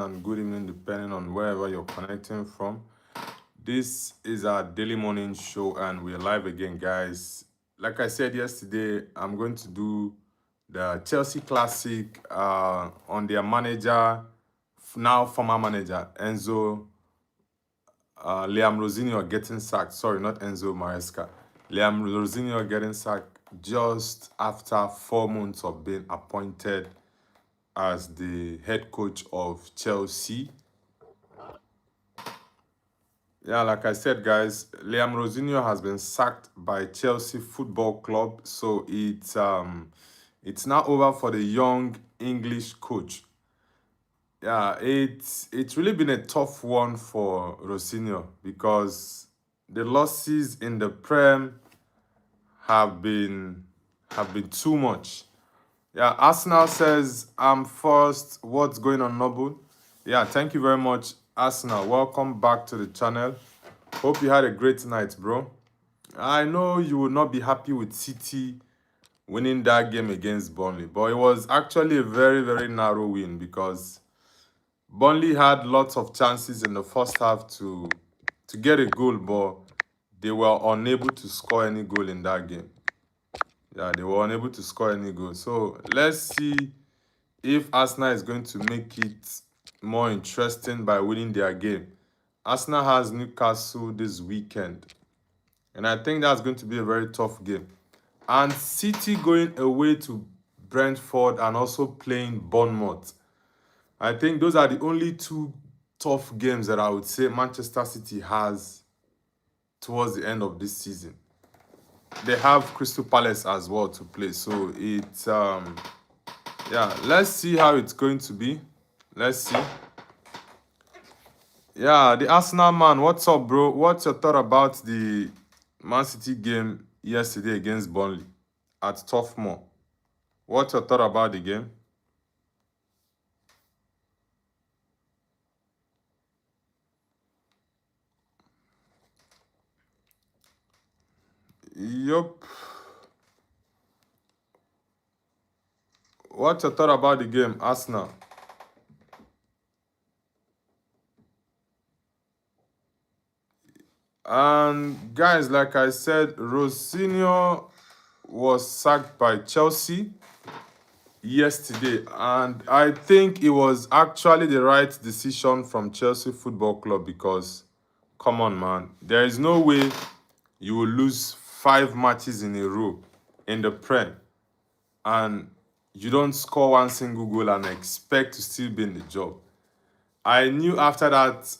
and good evening, depending on wherever you're connecting from. This is our daily morning show, and we're live again, guys. Like I said yesterday, I'm going to do the Chelsea Classic on their manager, now former manager, Enzo Liam Rosinio getting sacked. Sorry, not Enzo Maresca. Liam Rosinio getting sacked just after 4 months of being appointed as the head coach of Chelsea. Yeah, like I said, guys, Liam Rosinio has been sacked by Chelsea Football Club, so it's now over for the young English coach. Yeah, it's really been a tough one for Rosinio because the losses in the Prem have been too much. Yeah, Arsenal says I'm first. What's going on, Noble? Yeah, thank you very much, Arsenal. Welcome back to the channel. Hope you had a great night, bro. I know you will not be happy with City winning that game against Burnley, but it was actually a very, very narrow win because Burnley had lots of chances in the first half to get a goal, but they were unable to score any goal in that game. Yeah, they were unable to score any goal. So let's see if Arsenal is going to make it more interesting by winning their game. Arsenal has Newcastle this weekend, and I think that's going to be a very tough game. And City going away to Brentford and also playing Bournemouth. I think those are the only two tough games that I would say Manchester City has towards the end of this season. They have Crystal Palace as well to play, so it's yeah, let's see how it's going to be. Let's see. Yeah, the Arsenal man, what's up, bro? What's your thought about the Man City game yesterday against Burnley at Toughmore? What's your thought about the game? Yup. What's your thought about the game, Arsenal? And guys, like I said, Rosinho was sacked by Chelsea yesterday, and I think it was actually the right decision from Chelsea Football Club because, come on, man, there is no way you will lose 5 matches in a row in the Prem and you don't score one single goal and expect to still be in the job. I knew after that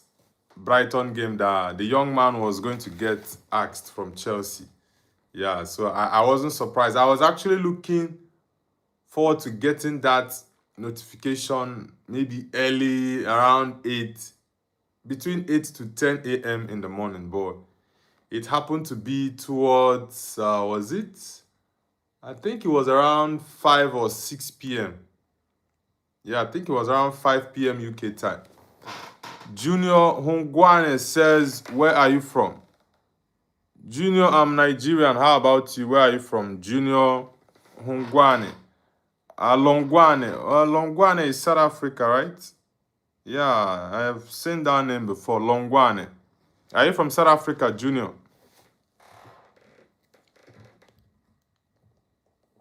Brighton game that the young man was going to get axed from Chelsea. Yeah, so I wasn't surprised. I was actually looking forward to getting that notification maybe early around 8, between 8 to 10 a.m. in the morning, but it happened to be towards, was it? I think it was around 5 or 6 p.m. Yeah, I think it was around 5 p.m. UK time. Junior Hongwane says, where are you from? Junior, I'm Nigerian. How about you? Where are you from? Junior Hongwane. Longwane. Longwane is South Africa, right? Yeah, I have seen that name before. Longwane. Are you from South Africa, Junior?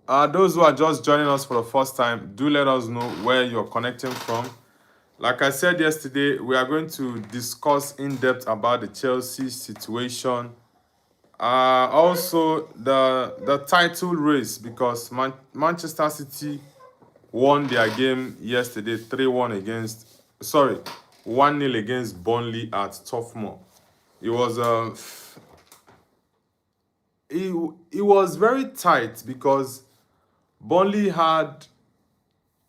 Those who are just joining us for the first time, do let us know where you're connecting from. Like I said yesterday, we are going to discuss in depth about the Chelsea situation. Also, the title race because Manchester City won their game yesterday 3-1 against, sorry, 1-0 against Burnley at Toughmore. It was it was very tight because Burnley had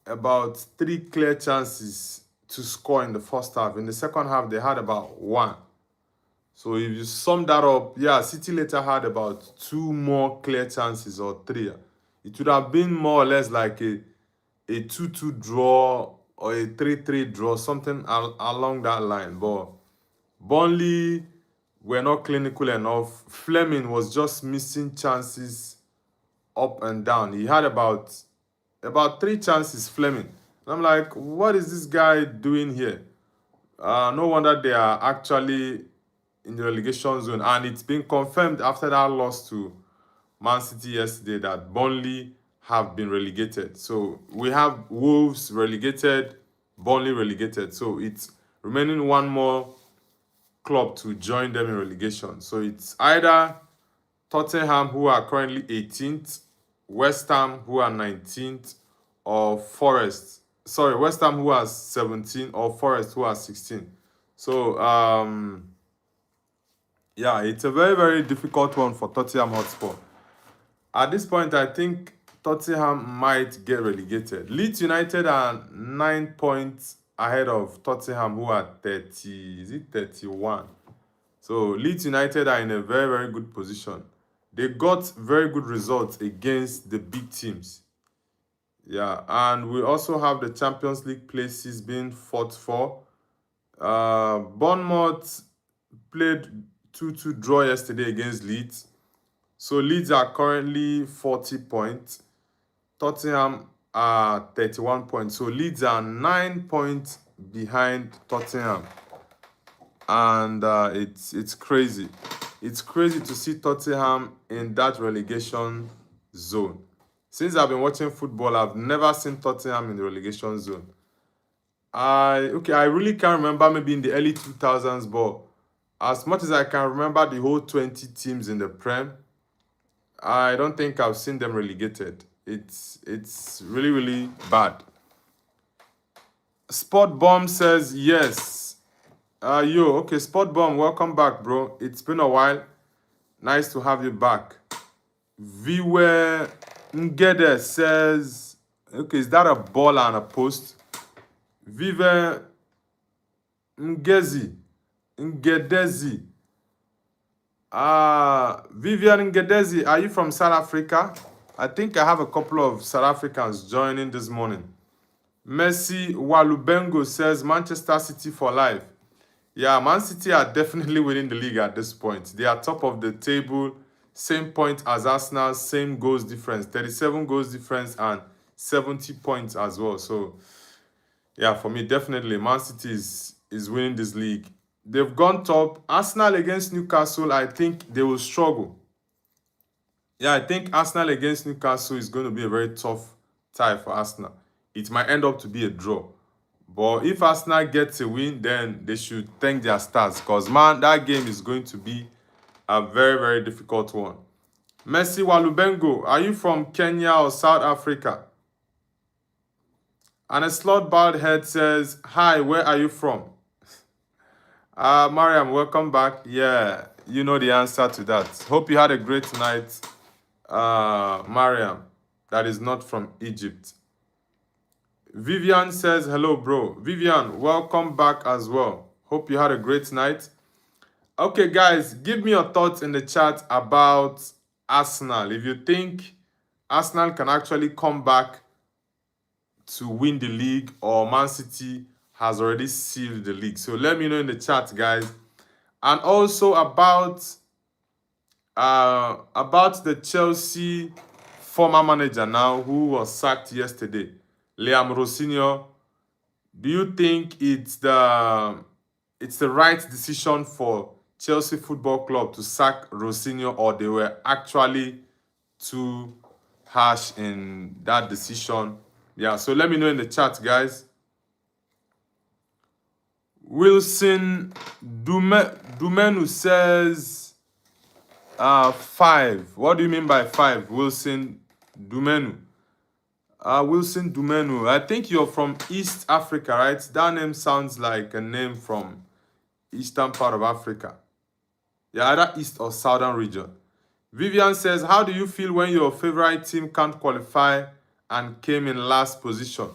about 3 clear chances to score in the first half. In the second half, they had about 1. So if you sum that up, yeah, City later had about 2 more clear chances or 3. It would have been more or less like a 2-2 draw or a 3-3 draw, something along that line. But Burnley were not clinical enough. Fleming was just missing chances up and down. He had about 3 chances, Fleming, I'm like, what is this guy doing here? No wonder they are actually in the relegation zone, and it's been confirmed after that loss to Man City yesterday that Burnley have been relegated. So we have Wolves relegated, Burnley relegated. So it's remaining one more club to join them in relegation. So it's either Tottenham, who are currently 18th, West Ham, who are 19th, or Forest. Sorry, West Ham, who are 17, or Forest, who are 16. So, yeah, it's a very, very difficult one for Tottenham Hotspur. At this point, I think Tottenham might get relegated. Leeds United are 9 points ahead of Tottenham, who are 30, is it 31? So Leeds United are in a very, very good position. They got very good results against the big teams. Yeah, and we also have the Champions League places being fought for. Bournemouth played 2-2 draw yesterday against Leeds. So Leeds are currently 40 points. Tottenham are 31 points. So Leeds are 9 points behind Tottenham. And it's crazy. It's crazy to see Tottenham in that relegation zone. Since I've been watching football, I've never seen Tottenham in the relegation zone. I really can't remember maybe in the early 2000s, but as much as I can remember the whole 20 teams in the Prem, I don't think I've seen them relegated. It's really, really bad. Sport Bomb says yes. Okay, Sport Bomb, welcome back, bro. It's been a while. Nice to have you back. Viwe Ngede says, okay, is that a ball and a post? Vive Ngedezi. Vivian Ngedezi, are you from South Africa? I think I have a couple of South Africans joining this morning. Messi Walubengo says Manchester City for life. Yeah, Man City are definitely winning the league at this point. They are top of the table, same point as Arsenal, same goals difference, 37 goals difference and 70 points as well. So, yeah, for me, definitely, Man City is winning this league. They've gone top. Arsenal against Newcastle, I think they will struggle. Yeah, I think Arsenal against Newcastle is going to be a very tough tie for Arsenal. It might end up to be a draw. But if Arsenal gets a win, then they should thank their stars. Because, man, that game is going to be a very, very difficult one. Messi Walubengo, are you from Kenya or South Africa? And a slot bald head says, hi, where are you from? Mariam, welcome back. Yeah, you know the answer to that. Hope you had a great night, Mariam, that is not from Egypt. Vivian says, hello, bro. Vivian, welcome back as well. Hope you had a great night. Okay, guys, give me your thoughts in the chat about Arsenal. If you think Arsenal can actually come back to win the league or Man City has already sealed the league. So let me know in the chat, guys. And also about the Chelsea former manager now who was sacked yesterday, Liam Rosinho. Do you think it's the right decision for Chelsea Football Club to sack Rosinho, or they were actually too harsh in that decision? Yeah, so let me know in the chat, guys. Wilson Dumenu says 5. What do you mean by 5, Wilson Dumenu? Wilson Dumenu, I think you're from East Africa, right? That name sounds like a name from eastern part of Africa. Yeah, either east or southern region. Vivian says, how do you feel when your favorite team can't qualify and came in last position?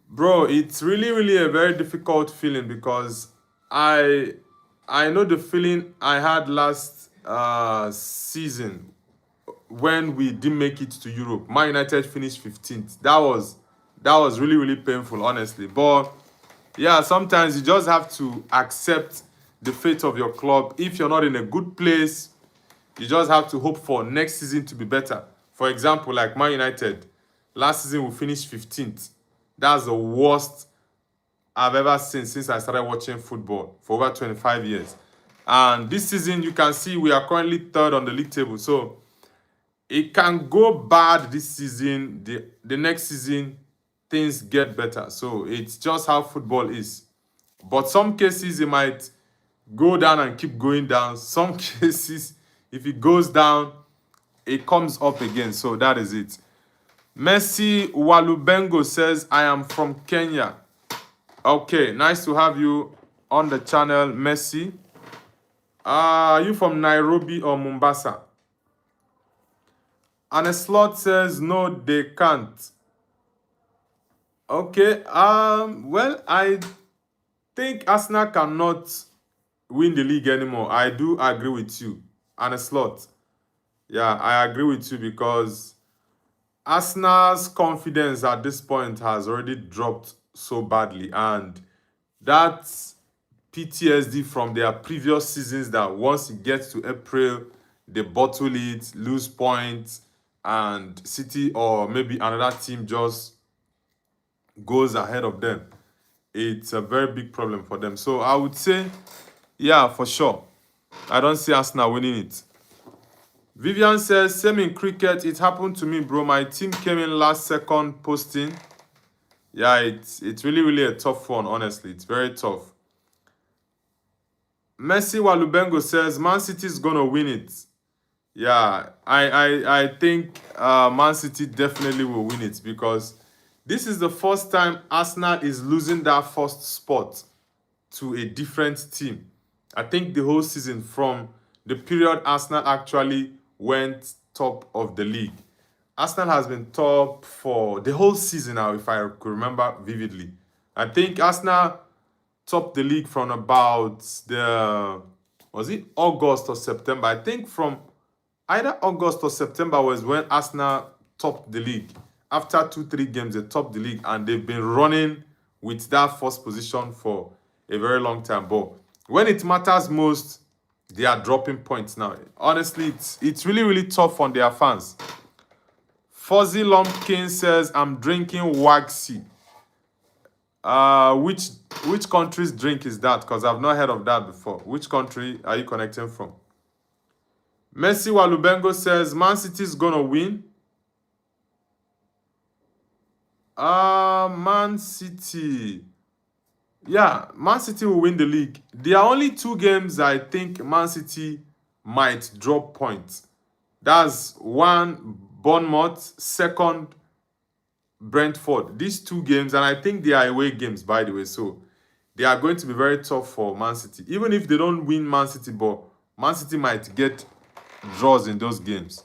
Bro, it's really, really a very difficult feeling because I know the feeling I had last season when we didn't make it to Europe. Man United finished 15th. That was really, really painful, honestly. But yeah, sometimes you just have to accept the fate of your club. If you're not in a good place, you just have to hope for next season to be better. For example, like Man United, last season we finished 15th. That's the worst I've ever seen since I started watching football for over 25 years. And this season, you can see we are currently third on the league table. So it can go bad this season. The next season, things get better. So it's just how football is. But some cases, it might go down and keep going down. Some cases, if it goes down, it comes up again. So that is it. Messi Walubengo says, I am from Kenya. Okay, nice to have you on the channel, Messi. Are you from Nairobi or Mombasa? And a slot says, no, they can't. Okay, well, I think Arsenal cannot win the league anymore. I do agree with you. And a slot. Yeah, I agree with you because Arsenal's confidence at this point has already dropped so badly. And that's PTSD from their previous seasons that once it gets to April, they bottle it, lose points, and City or maybe another team just goes ahead of them. It's a very big problem for them. So I would say, yeah, for sure. I don't see Arsenal winning it. Vivian says, same in cricket. It happened to me, bro. My team came in last second posting. Yeah, it's really, really a tough one, honestly. It's very tough. Messi Walubengo says, Man City is going to win it. Yeah, I think Man City definitely will win it because this is the first time Arsenal is losing that first spot to a different team. I think the whole season from the period Arsenal actually went top of the league. Arsenal has been top for the whole season now, if I could remember vividly. I think Arsenal topped the league from about was it August or September? I think from either August or September was when Arsenal topped the league. After 2-3 games, they topped the league and they've been running with that first position for a very long time. But when it matters most, they are dropping points now. Honestly, it's really, really tough on their fans. Fuzzy Lumpkin says, I'm drinking Waxy. Which country's drink is that? Because I've not heard of that before. Which country are you connecting from? Messi Walubengo says, Man City is going to win. Man City. Yeah, Man City will win the league. There are only 2 games I think Man City might drop points. That's one, Bournemouth, second, Brentford. These 2 games, and I think they are away games, by the way. So they are going to be very tough for Man City. Even if they don't win Man City, but Man City might get draws in those games.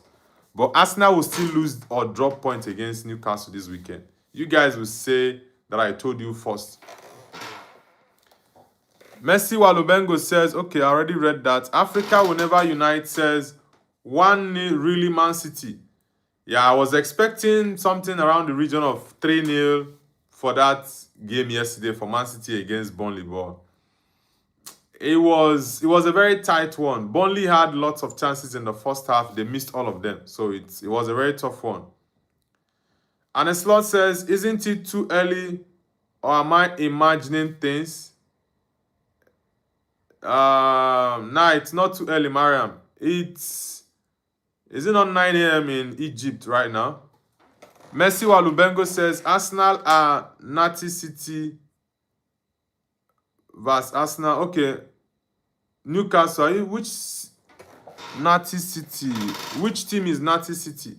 But Arsenal will still lose or drop points against Newcastle this weekend. You guys will say that I told you first. Messi Walubengo says, okay, I already read that. Africa will never unite says, 1-0 really Man City. Yeah, I was expecting something around the region of 3-0 for that game yesterday for Man City against Burnley. But it was a very tight one. Burnley had lots of chances in the first half. They missed all of them. So it was a very tough one. And a slot says, isn't it too early or am I imagining things? Nah, it's not too early, Mariam. Is it not 9 a.m. in Egypt right now? Messi Walubengo says, Arsenal are Natty City versus Arsenal. Okay. Newcastle, which Natty City? Which team is Natty City?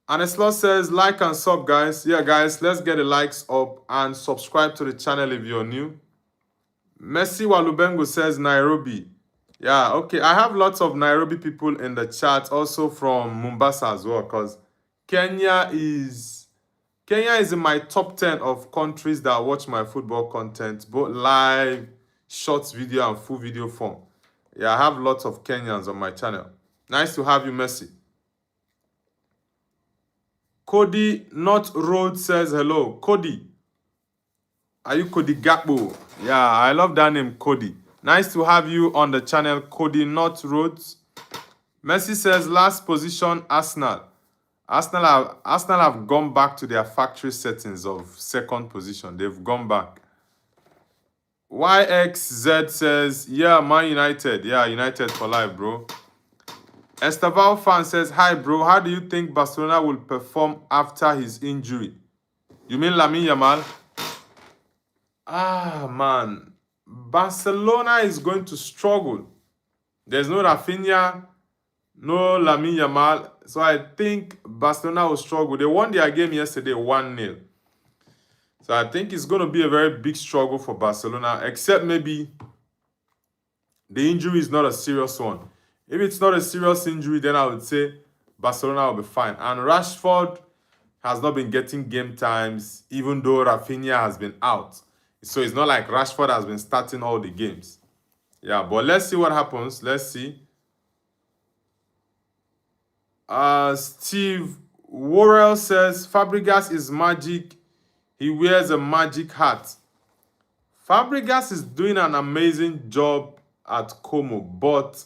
And a slot says, like and sub, guys. Yeah, guys, let's get the likes up and subscribe to the channel if you're new. Messi Walubengo says Nairobi. Yeah, okay. I have lots of Nairobi people in the chat, also from Mombasa as well, because Kenya is in my top 10 of countries that watch my football content, both live, short video, and full video form. Yeah, I have lots of Kenyans on my channel. Nice to have you, Messi. Cody Not Road says hello. Cody. Are you Cody Gakbo? Yeah, I love that name, Cody. Nice to have you on the channel, Cody Not Roads. Messi says last position, Arsenal. Arsenal have gone back to their factory settings of second position. They've gone back. YXZ says, yeah, Man United. Yeah, United for life, bro. Esteval fan says, hi, bro. How do you think Barcelona will perform after his injury? You mean Lamine Yamal? Ah, man. Barcelona is going to struggle. There's no Rafinha, no Lamine Yamal. So I think Barcelona will struggle. They won their game yesterday 1-0. So I think it's going to be a very big struggle for Barcelona, except maybe the injury is not a serious one. If it's not a serious injury, then I would say Barcelona will be fine. And Rashford has not been getting game times, even though Rafinha has been out. So it's not like Rashford has been starting all the games. Yeah, but let's see what happens. Let's see. Steve Worrell says, Fabregas is magic. He wears a magic hat. Fabregas is doing an amazing job at Como, but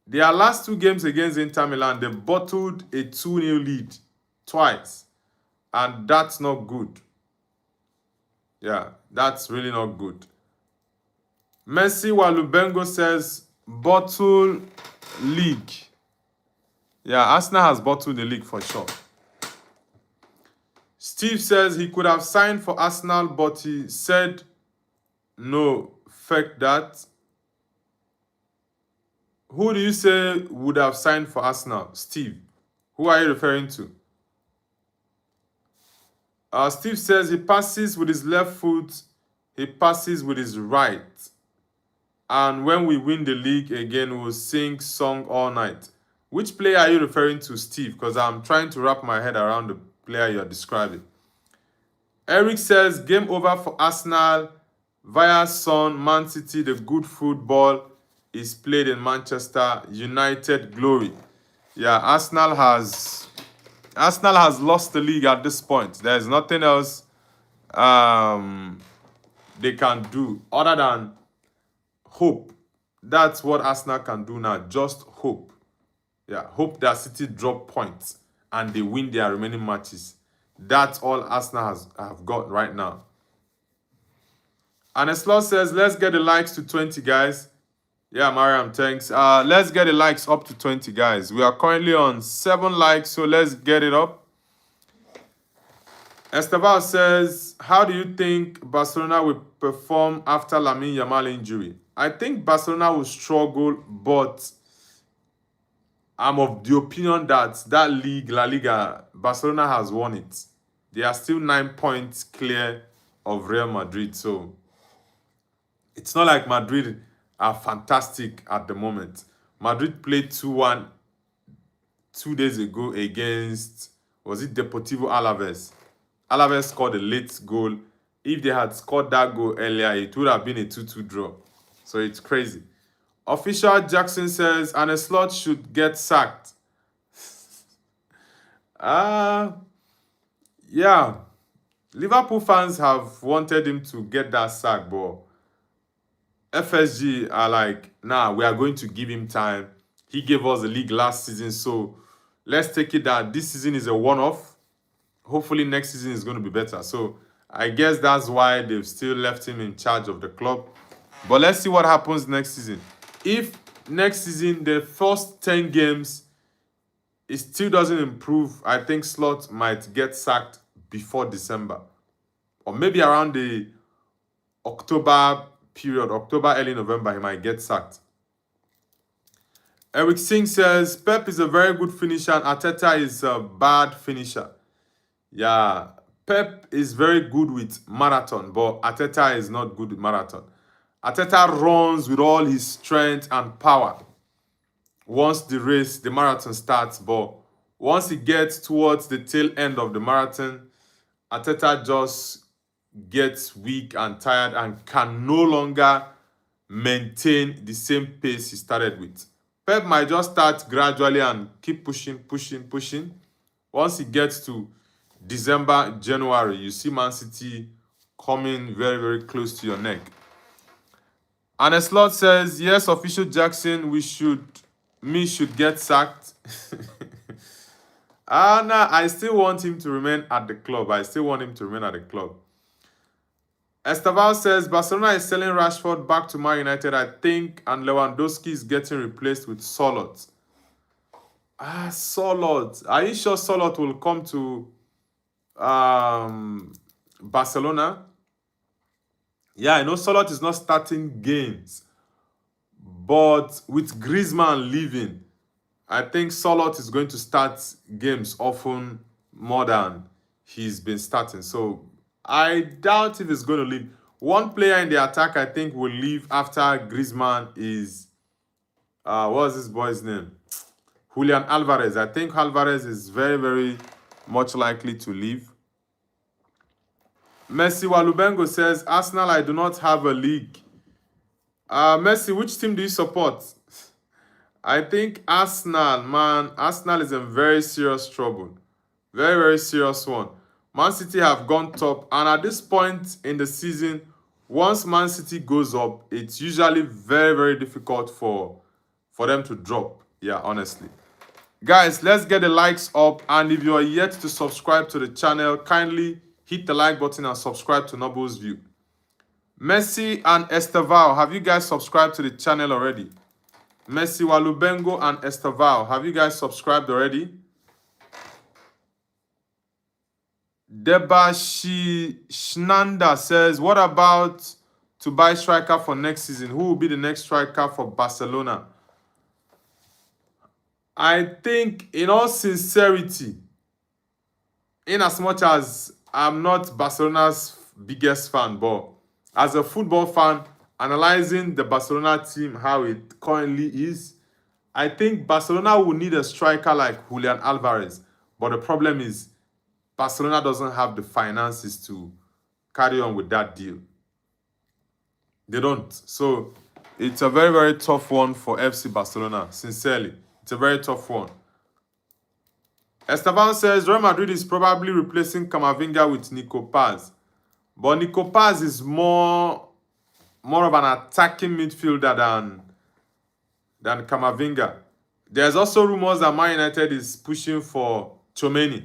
their last two games against Inter Milan, they bottled a 2-0 lead twice. And that's not good. Yeah, that's really not good. Messi Walubengo says, bottle league. Yeah, Arsenal has bottled the league for sure. Steve says he could have signed for Arsenal, but he said, no, fuck that. Who do you say would have signed for Arsenal? Steve. Who are you referring to? Steve says he passes with his left foot, he passes with his right. And when we win the league again, we'll sing song all night. Which player are you referring to, Steve? Because I'm trying to wrap my head around the player you're describing. Eric says, game over for Arsenal via Son, Man City. The good football is played in Manchester United glory. Yeah, Arsenal has lost the league at this point. There's nothing else they can do other than hope. That's what Arsenal can do now. Just hope. Yeah, hope that City drop points and they win their remaining matches. That's all Arsenal have got right now. And Eslor says, let's get the likes to 20, guys. Yeah, Mariam, thanks. Let's get the likes up to 20, guys. We are currently on 7 likes, so let's get it up. Esteval says, how do you think Barcelona will perform after Lamine Yamal injury? I think Barcelona will struggle, but I'm of the opinion that league, La Liga, Barcelona has won it. They are still 9 points clear of Real Madrid, so it's not like Madrid are fantastic at the moment. Madrid played 2-1 2 days ago against, was it Deportivo Alaves? Alaves scored a late goal. If they had scored that goal earlier, it would have been a 2-2 draw. So it's crazy. Official Jackson says, and a slot should get sacked. Yeah. Liverpool fans have wanted him to get that sack, but FSG are like, nah, we are going to give him time. He gave us the league last season, so let's take it that this season is a one-off. Hopefully next season is going to be better. So I guess that's why they've still left him in charge of the club. But let's see what happens next season. If next season, the first 10 games, it still doesn't improve, I think Slot might get sacked before December. Or maybe around the October period, October, early November, he might get sacked. Eric Singh says, Pep is a very good finisher and Arteta is a bad finisher. Yeah, Pep is very good with marathon, but Arteta is not good with marathon. Arteta runs with all his strength and power once the race, the marathon starts, but once he gets towards the tail end of the marathon, Arteta just gets weak and tired and can no longer maintain the same pace he started with. Pep might just start gradually and keep pushing. Once he gets to December, January, you see Man City coming very, very close to your neck. And a slot says, yes, official Jackson, me should get sacked. No, I still want him to remain at the club. I still want him to remain at the club. Esteval says Barcelona is selling Rashford back to Man United, I think, and Lewandowski is getting replaced with Solot. Solot. Are you sure Solot will come to Barcelona? Yeah, I know Solot is not starting games, but with Griezmann leaving, I think Solot is going to start games often more than he's been starting. So I doubt if he's going to leave. One player in the attack I think will leave after Griezmann is what's this boy's name? Julian Alvarez. I think Alvarez is very, very much likely to leave. Messi Walubengo says, Arsenal, I do not have a league. Messi, which team do you support? I think Arsenal, man. Arsenal is in very serious trouble. Very, very serious one. Man City have gone top. And at this point in the season, once Man City goes up, it's usually very, very difficult for them to drop. Yeah, honestly. Guys, let's get the likes up. And if you are yet to subscribe to the channel, kindly hit the like button and subscribe to Noble's View. Messi and Esteval, have you guys subscribed to the channel already? Messi Walubengo and Esteval, have you guys subscribed already? Debashi Shnanda says, what about to buy striker for next season? Who will be the next striker for Barcelona? I think, in all sincerity, in as much as I'm not Barcelona's biggest fan, but as a football fan, analyzing the Barcelona team, how it currently is, I think Barcelona will need a striker like Julian Alvarez. But the problem is, Barcelona doesn't have the finances to carry on with that deal. They don't. So it's a very, very tough one for FC Barcelona, sincerely. It's a very tough one. Esteban says Real Madrid is probably replacing Camavinga with Nico Paz. But Nico Paz is more of an attacking midfielder than Camavinga. There's also rumors that Man United is pushing for Tchouaméni.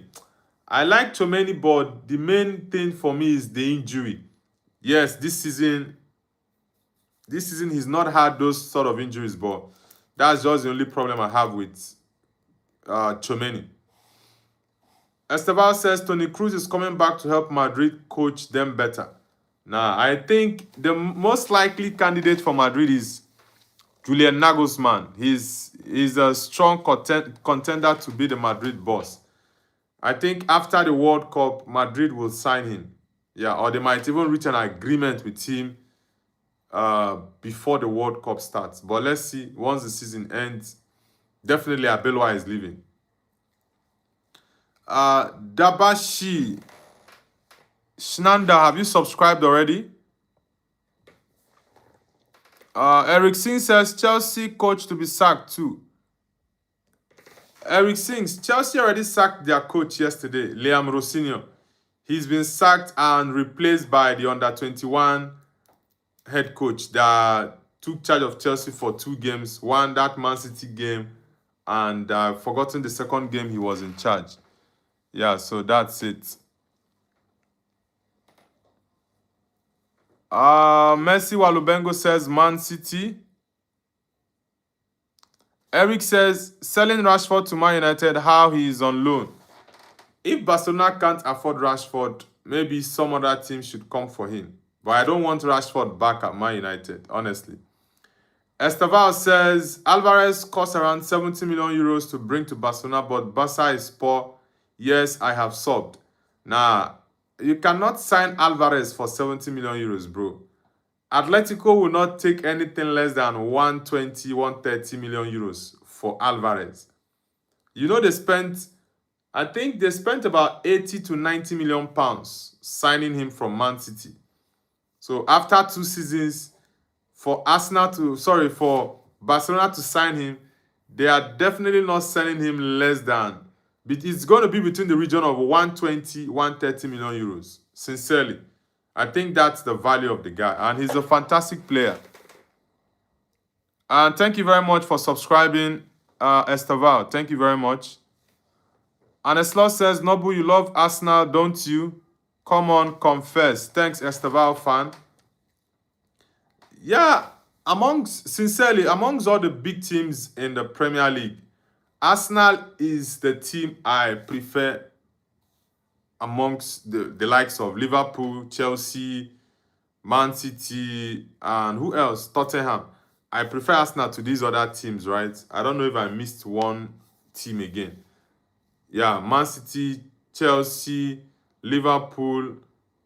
I like Tchouaméni, but the main thing for me is the injury. Yes, this season he's not had those sort of injuries, but that's just the only problem I have with Tchouaméni. Esteban says Toni Kroos is coming back to help Madrid coach them better. Now, I think the most likely candidate for Madrid is Julian Nagelsmann. He's a strong contender to be the Madrid boss. I think after the World Cup, Madrid will sign him. Yeah, or they might even reach an agreement with him before the World Cup starts. But let's see, once the season ends, definitely Abelwa is leaving. Dabashi Shnanda, have you subscribed already? Eric Singh says Chelsea coach to be sacked too. Eric Sings, Chelsea already sacked their coach yesterday, Liam Rosinho. He's been sacked and replaced by the under-21 head coach that took charge of Chelsea for 2 games. One, that Man City game, and I've forgotten the second game he was in charge. Yeah, so that's it. Messi Walubengo says Man City. Eric says, selling Rashford to Man United, how he is on loan. If Barcelona can't afford Rashford, maybe some other team should come for him. But I don't want Rashford back at Man United, honestly. Esteval says, Alvarez costs around 70 million euros to bring to Barcelona, but Barca is poor. Yes, I have subbed. Nah, you cannot sign Alvarez for 70 million euros, bro. Atletico will not take anything less than 120, 130 million euros for Alvarez. You know I think they spent about 80 to 90 million pounds signing him from Man City. So after 2 seasons, for Barcelona to sign him, they are definitely not selling him less than, but it's going to be between the region of 120, 130 million euros, sincerely. I think that's the value of the guy, and he's a fantastic player. And thank you very much for subscribing, Esteval. Thank you very much. Aneslot says, Nobu, you love Arsenal, don't you? Come on, confess. Thanks, Esteval fan. Yeah, sincerely, amongst all the big teams in the Premier League, Arsenal is the team I prefer amongst the likes of Liverpool, Chelsea, Man City, and who else? Tottenham. I prefer Arsenal to these other teams, right? I don't know if I missed one team again. Yeah, Man City, Chelsea, Liverpool,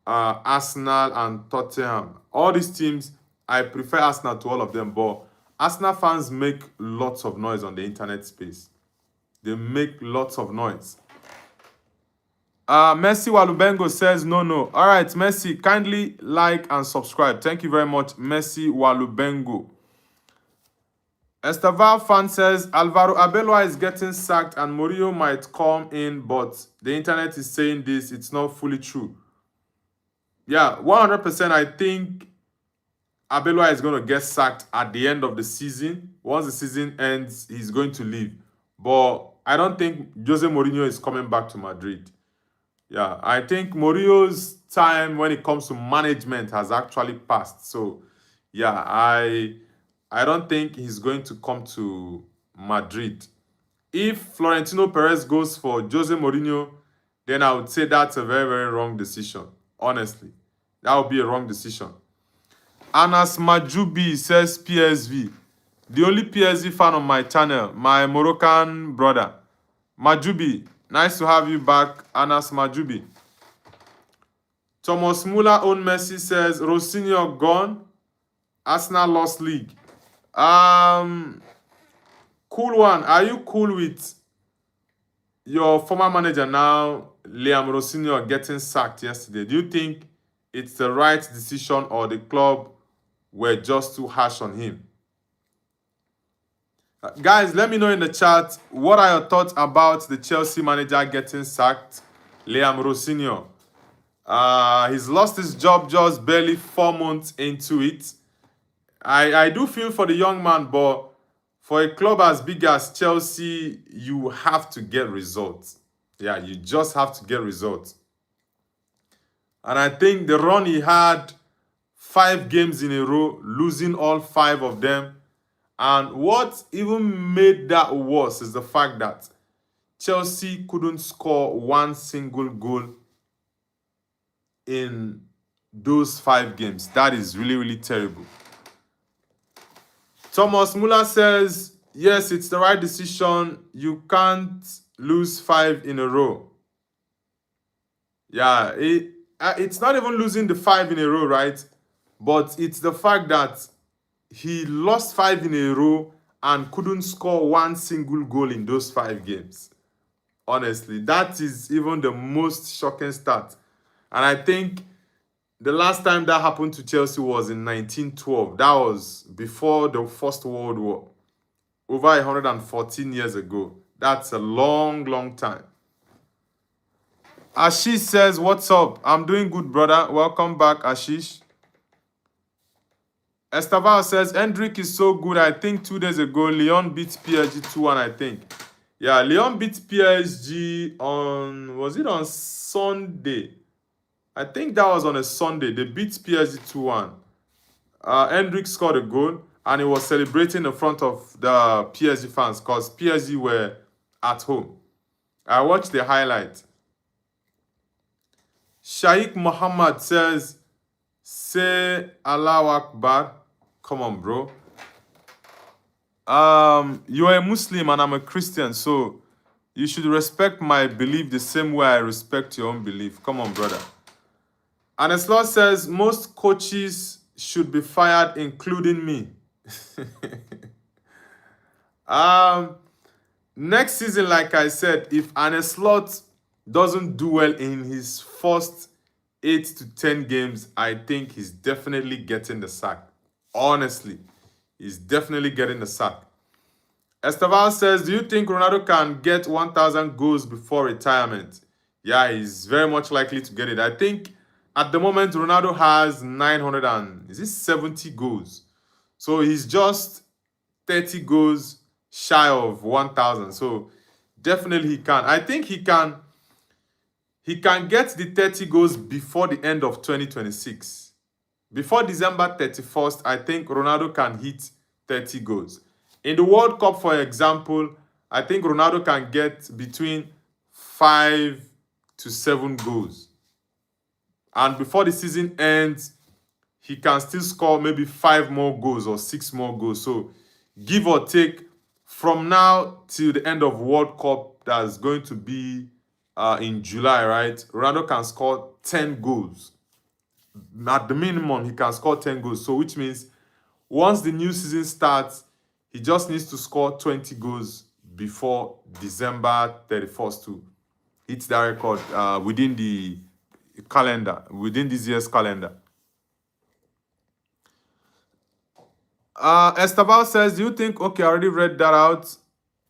Arsenal, and Tottenham. All these teams, I prefer Arsenal to all of them, but Arsenal fans make lots of noise on the internet space. They make lots of noise. Messi Walubengo says, no. All right, Messi, kindly like and subscribe. Thank you very much, Messi Walubengo. Esteval fan says, Alvaro Arbeloa is getting sacked and Mourinho might come in, but the internet is saying this. It's not fully true. Yeah, 100%. I think Arbeloa is going to get sacked at the end of the season. Once the season ends, he's going to leave. But I don't think Jose Mourinho is coming back to Madrid. Yeah, I think Mourinho's time when it comes to management has actually passed. So, yeah, I don't think he's going to come to Madrid. If Florentino Perez goes for Jose Mourinho, then I would say that's a very, very wrong decision. Honestly, that would be a wrong decision. Anas Majubi says PSV. The only PSV fan on my channel, my Moroccan brother. Majubi, nice to have you back, Anas Majubi. Thomas Muller on Messi says, Rosinho gone. Arsenal lost league. Cool one. Are you cool with your former manager now, Liam Rosinho, getting sacked yesterday? Do you think it's the right decision or the club were just too harsh on him? Guys, let me know in the chat, what are your thoughts about the Chelsea manager getting sacked, Liam Rosinho? He's lost his job just barely 4 months into it. I do feel for the young man, but for a club as big as Chelsea, you have to get results. Yeah, you just have to get results. And I think the run he had, 5 games in a row, losing all 5 of them. And what even made that worse is the fact that Chelsea couldn't score one single goal in those 5 games. That is really, really terrible. Thomas Muller says, yes, it's the right decision. You can't lose 5 in a row. Yeah, it's not even losing the 5 in a row, right? But it's the fact that he lost 5 in a row and couldn't score one single goal in those 5 games. Honestly, that is even the most shocking stat. And I think the last time that happened to Chelsea was in 1912. That was before the First World War. Over 114 years ago. That's a long, long time. Ashish says, what's up? I'm doing good, brother. Welcome back, Ashish. Esteval says, Hendrick is so good. I think 2 days ago, Lyon beat PSG 2-1, I think. Yeah, Lyon beat PSG on, was it on Sunday? I think that was on a Sunday. They beat PSG 2-1. Hendrick scored a goal, and he was celebrating in front of the PSG fans because PSG were at home. I watched the highlight. Shaikh Muhammad says, say Allahu Akbar. Come on, bro. You're a Muslim and I'm a Christian, so you should respect my belief the same way I respect your own belief. Come on, brother. And Aneslot says, most coaches should be fired, including me. Next season, like I said, if Aneslot doesn't do well in his first 8 to 10 games, I think he's definitely getting the sack. Honestly, he's definitely getting the sack. Esteval says, do you think Ronaldo can get 1,000 goals before retirement? Yeah, he's very much likely to get it. I think at the moment, Ronaldo has 970 goals. So he's just 30 goals shy of 1,000. So Definitely he can. I think he can get the 30 goals before the end of 2026. Before December 31st, I think Ronaldo can hit 30 goals. In the World Cup, for example, I think Ronaldo can get between 5 to 7 goals. And before the season ends, he can still score maybe 5 more goals or 6 more goals. So give or take, from now till the end of World Cup, that's going to be in July, right? Ronaldo can score 10 goals. At the minimum, he can score 10 goals. So which means once the new season starts, he just needs to score 20 goals before December 31st to hit that record within the calendar, within this year's calendar. Esteban says, do you think, okay, I already read that out.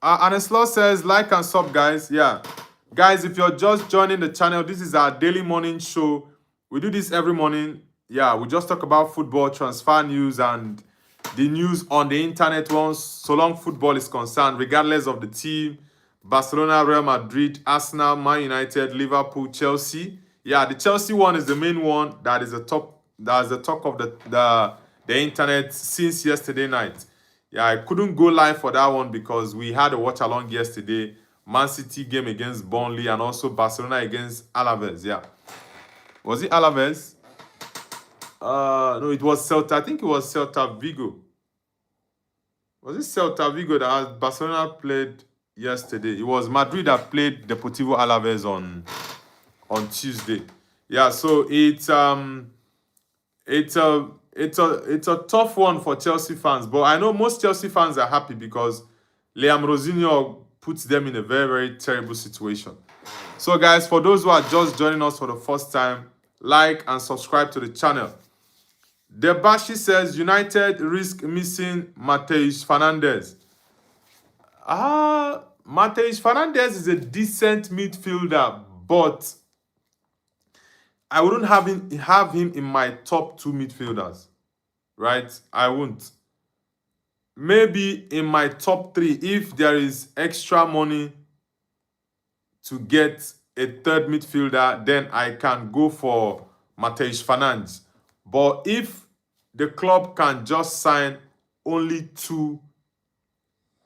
Aneslaw says, like and sub, guys. Yeah. Guys, if you're just joining the channel, this is our daily morning show. We do this every morning. Yeah, we just talk about football, transfer news, and the news on the internet once, so long football is concerned, regardless of the team. Barcelona, Real Madrid, Arsenal, Man United, Liverpool, Chelsea. Yeah, the Chelsea one is the main one. That is the top. That's the talk of the internet since yesterday night. Yeah, I couldn't go live for that one because we had a watch along yesterday. Man City game against Burnley and also Barcelona against Alaves. Yeah, was it Alaves? No, it was Celta. I think it was Celta Vigo. Was it Celta Vigo that Barcelona played yesterday? It was Madrid that played Deportivo Alaves on Tuesday. Yeah, so it's a tough one for Chelsea fans, but I know most Chelsea fans are happy because Liam Rosinho puts them in a very, very terrible situation. So guys, for those who are just joining us for the first time, like and subscribe to the channel. Debashi says United risk missing Mateus Fernandes. Mateus Fernandes is a decent midfielder, but I wouldn't have him in my top 2 midfielders, right? I won't. Maybe in my top 3, if there is extra money to get a third midfielder, then I can go for Mateus Fernandes. But if the club can just sign only 2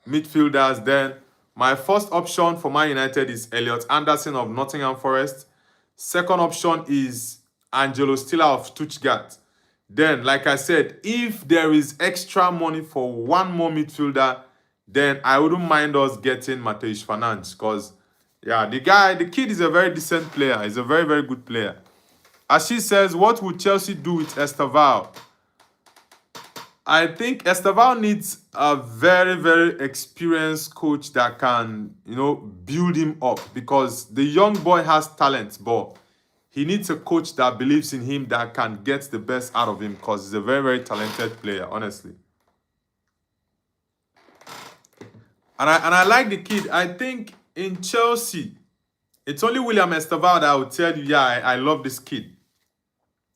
midfielders, then my first option for Man United is Elliot Anderson of Nottingham Forest. Second option is Angelo Stiller of Stuttgart. Then, like I said, if there is extra money for 1 more midfielder, then I wouldn't mind us getting Mateus Fernandes because, yeah, the kid is a very decent player. He's a very, very good player. As she says, what would Chelsea do with Esteval? I think Esteval needs a very, very experienced coach that can, build him up because the young boy has talent, but he needs a coach that believes in him that can get the best out of him because he's a very, very talented player, honestly. And I like the kid. I think in Chelsea, it's only William Esteval that I would tell you, yeah, I love this kid.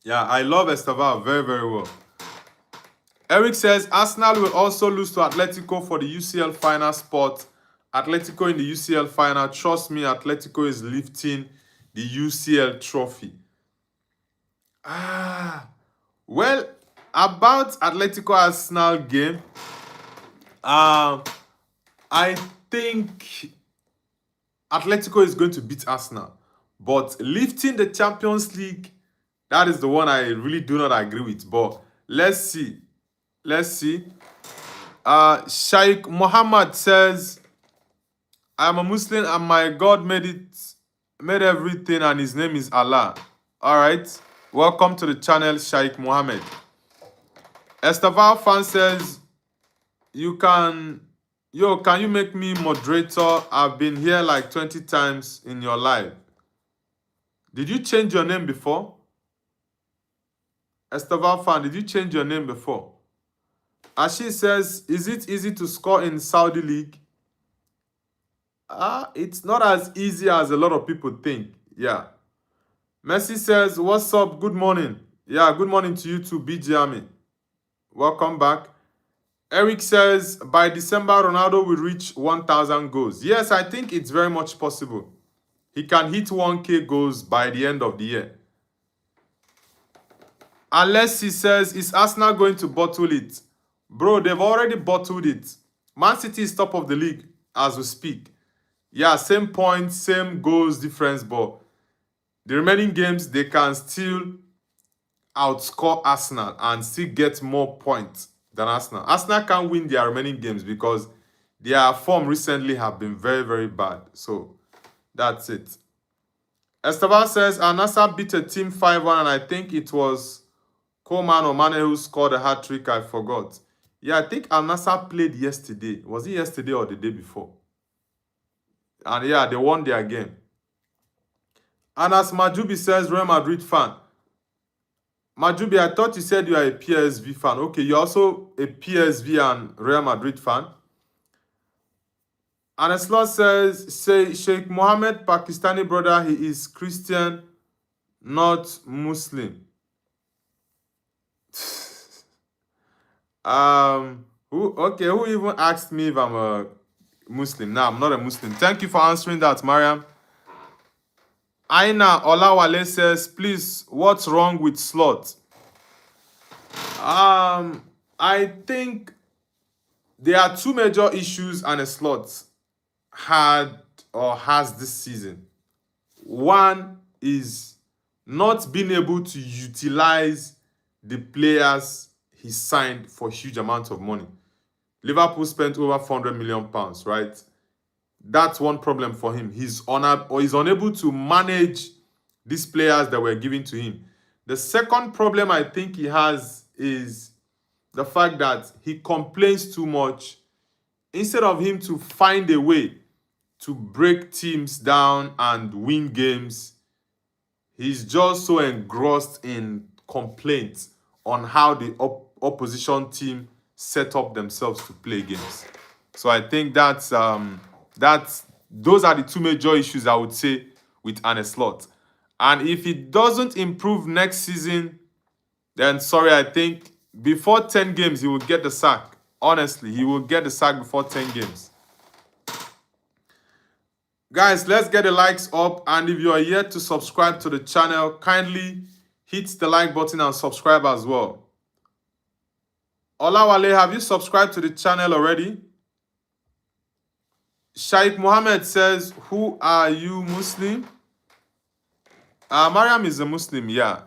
Yeah, I love Esteval very, very well. Eric says, Arsenal will also lose to Atletico for the UCL final spot. Atletico in the UCL final. Trust me, Atletico is lifting the UCL trophy. Well, about Atletico Arsenal game, I think Atletico is going to beat Arsenal. But lifting the Champions League, that is the one I really do not agree with. But let's see. Sheikh Muhammad says, I am a Muslim and my God made everything and his name is Allah. All right. Welcome to the channel, Sheikh Muhammad. Esteval fan says, can you make me moderator? I've been here like 20 times in your live. Did you change your name before? Esteval fan, did you change your name before? Ashi says, is it easy to score in Saudi League? It's not as easy as a lot of people think. Yeah. Messi says, what's up? Good morning. Yeah, good morning to you too, BG Army. Welcome back. Eric says, by December, Ronaldo will reach 1,000 goals. Yes, I think it's very much possible. He can hit 1K goals by the end of the year. Unless he says, is Arsenal going to bottle it? Bro, they've already bottled it. Man City is top of the league as we speak. Yeah, same points, same goals difference, but the remaining games, they can still outscore Arsenal and still get more points than Arsenal. Arsenal can't win their remaining games because their form recently have been very, very bad. So, that's it. Esteban says, Al-Nassr beat a team 5-1 and I think it was Coleman or Mane who scored a hat-trick, I forgot. Yeah, I think Al-Nassr played yesterday. Was it yesterday or the day before? And yeah, they won their game. Anas Majubi says, Real Madrid fan. Majubi, I thought you said you are a PSV fan. Okay, you're also a PSV and Real Madrid fan. Aneslot says, say Sheikh Mohammed, Pakistani brother, he is Christian, not Muslim. Who even asked me if I'm a Muslim? No, I'm not a Muslim. Thank you for answering that, Mariam. Aina Olawale says, please, what's wrong with Slot? I think there are two major issues Slot had or has this season. One is not being able to utilize the players he signed for huge amounts of money. Liverpool spent over £400 million, right? That's one problem for him. He's unable to manage these players that were given to him. The second problem I think he has is the fact that he complains too much. Instead of him to find a way to break teams down and win games, he's just so engrossed in complaints on how the opposition team set up themselves to play games. So I think those are the two major issues I would say with Arne Slot. And if it doesn't improve next season, then sorry, I think before 10 games he will get the sack. Honestly, he will get the sack before 10 games. Guys, let's get the likes up, and if you are yet to subscribe to the channel, kindly hit the like button and subscribe as well. Olawale, have you subscribed to the channel already? Sheikh Mohammed says, who are you, Muslim? Mariam is a Muslim, yeah.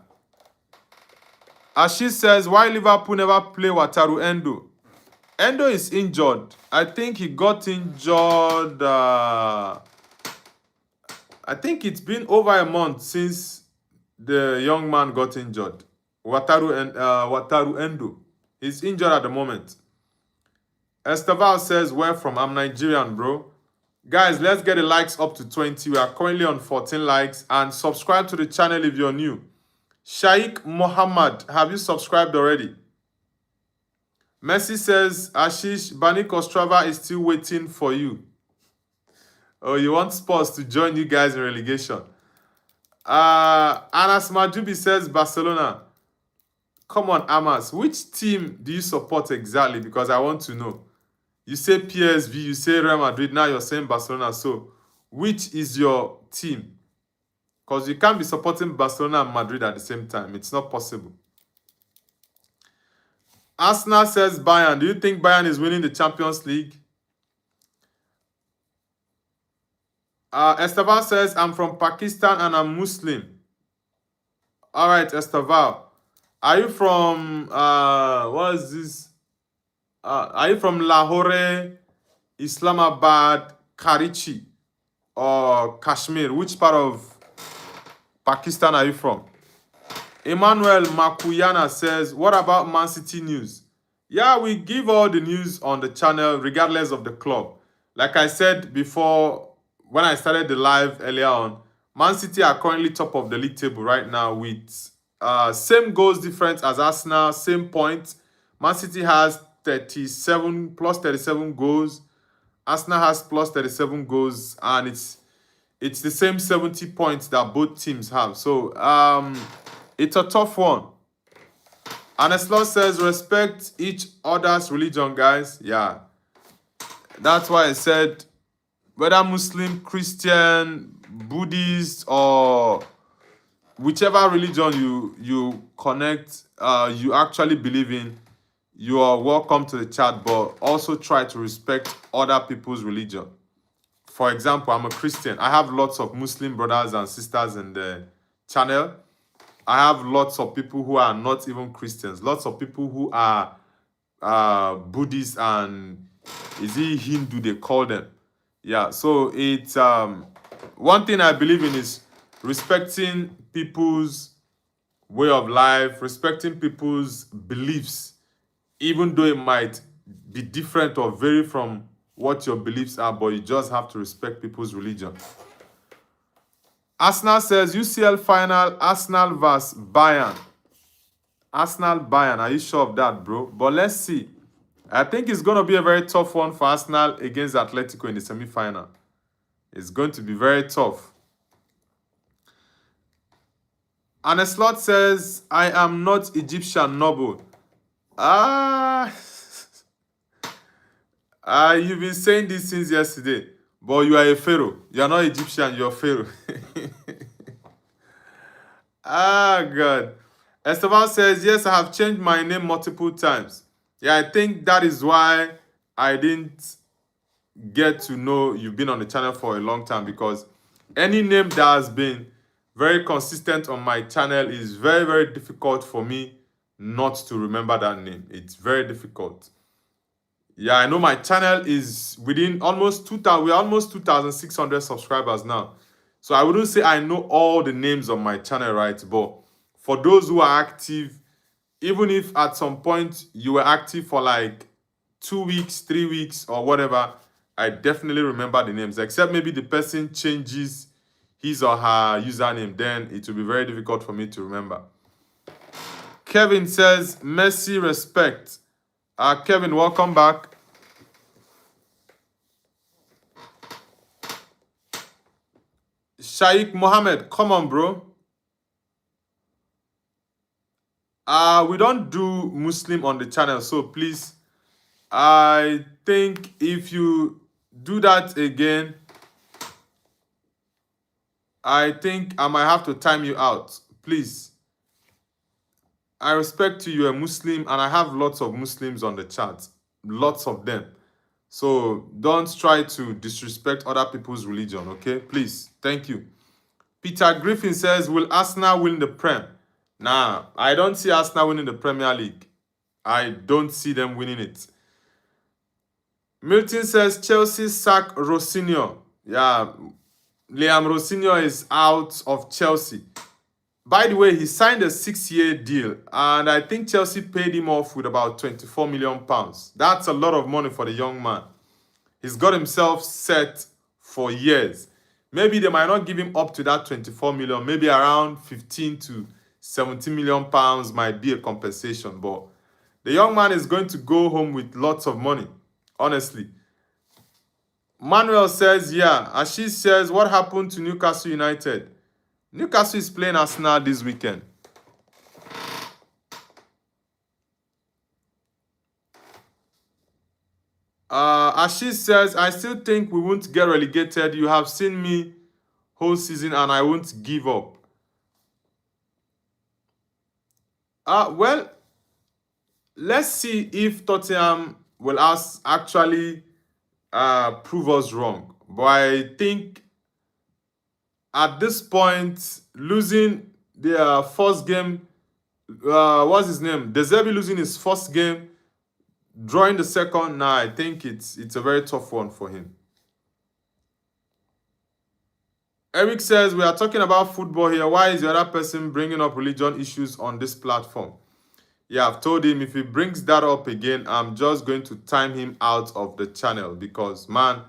Ashish says, why Liverpool never play Wataru Endo? Endo is injured. I think he got injured... I think it's been over a month since the young man got injured. Wataru Endo. He's injured at the moment. Esteval says, where from? I'm Nigerian, bro. Guys, let's get the likes up to 20. We are currently on 14 likes. And subscribe to the channel if you're new. Sheikh Mohammed, have you subscribed already? Messi says, Ashish, Bani Kostrava is still waiting for you. Oh, you want Spurs to join you guys in relegation. Anas Majubi says Barcelona. Come on, Amas. Which team do you support exactly? Because I want to know. You say PSV, you say Real Madrid, now you're saying Barcelona. So, which is your team? Because you can't be supporting Barcelona and Madrid at the same time. It's not possible. Arsenal says Bayern. Do you think Bayern is winning the Champions League? Esteval says, I'm from Pakistan and I'm Muslim. All right, Esteval. Are you from, what is this? Are you from Lahore, Islamabad, Karachi, or Kashmir? Which part of Pakistan are you from? Emmanuel Makuyana says, what about Man City news? Yeah, we give all the news on the channel regardless of the club. Like I said before, when I started the live earlier on, Man City are currently top of the league table right now with same goals difference as Arsenal, same points. Man City has 37 plus 37 goals. Arsenal has plus 37 goals, and it's the same 70 points that both teams have. So it's a tough one. And a slot says respect each other's religion, guys. Yeah. That's why I said whether Muslim, Christian, Buddhist, or whichever religion you connect, you actually believe in, you are welcome to the chat, but also try to respect other people's religion. For example, I'm a Christian. I have lots of Muslim brothers and sisters in the channel. I have lots of people who are not even Christians. Lots of people who are Buddhist and is it Hindu they call them. Yeah, so it's one thing I believe in is respecting people's way of life, respecting people's beliefs, even though it might be different or vary from what your beliefs are, but you just have to respect people's religion. Arsenal says UCL final, Arsenal vs Bayern. Arsenal Bayern, are you sure of that, bro? But let's see. I think it's going to be a very tough one for Arsenal against Atletico in the semi-final. It's going to be very tough. And a slot says, I am not Egyptian noble. You've been saying this since yesterday, but you are a pharaoh. You are not Egyptian, you're pharaoh. God. Esteban says, yes, I have changed my name multiple times. Yeah, I think that is why I didn't get to know you've been on the channel for a long time, because any name that has been very consistent on my channel is very, very difficult for me not to remember that name. It's very difficult. Yeah, I know my channel is within almost 2,000. We're almost 2,600 subscribers now. So I wouldn't say I know all the names on my channel, right? But for those who are active, even if at some point you were active for like 2 weeks, 3 weeks, or whatever, I definitely remember the names. Except maybe the person changes his or her username, then it will be very difficult for me to remember. Kevin says, Messi respect. Kevin, welcome back. Shaikh Mohammed, come on, bro. We don't do Muslim on the channel, so please, I think if you do that again, I think I might have to time you out. Please. I respect you, you're a Muslim, and I have lots of Muslims on the chat. Lots of them. So don't try to disrespect other people's religion, okay? Please. Thank you. Peter Griffin says, will Arsenal win the Prem? Nah, I don't see Arsenal winning the Premier League. I don't see them winning it. Milton says, Chelsea sack Rosinho. Yeah, Liam Rosinho is out of Chelsea. By the way, he signed a 6-year deal, and I think Chelsea paid him off with about £24 million. That's a lot of money for the young man. He's got himself set for years. Maybe they might not give him up to that 24 million. Maybe around 15 to 17 million pounds might be a compensation. But the young man is going to go home with lots of money, honestly. Manuel says, yeah. Ashish says, what happened to Newcastle United? Newcastle is playing Arsenal this weekend. Ashish says, I still think we won't get relegated. You have seen me whole season and I won't give up. Well, let's see if Tottenham will actually prove us wrong. But I think at this point, losing their first game, what's his name? De Zerbi losing his first game, drawing the second, now I think it's a very tough one for him. Eric says, we are talking about football here. Why is the other person bringing up religion issues on this platform? Yeah, I've told him if he brings that up again, I'm just going to time him out of the channel because, man,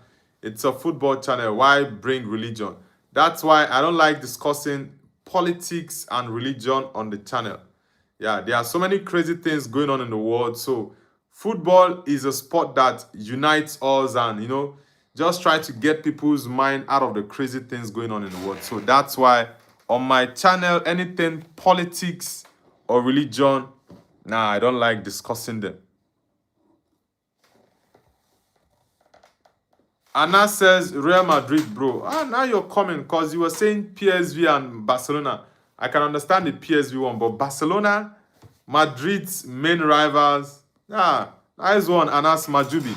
it's a football channel. Why bring religion? That's why I don't like discussing politics and religion on the channel. Yeah, there are so many crazy things going on in the world. So football is a sport that unites us and, you know, just try to get people's mind out of the crazy things going on in the world. So that's why on my channel, anything politics or religion, Nah, I don't like discussing them. Anna says Real Madrid, bro. Now you're coming because you were saying PSV and Barcelona. I can understand the PSV one, but Barcelona, Madrid's main rivals. Nice one, Anas Majubi.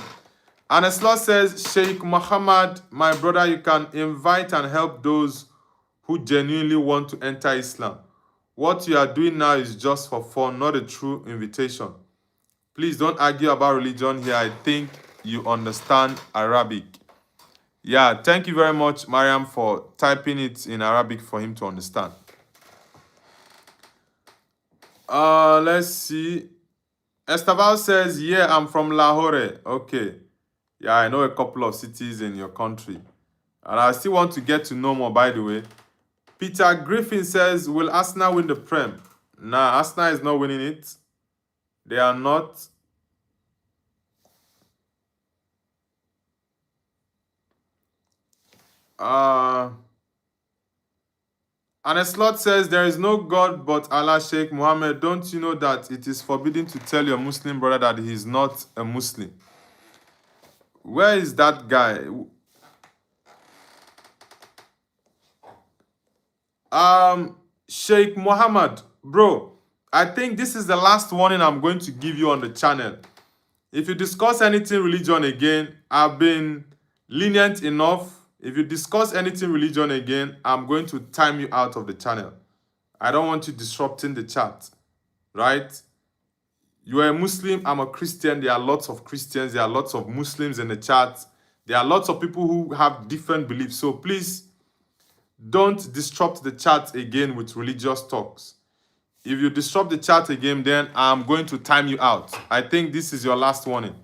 Anesla says, Sheikh Muhammad, my brother, you can invite and help those who genuinely want to enter Islam. What you are doing now is just for fun, not a true invitation. Please don't argue about religion here. I think you understand Arabic. Yeah, thank you very much, Mariam, for typing it in Arabic for him to understand. Let's see. Estaval says, yeah, I'm from Lahore. Okay. Yeah, I know a couple of cities in your country. And I still want to get to know more, by the way. Peter Griffin says, will Arsenal win the Prem? Nah, Arsenal is not winning it. They are not. And a slot says, there is no God but Allah, Sheikh Muhammad. Don't you know that it is forbidden to tell your Muslim brother that he is not a Muslim? Where is that guy? Sheikh Muhammad, bro, I think this is the last warning I'm going to give you on the channel. If you discuss anything religion again, I've been lenient enough. If you discuss anything religion again, I'm going to time you out of the channel. I don't want you disrupting the chat, right? You are a Muslim, I'm a Christian. There are lots of Christians, there are lots of Muslims in the chat. There are lots of people who have different beliefs. So please, don't disrupt the chat again with religious talks. If you disrupt the chat again, then I'm going to time you out. I think this is your last warning.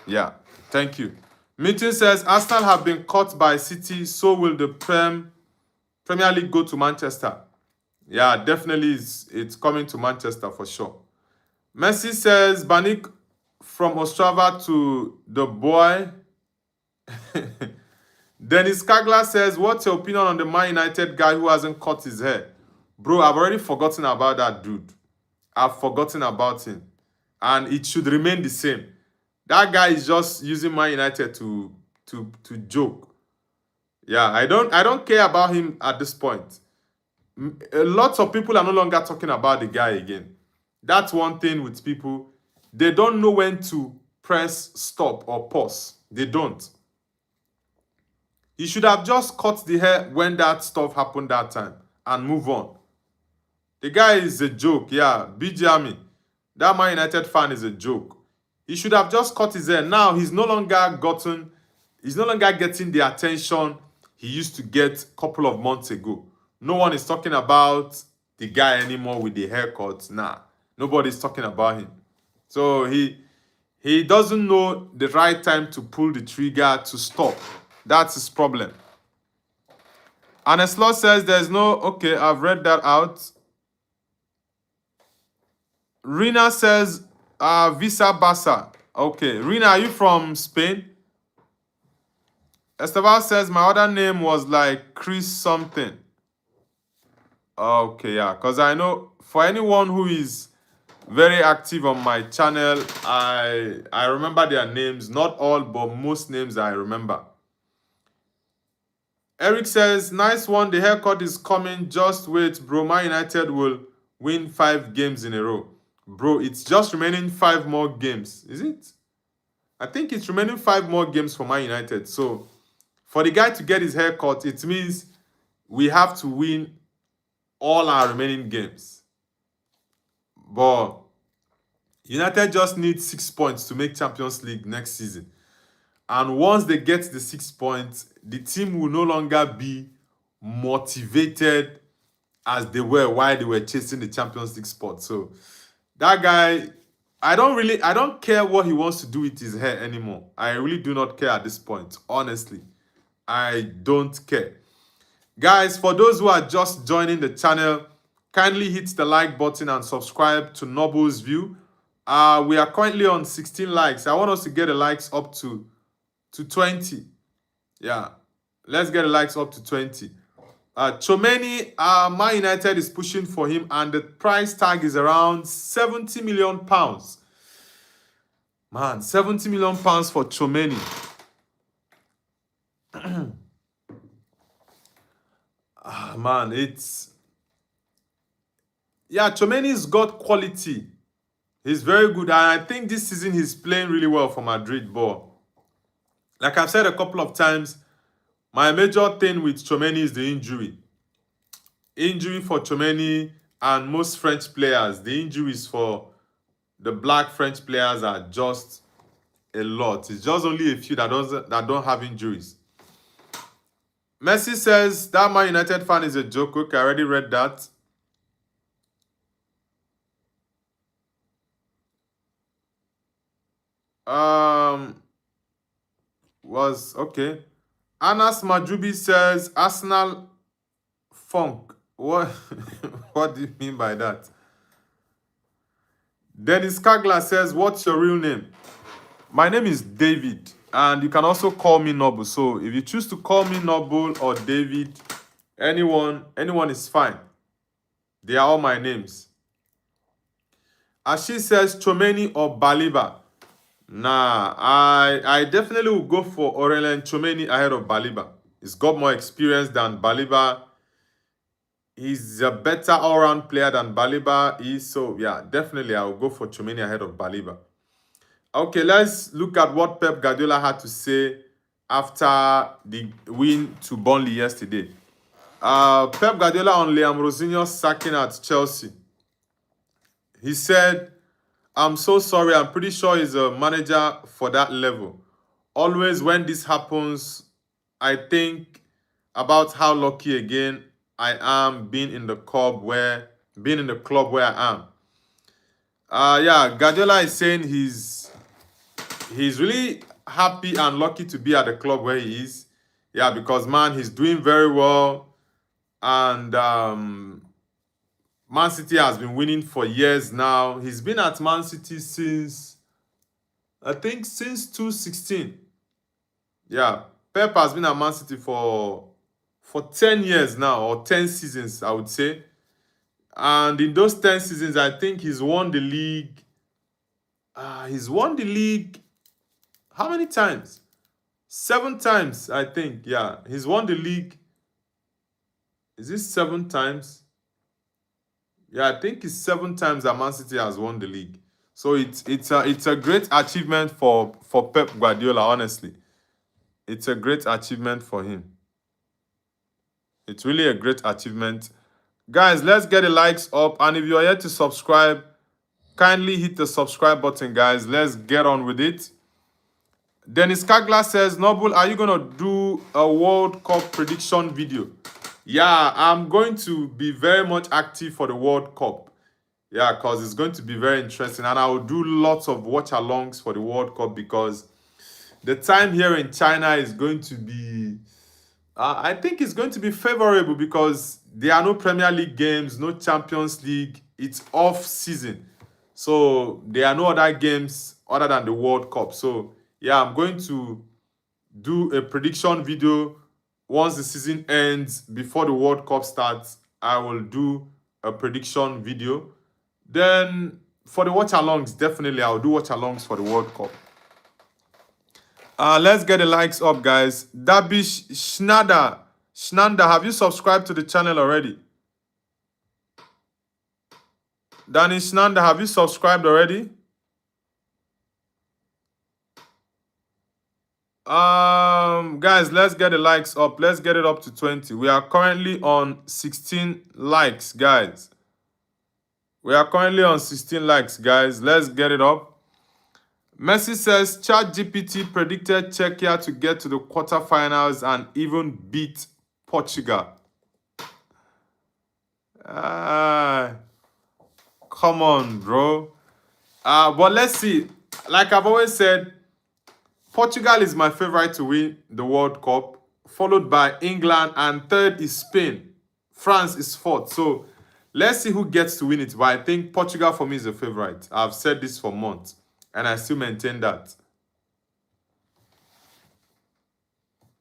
Yeah, thank you. Milton says, Arsenal have been caught by City, so will the Premier League go to Manchester? Yeah, definitely it's coming to Manchester for sure. Messi says, Banik from Ostrava to the boy. Dennis Kagler says, what's your opinion on the Man United guy who hasn't cut his hair? Bro, I've already forgotten about that dude. I've forgotten about him. And it should remain the same. That guy is just using Man United to joke. Yeah, I don't care about him at this point. Lots of people are no longer talking about the guy again. That's one thing with people. They don't know when to press stop or pause. They don't. He should have just cut the hair when that stuff happened that time and move on. The guy is a joke, yeah. BG Army, that Man United fan is a joke. He should have just cut his hair. Now he's no longer getting the attention he used to get a couple of months ago. No one is talking about the guy anymore with the haircut. Nah, nobody's talking about him. So he doesn't know the right time to pull the trigger to stop. That's his problem. And Aneslo says there's no... Okay, I've read that out. Rina says Visa Basa. Okay, Rina, are you from Spain? Esteval says my other name was like Chris something. Okay, yeah, because I know for anyone who is very active on my channel, I remember their names. Not all, but most names I remember. Eric says, nice one. The haircut is coming. Just wait, bro. Man United will win 5 games in a row. Bro, it's just remaining 5 more games. Is it? I think it's remaining 5 more games for Man United. So, for the guy to get his haircut, it means we have to win all our remaining games. But United just need 6 points to make Champions League next season. And once they get the 6 points, the team will no longer be motivated as they were while they were chasing the Champions League spot. So that guy, I don't care what he wants to do with his hair anymore. I really do not care at this point. Honestly, I don't care. Guys, for those who are just joining the channel, kindly hit the like button and subscribe to Noble's View. We are currently on 16 likes. I want us to get the likes up to 20. Yeah, let's get the likes up to 20. Tchouameni, Man United is pushing for him, and the price tag is around £70 million. Man, £70 million for Tchouameni. Man, it's... Yeah, Tchouameni's got quality. He's very good, and I think this season he's playing really well for Madrid. But like I've said a couple of times, my major thing with Tchouameni is the injury. Injury for Tchouameni and most French players. The injuries for the black French players are just a lot. It's just only a few that don't have injuries. Messi says that Man United fan is a joke. Okay, I already read that. Was okay. Anas Majubi says Arsenal funk. What? What do you mean by that? Dennis Kagler says, what's your real name? My name is David, and you can also call me Noble. So if you choose to call me Noble or David, anyone is fine. They are all my names. Ashi says Tchouameni or Baliba. Nah, I definitely will go for Aurelien Tchouameni ahead of Baliba. He's got more experience than Baliba. He's a better all-round player than Baliba is. So, yeah, definitely I will go for Tchouameni ahead of Baliba. Okay, let's look at what Pep Guardiola had to say after the win to Burnley yesterday. Pep Guardiola on Liam Rosinho's sacking at Chelsea. He said, I'm so sorry. I'm pretty sure he's a manager for that level. Always when this happens, I think about how lucky again I am being in the club where I am. Yeah, Guardiola is saying he's really happy and lucky to be at the club where he is. Yeah, because man, he's doing very well, and Man City has been winning for years now. He's been at Man City since 2016. Yeah, Pep has been at Man City for 10 years now, or 10 seasons, I would say. And in those 10 seasons, I think he's won the league. He's won the league how many times? 7 times, I think. Yeah, he's won the league. Is this 7 times? Yeah, I think it's 7 times that Man City has won the league. So it's a great achievement for Pep Guardiola, honestly. It's a great achievement for him. It's really a great achievement. Guys, let's get the likes up. And if you're yet to subscribe, kindly hit the subscribe button, guys. Let's get on with it. Dennis Kagler says, Noble, are you going to do a World Cup prediction video? Yeah, I'm going to be very much active for the World Cup. Yeah, because it's going to be very interesting. And I will do lots of watch-alongs for the World Cup because the time here in China is going to be... I think it's going to be favorable because there are no Premier League games, no Champions League. It's off-season. So there are no other games other than the World Cup. So, yeah, I'm going to do a prediction video once the season ends. Before the World Cup starts, I will do a prediction video. Then for the watch-alongs, definitely I'll do watch-alongs for the World Cup. Let's get the likes up, guys. Dabish Schnanda, have you subscribed to the channel already? Danny Schnanda, have you subscribed already? Guys, let's get the likes up. Let's get it up to 20. We are currently on 16 likes, guys. We are currently on 16 likes, guys. Let's get it up. Messi says ChatGPT predicted Czechia to get to the quarterfinals and even beat Portugal. Come on, bro. But let's see. Like I've always said, Portugal is my favorite to win the World Cup, followed by England, and third is Spain. France is fourth. So let's see who gets to win it. But I think Portugal for me is the favorite. I've said this for months, and I still maintain that.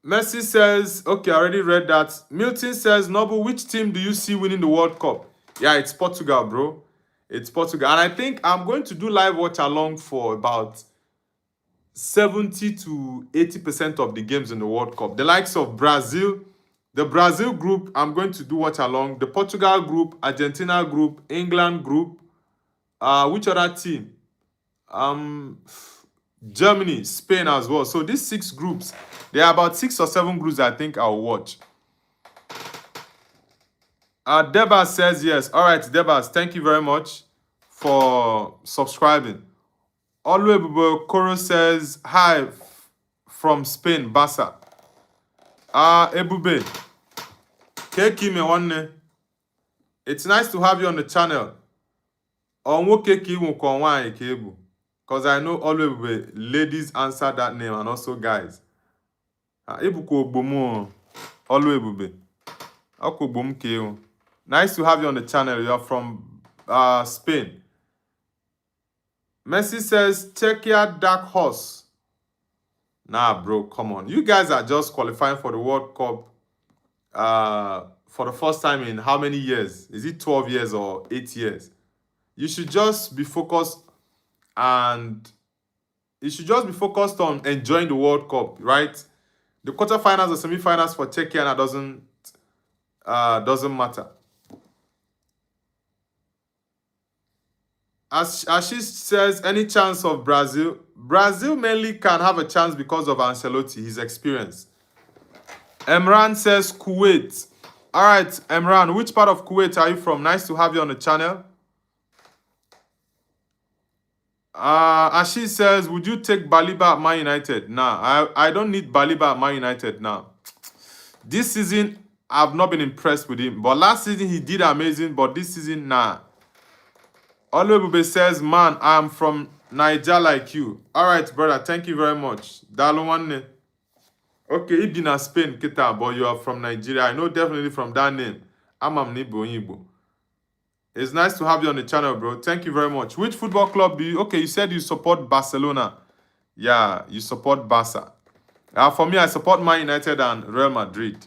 Messi says, okay, I already read that. Milton says, Noble, which team do you see winning the World Cup? Yeah, it's Portugal, bro. It's Portugal. And I think I'm going to do live watch along for about 70 to 80% of the games in the World Cup. The likes of Brazil, the Brazil group, I'm going to do watch along. The Portugal group, Argentina group, England group. Which other team? Germany, Spain as well. So these 6 groups, there are about 6 or 7 groups I think I'll watch. Debas says yes. All right, Debas, thank you very much for subscribing. Oluebube Koro says hi from Spain, Barca. Ebube, Keki me one. It's nice to have you on the channel. Onwo Keki wonko nwaanyị ka ebu. Because I know Oluebube ladies answer that name and also guys. Ebuko Ogbomo Oluebube. Ako Ogbom Keo. Nice to have you on the channel. You're from Spain. Messi says, Czechia dark horse. Nah, bro, come on. You guys are just qualifying for the World Cup for the first time in how many years? Is it 12 years or 8 years? You should just be focused on enjoying the World Cup, right? The quarterfinals or semifinals for Czechia doesn't matter. As she says, any chance of Brazil? Brazil mainly can have a chance because of Ancelotti, his experience. Emran says Kuwait. All right, Emran, which part of Kuwait are you from? Nice to have you on the channel. As she says, would you take Baliba at Man United? Nah, I don't need Baliba at Man United now. This season, I've not been impressed with him. But last season, he did amazing. But this season, nah. Oluebube says, man, I'm from Niger like you. All right, brother. Thank you very much. Dalwanne. Okay, it did Spain, Kita, but you are from Nigeria. I know definitely from that name. Amam Nibo Yibo. It's nice to have you on the channel, bro. Thank you very much. Which football club do you... Okay, you said you support Barcelona. Yeah, you support Barca. For me, I support Man United and Real Madrid.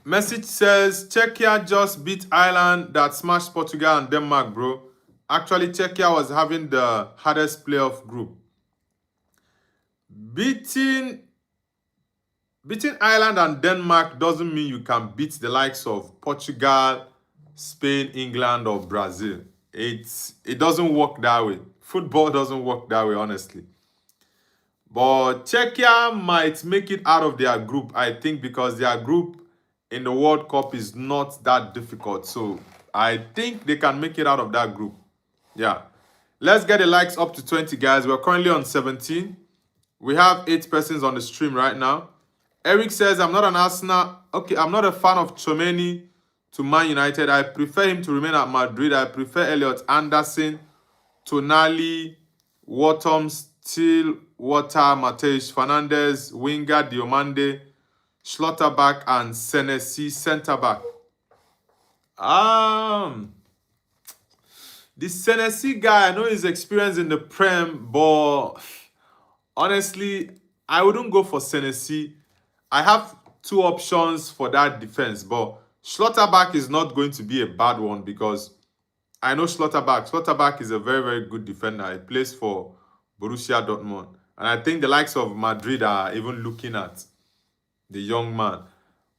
Message says, Czechia just beat Ireland that smashed Portugal and Denmark, bro. Actually, Czechia was having the hardest playoff group. Beating Ireland and Denmark doesn't mean you can beat the likes of Portugal, Spain, England, or Brazil. It doesn't work that way. Football doesn't work that way, honestly. But Czechia might make it out of their group, I think, because their group in the World Cup is not that difficult. So I think they can make it out of that group. Yeah. Let's get the likes up to 20, guys. We're currently on 17. We have 8 persons on the stream right now. Eric says, I'm not an Arsenal. Okay, I'm not a fan of Chomeni to Man United. I prefer him to remain at Madrid. I prefer Elliot Anderson, Tonali, Watom, Stillwater, Matej Fernandez, Winger, Diomande, Schlotterback, and Senesi centre-back. This Senesi guy, I know he's experienced in the Prem, but honestly, I wouldn't go for Senesi. I have 2 options for that defense, but Schlotterback is not going to be a bad one because I know Schlotterback. Schlotterback is a very, very good defender. He plays for Borussia Dortmund. And I think the likes of Madrid are even looking at the young man.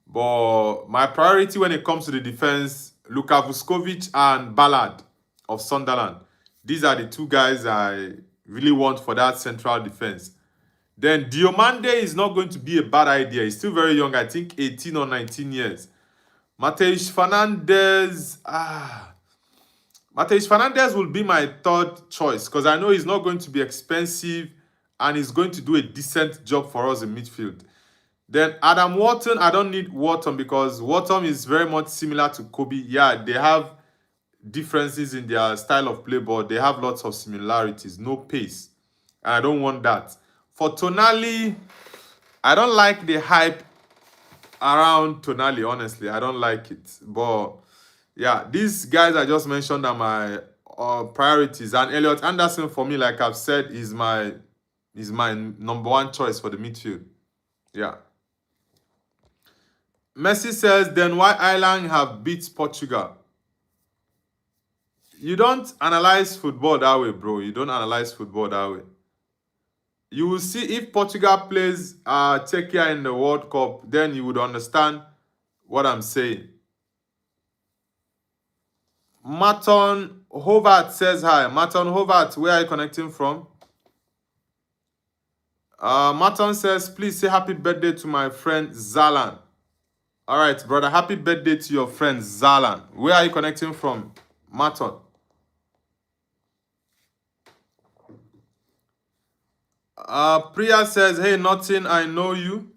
But my priority when it comes to the defense, Luka Vuskovic and Ballard of Sunderland. These are the 2 guys I really want for that central defense. Then Diomande is not going to be a bad idea. He's still very young. I think 18 or 19 years. Matej Fernandez. Matej Fernandez will be my 3rd choice because I know he's not going to be expensive and he's going to do a decent job for us in midfield. Then Adam Wharton, I don't need Wharton because Wharton is very much similar to Kobe. Yeah, they have differences in their style of play, but they have lots of similarities. No pace. And I don't want that. For Tonali, I don't like the hype around Tonali, honestly. I don't like it. But yeah, these guys I just mentioned are my priorities. And Elliot Anderson, for me, like I've said, is my number one choice for the midfield. Yeah. Messi says, then why Ireland have beat Portugal? You don't analyze football that way, bro. You don't analyze football that way. You will see if Portugal plays Czechia in the World Cup, then you would understand what I'm saying. Martin Hovat says hi. Martin Hovat, where are you connecting from? Martin says, please say happy birthday to my friend Zalan. All right, brother, happy birthday to your friend Zalan. Where are you connecting from, Martin? Priya says, hey, nothing, I know you.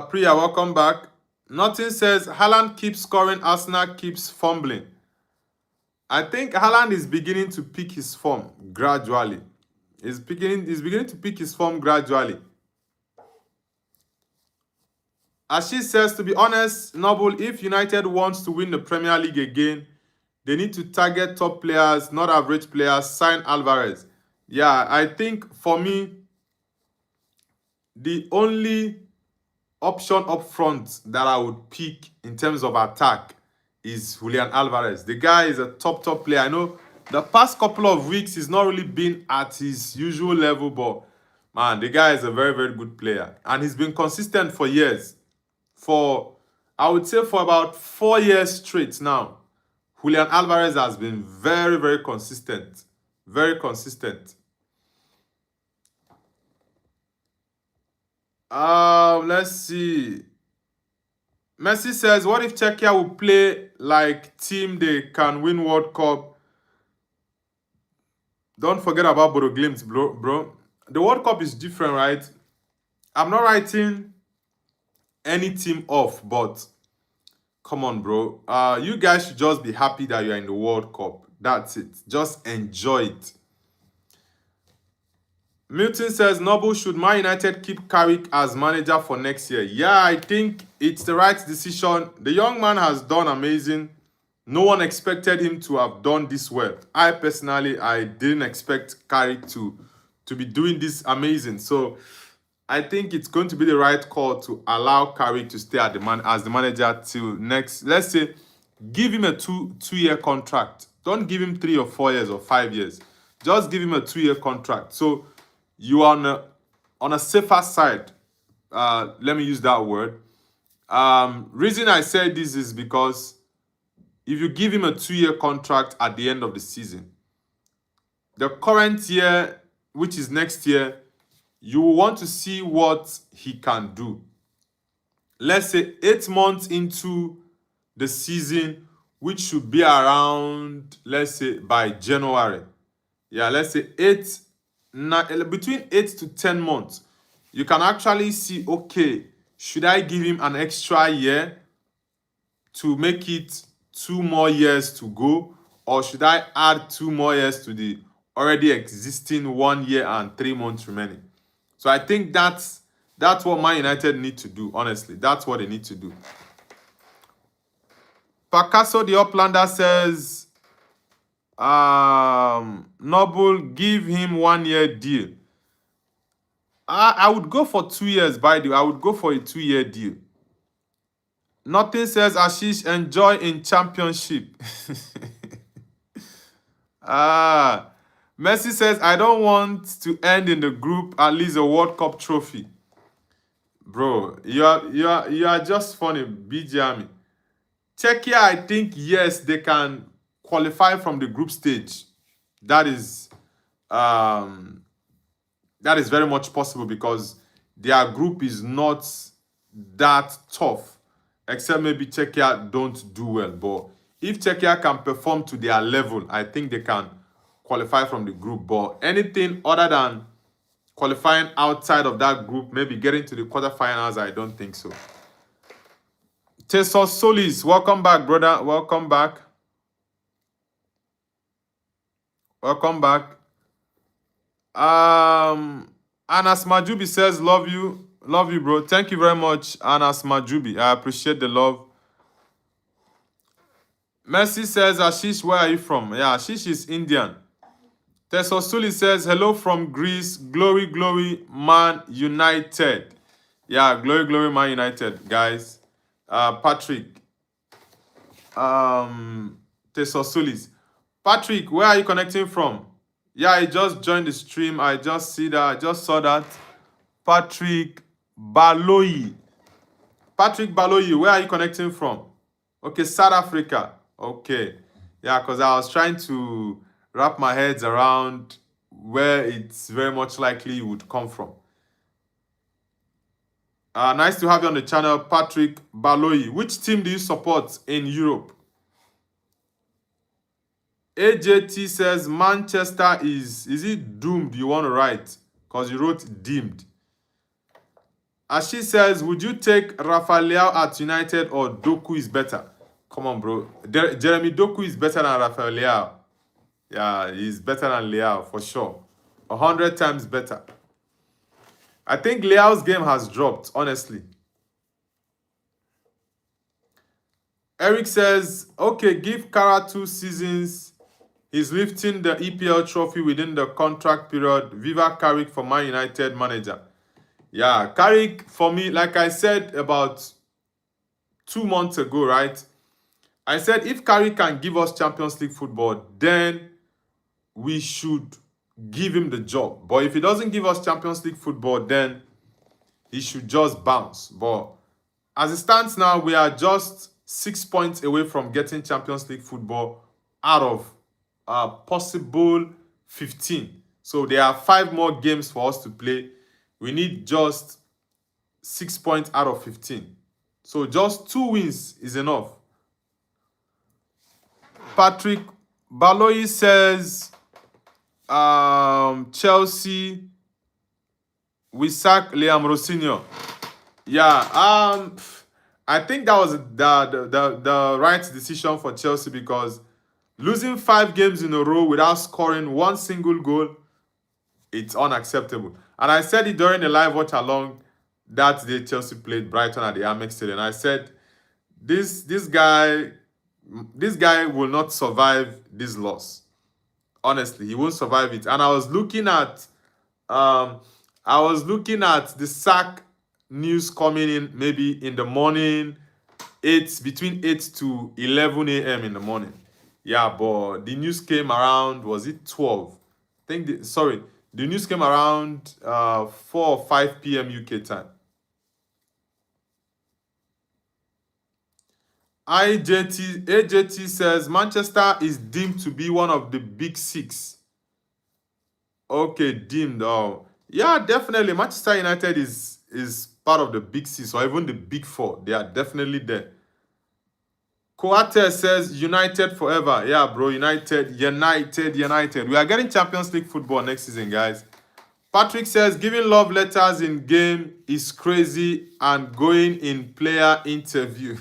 Priya, welcome back. Nothing says, Haaland keeps scoring, Arsenal keeps fumbling. I think Haaland is beginning to pick his form gradually. He's beginning to pick his form gradually. Ashish says, to be honest, Noble, if United wants to win the Premier League again, they need to target top players, not average players, sign Alvarez. Yeah, I think for me, the only option up front that I would pick in terms of attack is Julian Alvarez. The guy is a top player. I know the past couple of weeks he's not really been at his usual level, but man, the guy is a very, very good player. And he's been consistent for years. I would say for about 4 years straight now, Julian Alvarez has been very, very consistent. Very consistent. Let's see. Messi says, what if Czechia will play like team they can win World Cup? Don't forget about Bodo Glimt, bro. The World Cup is different, right? I'm not writing any team off, but come on, bro. You guys should just be happy that you're in the World Cup. That's it. Just enjoy it. Milton says, Noble, should Man United keep Carrick as manager for next year? Yeah, I think it's the right decision. The young man has done amazing. No one expected him to have done this well. I didn't expect Carrick to be doing this amazing. So I think it's going to be the right call to allow Carrick to stay as the manager till next. Let's say, give him a two-year contract. Don't give him 3 or 4 years or 5 years. Just give him a 2-year contract. So you are on a safer side. Let me use that word. Reason I say this is because if you give him a 2-year contract at the end of the season, the current year, which is next year, you will want to see what he can do. Let's say 8 months into the season, which should be around, let's say, by January. Yeah, let's say between 8 to 10 months, you can actually see, okay, should I give him an extra year to make it 2 more years to go, or should I add 2 more years to the already existing 1 year and 3 months remaining? So I think that's what Man United need to do, honestly. That's what they need to do. Picasso the Uplander says, Noble, give him 1-year deal. I would go for 2 years, by the way. I would go for a 2-year deal. Nothing says, Ashish, enjoy in championship. Messi says, I don't want to end in the group, at least a World Cup trophy. Bro, you are just funny, BG Army. Czechia, I think, yes, they can qualify from the group stage. That is very much possible because their group is not that tough, except maybe Czechia don't do well. But if Czechia can perform to their level, I think they can qualify from the group. But anything other than qualifying outside of that group, maybe getting to the quarterfinals, I don't think so. Tesos Solis, welcome back, brother. Welcome back. Welcome back. Anas Majubi says, love you. Love you, bro. Thank you very much, Anas Majubi. I appreciate the love. Messi says, Ashish, where are you from? Yeah, Ashish is Indian. Tesosuli says, hello from Greece. Glory, glory, Man United. Yeah, glory, glory, Man United, guys. Patrick. Tesosulis. Patrick, where are you connecting from? Yeah, I just joined the stream. I just saw that. Patrick Baloyi. Patrick Baloyi, where are you connecting from? Okay, South Africa. Okay. Yeah, because I was trying to wrap my head around where it's very much likely you would come from. Nice to have you on the channel, Patrick Baloyi. Which team do you support in Europe? AJT says Manchester is it doomed? You want to write? Because you wrote deemed. Ashi says, would you take Rafael Leao at United or Doku is better? Come on, bro. Jeremy Doku is better than Rafael Leao. Yeah, he's better than Leao for sure. 100 times better. I think Leao's game has dropped, honestly. Eric says, okay, give Kara 2 seasons. He's lifting the EPL trophy within the contract period. Viva Carrick for Man United manager. Yeah, Carrick, for me, like I said about 2 months ago, right? I said if Carrick can give us Champions League football, then we should give him the job. But if he doesn't give us Champions League football, then he should just bounce. But as it stands now, we are just 6 points away from getting Champions League football out of possible 15. So there are 5 more games for us to play. We need just 6 points out of 15. So just 2 wins is enough. Patrick Baloyi says, Chelsea, we sack Liam Rosinho. Yeah, I think that was the right decision for Chelsea because losing 5 games in a row without scoring 1 single goal, it's unacceptable. And I said it during the live watch along that day Chelsea played Brighton at the Amex Stadium. I said, this guy will not survive this loss. Honestly, he won't survive it. And I was looking at the sack news coming in maybe in the morning, between 8 to 11 a.m. in the morning. Yeah, but the news came around, was it 12? The news came around 4 or 5 p.m. UK time. AJT says Manchester is deemed to be one of the big 6. Okay, deemed. Oh, yeah, definitely. Manchester United is part of the big 6 or even the big 4. They are definitely there. Coate says United forever. Yeah, bro. United. We are getting Champions League football next season, guys. Patrick says giving love letters in game is crazy and going in player interview.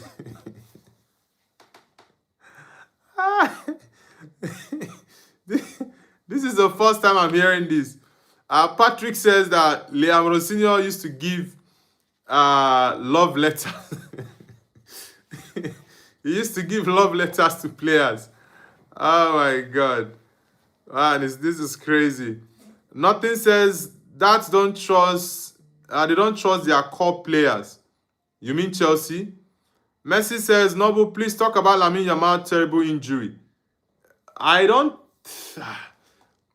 This is the first time I'm hearing this. Patrick says that Liam Rosinho used to give love letters. He used to give love letters to players. Oh my God. Man, this is crazy. Nothing says that they don't trust their core players. You mean Chelsea? Messi says, Noble, please talk about Lamine Yamal's terrible injury.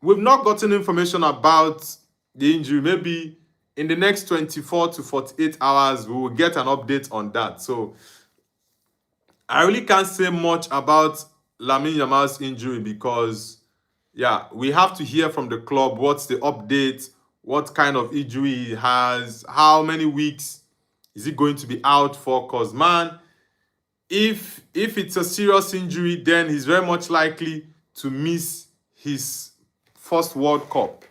We've not gotten information about the injury. Maybe in the next 24 to 48 hours, we will get an update on that. So I really can't say much about Lamine Yamal's injury because, yeah, we have to hear from the club what's the update, what kind of injury he has, how many weeks is he going to be out for? Because, man, if it's a serious injury, then he's very much likely to miss his first World Cup.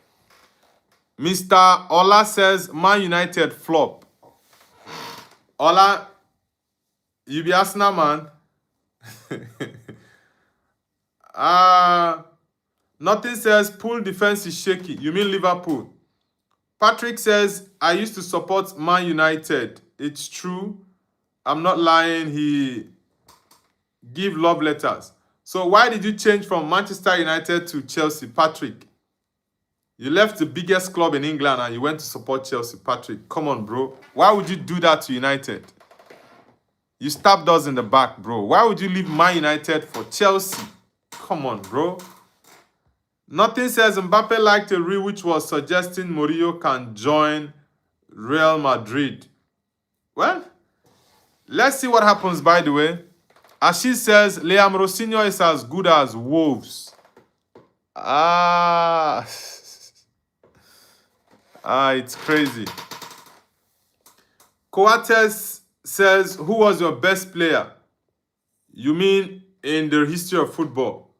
Mr. Ola says, Man United flop. Ola, you be Arsenal, man. Nothing says pool defense is shaky. You mean Liverpool? Patrick says, I used to support Man United. It's true. I'm not lying. give love letters. So why did you change from Manchester United to Chelsea, Patrick? You left the biggest club in England and you went to support Chelsea, Patrick. Come on, bro. Why would you do that to United? You stabbed us in the back, bro. Why would you leave Man United for Chelsea? Come on, bro. Nothing says Mbappe liked a reel which was suggesting Mourinho can join Real Madrid. Well, let's see what happens, by the way. Ashish says Liam Rosinho is as good as Wolves. It's crazy. Coates says, who was your best player? You mean in the history of football?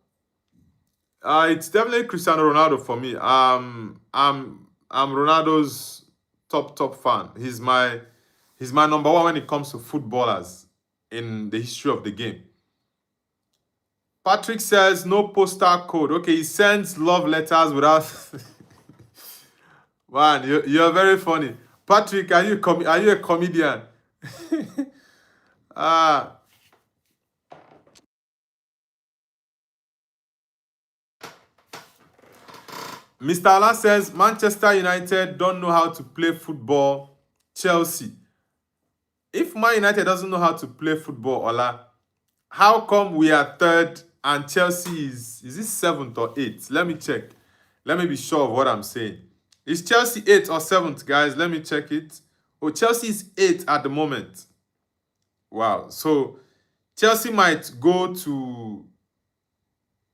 It's definitely Cristiano Ronaldo for me. I'm Ronaldo's top fan. He's my number one when it comes to footballers in the history of the game. Patrick says no postal code. Okay, he sends love letters without. Man, you're very funny. Patrick, are you a comedian? Mr. Allah says Manchester United don't know how to play football. Chelsea. If Man United doesn't know how to play football, Ola, how come we are third and Chelsea is it seventh or eighth? Let me check. Let me be sure of what I'm saying. Is Chelsea eighth or seventh, guys? Let me check it. Oh, Chelsea is eighth at the moment. Wow. So Chelsea might go to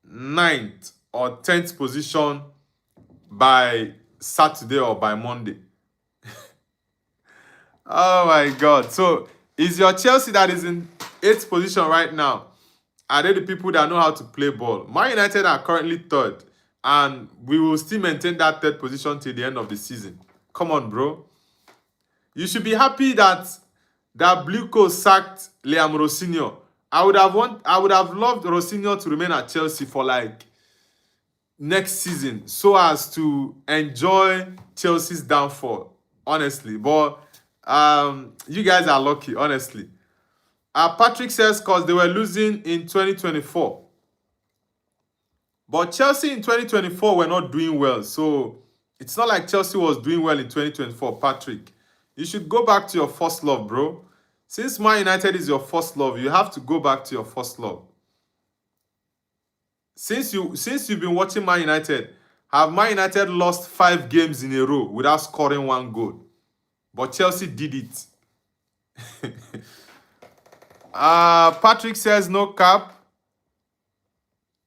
ninth or 10th position by Saturday or by Monday. Oh my God. So is your Chelsea that is in 8th position right now? Are they the people that know how to play ball? Man United are currently third. And we will still maintain that third position till the end of the season. Come on, bro. You should be happy that Blue Coat sacked Liam Rosinho. I would have loved Rosinho to remain at Chelsea for like next season so as to enjoy Chelsea's downfall, honestly. But you guys are lucky, honestly. Patrick says because they were losing in 2024. But Chelsea in 2024 were not doing well. So it's not like Chelsea was doing well in 2024, Patrick. You should go back to your first love, bro. Since Man United is your first love, you have to go back to your first love. Since you've been watching Man United, have Man United lost 5 games in a row without scoring 1 goal? But Chelsea did it. Patrick says no cap.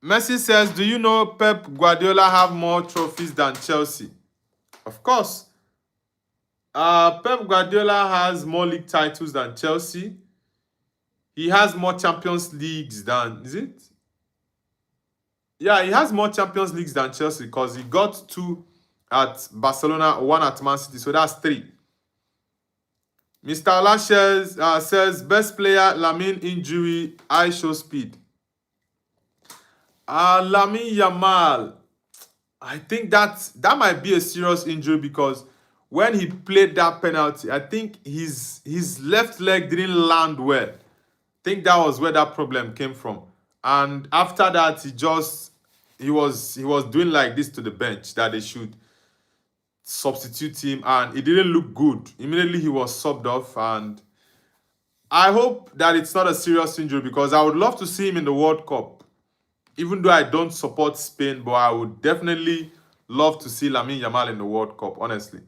Messi says, do you know Pep Guardiola have more trophies than Chelsea? Of course. Pep Guardiola has more league titles than Chelsea. He has more Champions Leagues than... Is it? Yeah, he has more Champions Leagues than Chelsea because he got 2 at Barcelona, 1 at Man City. So that's 3. Mr. Ola says, best player, Lamine injury, eye show speed. Lamine Yamal, I think that might be a serious injury because when he played that penalty, I think his left leg didn't land well. I think that was where that problem came from. And after that, he was doing like this to the bench that they should substitute him, and it didn't look good. Immediately he was subbed off, and I hope that it's not a serious injury because I would love to see him in the World Cup. Even though I don't support Spain, but I would definitely love to see Lamine Yamal in the World Cup, honestly.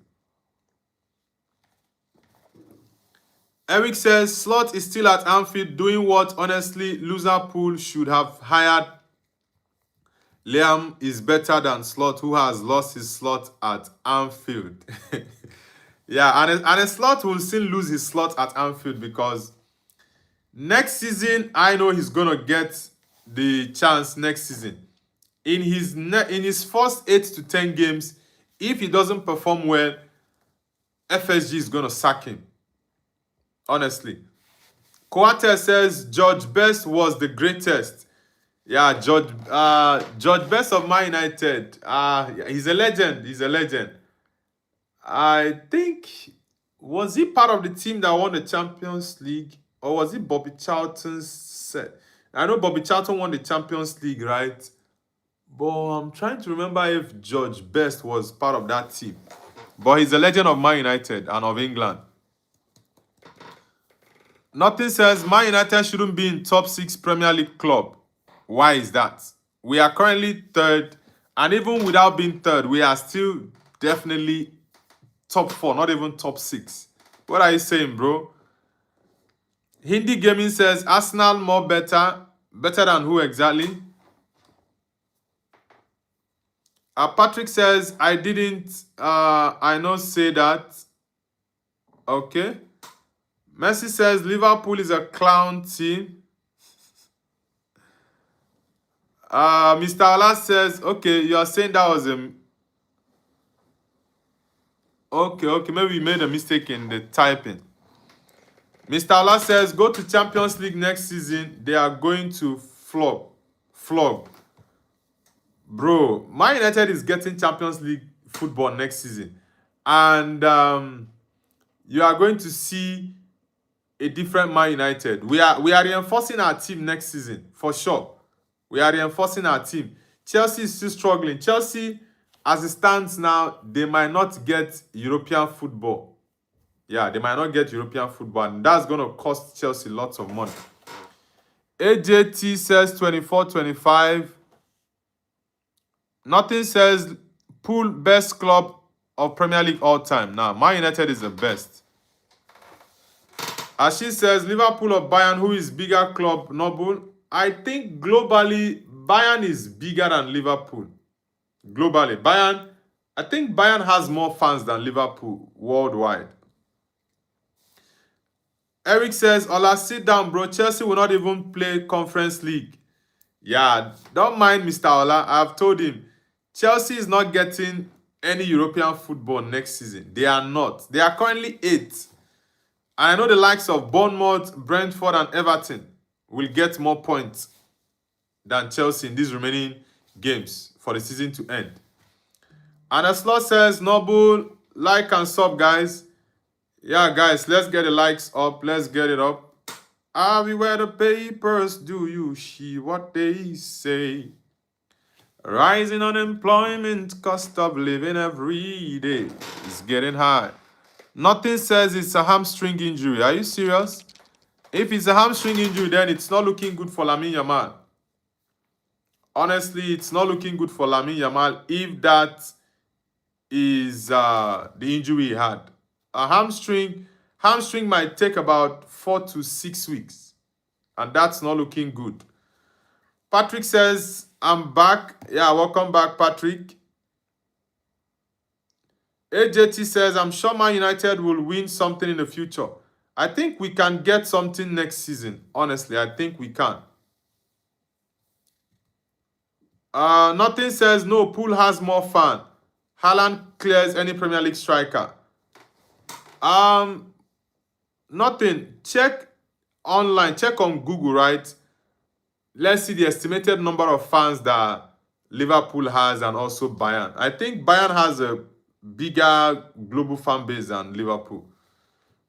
Eric says, Slot is still at Anfield doing what, honestly, Liverpool should have hired. Liam is better than Slot, who has lost his slot at Anfield. Yeah, and a Slot will still lose his slot at Anfield because next season, I know he's going to get the chance next season. In his first 8 to 10 games, if he doesn't perform well, FSG is going to sack him. Honestly. Coates says George Best was the greatest. Yeah, George Best of Man United. He's a legend. He's a legend. I think, was he part of the team that won the Champions League? Or was it Bobby Charlton's set? I know Bobby Charlton won the Champions League, right? But I'm trying to remember if George Best was part of that team. But he's a legend of Man United and of England. Nothing says Man United shouldn't be in top 6 Premier League club. Why is that? We are currently third, and even without being third, we are still definitely top 4, not even top 6. What are you saying, bro? Hindi Gaming says Arsenal more better. Better than who exactly? Patrick says I didn't. I know say that. Okay. Messi says Liverpool is a clown team. Mr. Ola says, okay, you are saying that was a... Okay, maybe you made a mistake in the typing. Mr. Ola says, go to Champions League next season. They are going to flog. Bro, Man United is getting Champions League football next season. And you are going to see a different Man United. We are reinforcing our team next season, for sure. We are reinforcing our team. Chelsea is still struggling. Chelsea, as it stands now, they might not get European football. Yeah, they might not get European football, and that's going to cost Chelsea lots of money. AJT says 24-25. Nothing says pool best club of Premier League all time. Now, Man United is the best. As she says, Liverpool or Bayern, who is bigger club, Noble? I think globally, Bayern is bigger than Liverpool. Globally, I think Bayern has more fans than Liverpool worldwide. Eric says, Ola, sit down, bro. Chelsea will not even play Conference League. Yeah, don't mind Mr. Ola. I've told him, Chelsea is not getting any European football next season. They are not. They are currently 8th. I know the likes of Bournemouth, Brentford, and Everton will get more points than Chelsea in these remaining games for the season to end. And as Slot says, Noble, like and sub, guys. Yeah, guys, let's get the likes up. Let's get it up. Everywhere the papers do you see what they say. Rising unemployment, cost of living every day is getting high. Nothing says it's a hamstring injury. Are you serious? If it's a hamstring injury, then it's not looking good for Lamine Yamal. Honestly, it's not looking good for Lamine Yamal if that is the injury he had. A hamstring might take about 4 to 6 weeks, and that's not looking good. Patrick says, I'm back. Yeah, welcome back, Patrick. AJT says, I'm sure Man United will win something in the future. I think we can get something next season. Honestly, I think we can. Nothing says, no, Pool has more fun. Haaland clears any Premier League striker. Nothing. Check online. Check on Google, right? Let's see the estimated number of fans that Liverpool has and also Bayern. I think Bayern has a bigger global fan base than Liverpool.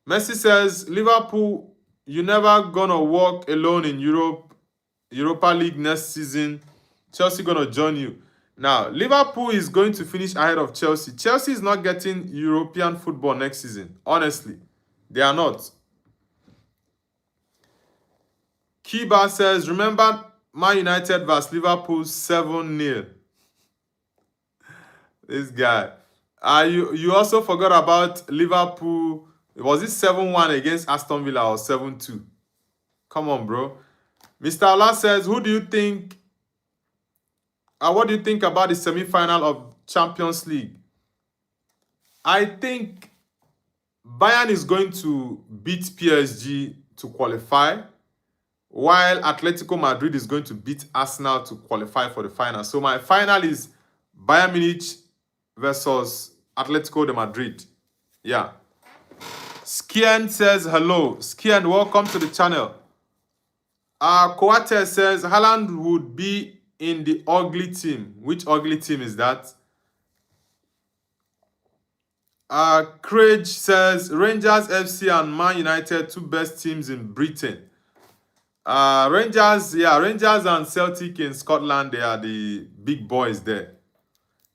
Messi says, Liverpool, you're never gonna walk alone in Europa League next season. Chelsea gonna join you. Now, Liverpool is going to finish ahead of Chelsea. Chelsea is not getting European football next season. Honestly, they are not. Kiba says, remember Man United vs Liverpool 7-0. This guy. You also forgot about Liverpool. Was it 7-1 against Aston Villa or 7-2? Come on, bro. Mr. Ola says, what do you think about the semi-final of Champions League? I think Bayern is going to beat PSG to qualify, while Atletico Madrid is going to beat Arsenal to qualify for the final. So my final is Bayern Munich versus Atletico de Madrid. Yeah. Skian says hello. Skian, welcome to the channel. Coates says Haaland would be in the ugly team. Which ugly team is that? Craig says Rangers FC and Man United, 2 best teams in Britain. Rangers, yeah, Rangers and Celtic in Scotland, they are the big boys there.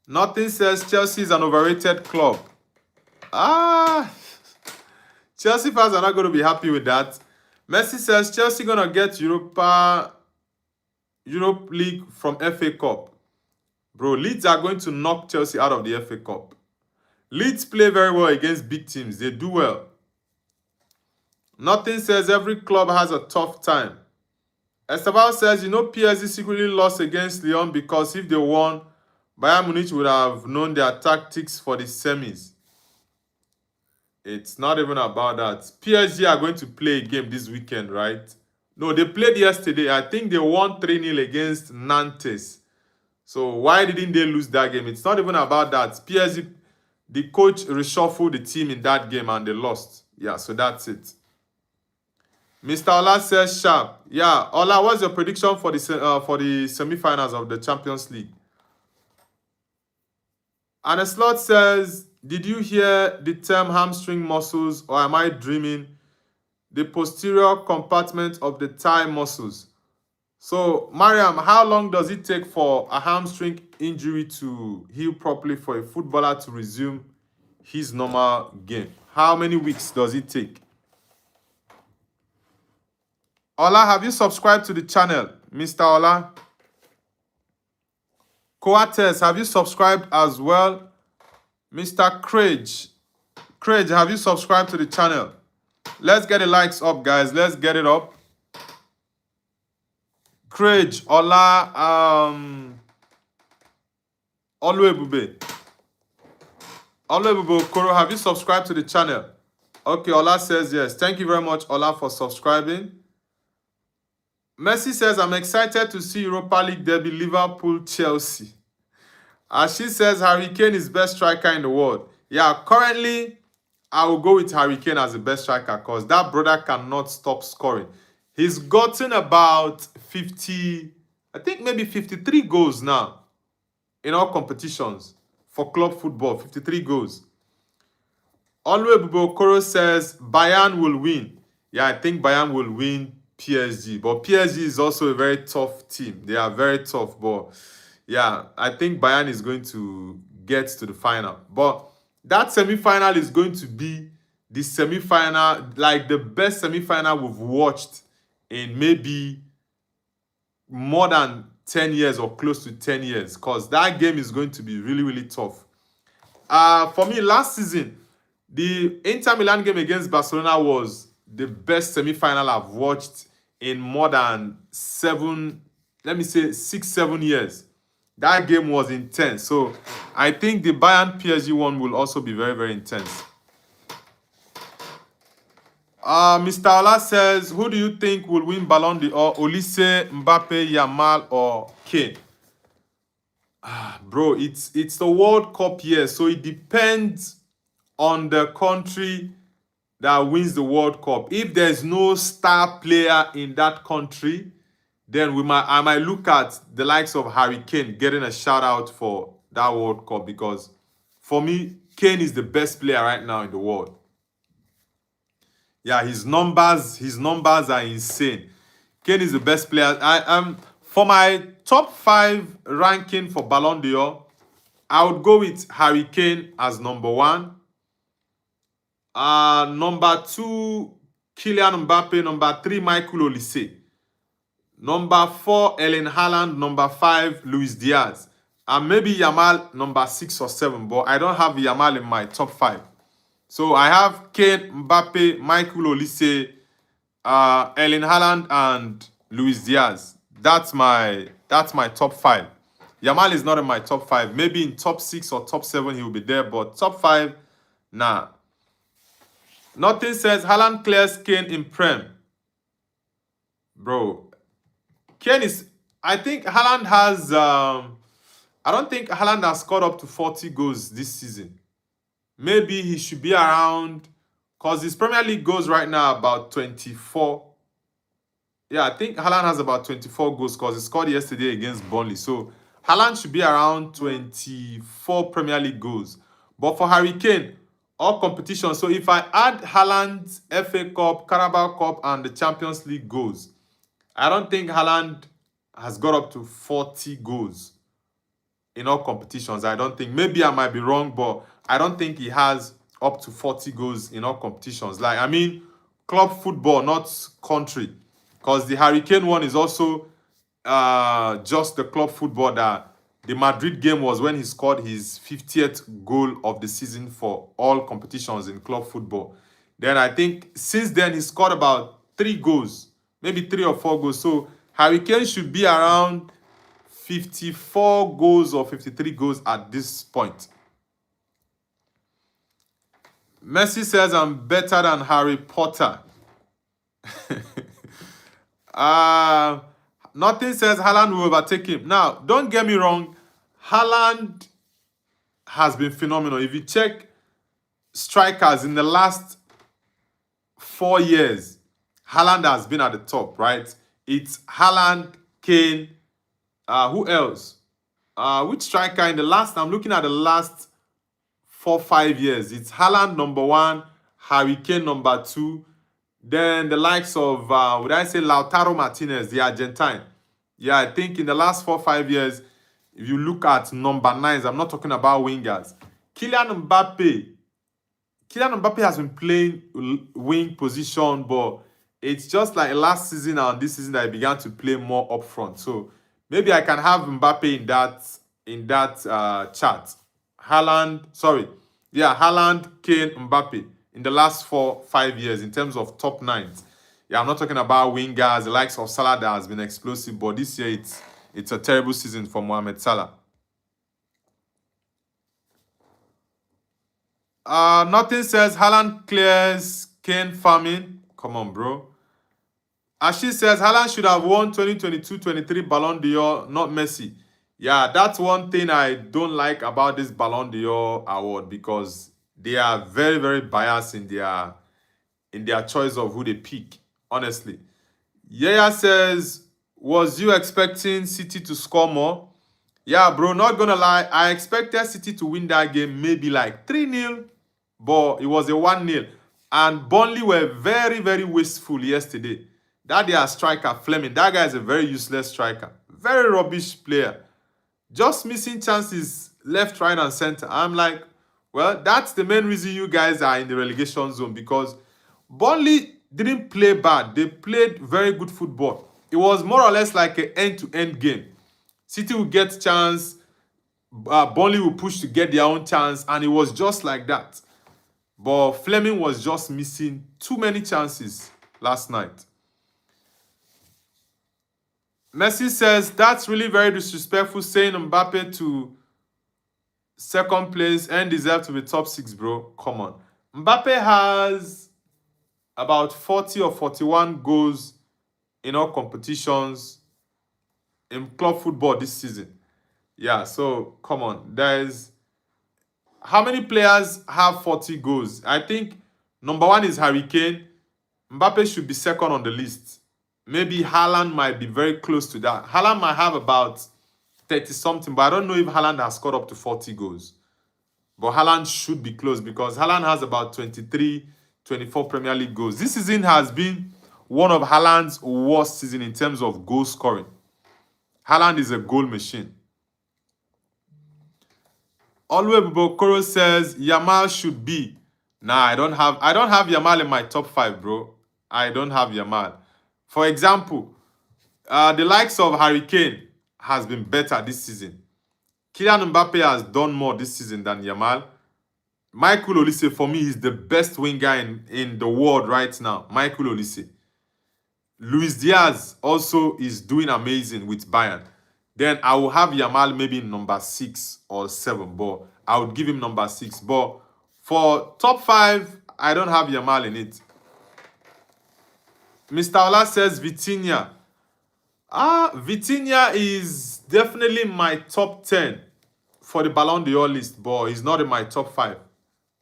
Nothing says Chelsea is an overrated club. Ah, Chelsea fans are not going to be happy with that. Messi says Chelsea going to get Europe League from FA Cup. Bro, Leeds are going to knock Chelsea out of the FA Cup. Leeds play very well against big teams. They do well. Nothing says every club has a tough time. Esteban says, PSG secretly lost against Lyon because if they won, Bayern Munich would have known their tactics for the semis. It's not even about that. PSG are going to play a game this weekend, right? No, they played yesterday. I think they won 3-0 against Nantes. So why didn't they lose that game? It's not even about that. PSG, the coach reshuffled the team in that game and they lost. Yeah, so that's it. Mr. Ola says sharp. Yeah, Ola, what's your prediction for the semi-finals of the Champions League? And a slot says, did you hear the term hamstring muscles or am I dreaming? The posterior compartment of the thigh muscles. So, Mariam, how long does it take for a hamstring injury to heal properly for a footballer to resume his normal game? How many weeks does it take? Ola, have you subscribed to the channel? Mr. Ola? Coates, have you subscribed as well? Mr. Craig, have you subscribed to the channel? Let's get the likes up, guys. Let's get it up. Craig, Ola, Oluebube. Oluebube Okoro, have you subscribed to the channel? Okay, Ola says yes. Thank you very much, Ola, for subscribing. Messi says, I'm excited to see Europa League derby Liverpool-Chelsea. She says, Harry Kane is best striker in the world. Yeah, currently, I will go with Harry Kane as the best striker because that brother cannot stop scoring. He's gotten about 50, I think maybe 53 goals now in all competitions for club football, 53 goals. Oluebube Okoro says, Bayern will win. Yeah, I think Bayern will win PSG. But PSG is also a very tough team. They are very tough. But yeah, I think Bayern is going to get to the final. But that semi-final is going to be the semi-final, like the best semi-final we've watched in maybe more than 10 years or close to 10 years. Because that game is going to be really, really tough. For me, last season, the Inter Milan game against Barcelona was the best semi-final I've watched in more than 6-7 years. That game was intense. So I think the Bayern PSG one will also be very, very intense. Mr. Ola says, who do you think will win Ballon d'Or? Olise, Mbappe, Yamal, or Kane? Bro, it's the World Cup year, so it depends on the country that wins the World Cup. If there's no star player in that country, then I might look at the likes of Harry Kane getting a shout out for that World Cup because for me, Kane is the best player right now in the world. Yeah, his numbers are insane. Kane is the best player. For my top 5 ranking for Ballon d'Or, I would go with Harry Kane as number 1. Number 2, Kylian Mbappe. Number 3, Michael Olise. Number 4, Erling Haaland. Number 5, Luis Diaz. And maybe Yamal number 6 or 7. But I don't have Yamal in my top 5. So I have Kane, Mbappe, Michael Olise, Erling Haaland, and Luis Diaz. That's my top 5. Yamal is not in my top 5. Maybe in top 6 or top 7 he will be there. But top 5, nah. Nothing says Haaland clears Kane in Prem. Bro, Kane is... I think Haaland has... I don't think Haaland has scored up to 40 goals this season. Maybe he should be around... Because his Premier League goals right now about 24. Yeah, I think Haaland has about 24 goals because he scored yesterday against Burnley. So, Haaland should be around 24 Premier League goals. But for Harry Kane, all competitions. So, if I add Haaland's FA Cup, Carabao Cup, and the Champions League goals, I don't think Haaland has got up to 40 goals in all competitions. I don't think. Maybe I might be wrong, but I don't think he has up to 40 goals in all competitions. Like, I mean, club football, not country. Because the Hurricane one is also just the club football. That the Madrid game was when he scored his 50th goal of the season for all competitions in club football. Then I think since then he scored about 3 goals, maybe 3 or 4 goals. So Hurricane should be around 54 goals or 53 goals at this point. Messi says I'm better than Harry Potter. Nothing says Haaland will overtake him. Now, don't get me wrong. Haaland has been phenomenal. If you check strikers in the last 4 years, Haaland has been at the top, right? It's Haaland, Kane, who else? Which striker in the last, I'm looking at the last 4-5 years. It's Haaland number 1, Harry Kane number 2, then the likes of, would I say Lautaro Martinez, the Argentine. Yeah, I think in the last 4-5 years, if you look at number 9s, I'm not talking about wingers. Kylian Mbappe has been playing wing position, but it's just like last season and this season that he began to play more up front. So maybe I can have Mbappe in that chart. Haaland, Kane, Mbappe in the last 4-5 years in terms of top 9s. Yeah, I'm not talking about wingers, the likes of Salah that has been explosive, but this year it's a terrible season for Mohamed Salah. Nothing says Haaland clears Kane farming. Come on, bro. Ashi says Haaland should have won 2022-23 Ballon d'Or, not Messi. Yeah, that's one thing I don't like about this Ballon d'Or award, because they are very, very biased in their choice of who they pick, honestly. Yaya says, was you expecting City to score more? Yeah, bro, not gonna lie. I expected City to win that game maybe like 3-0, but it was a 1-0. And Burnley were very, very wasteful yesterday. That their striker, Fleming, that guy is a very useless striker. Very rubbish player. Just missing chances left, right, and center. I'm like, well, that's the main reason you guys are in the relegation zone, because Burnley didn't play bad. They played very good football. It was more or less like an end-to-end game. City will get chance, Burnley will push to get their own chance, and it was just like that. But Fleming was just missing too many chances last night. Messi says, that's really very disrespectful saying Mbappe to second place and deserve to be top 6, bro. Come on. Mbappe has about 40 or 41 goals in all competitions in club football this season. Yeah, so come on. How many players have 40 goals? I think number 1 is Harry Kane. Mbappe should be second on the list. Maybe Haaland might be very close to that. Haaland might have about 30-something, but I don't know if Haaland has scored up to 40 goals. But Haaland should be close, because Haaland has about 23, 24 Premier League goals. This season has been one of Haaland's worst seasons in terms of goal scoring. Haaland is a goal machine. Alwe Bokoro says Yamal should be. Nah, I don't have Yamal in my top 5, bro. I don't have Yamal. For example, the likes of Harry Kane has been better this season. Kylian Mbappe has done more this season than Yamal. Michael Olise, for me, is the best winger in the world right now. Michael Olise. Luis Diaz also is doing amazing with Bayern. Then I will have Yamal maybe in number 6 or 7, but I would give him number 6. But for top 5, I don't have Yamal in it. Mr. Ola says Vitinha. Vitinha is definitely in my top 10 for the Ballon d'Or list, but he's not in my top 5.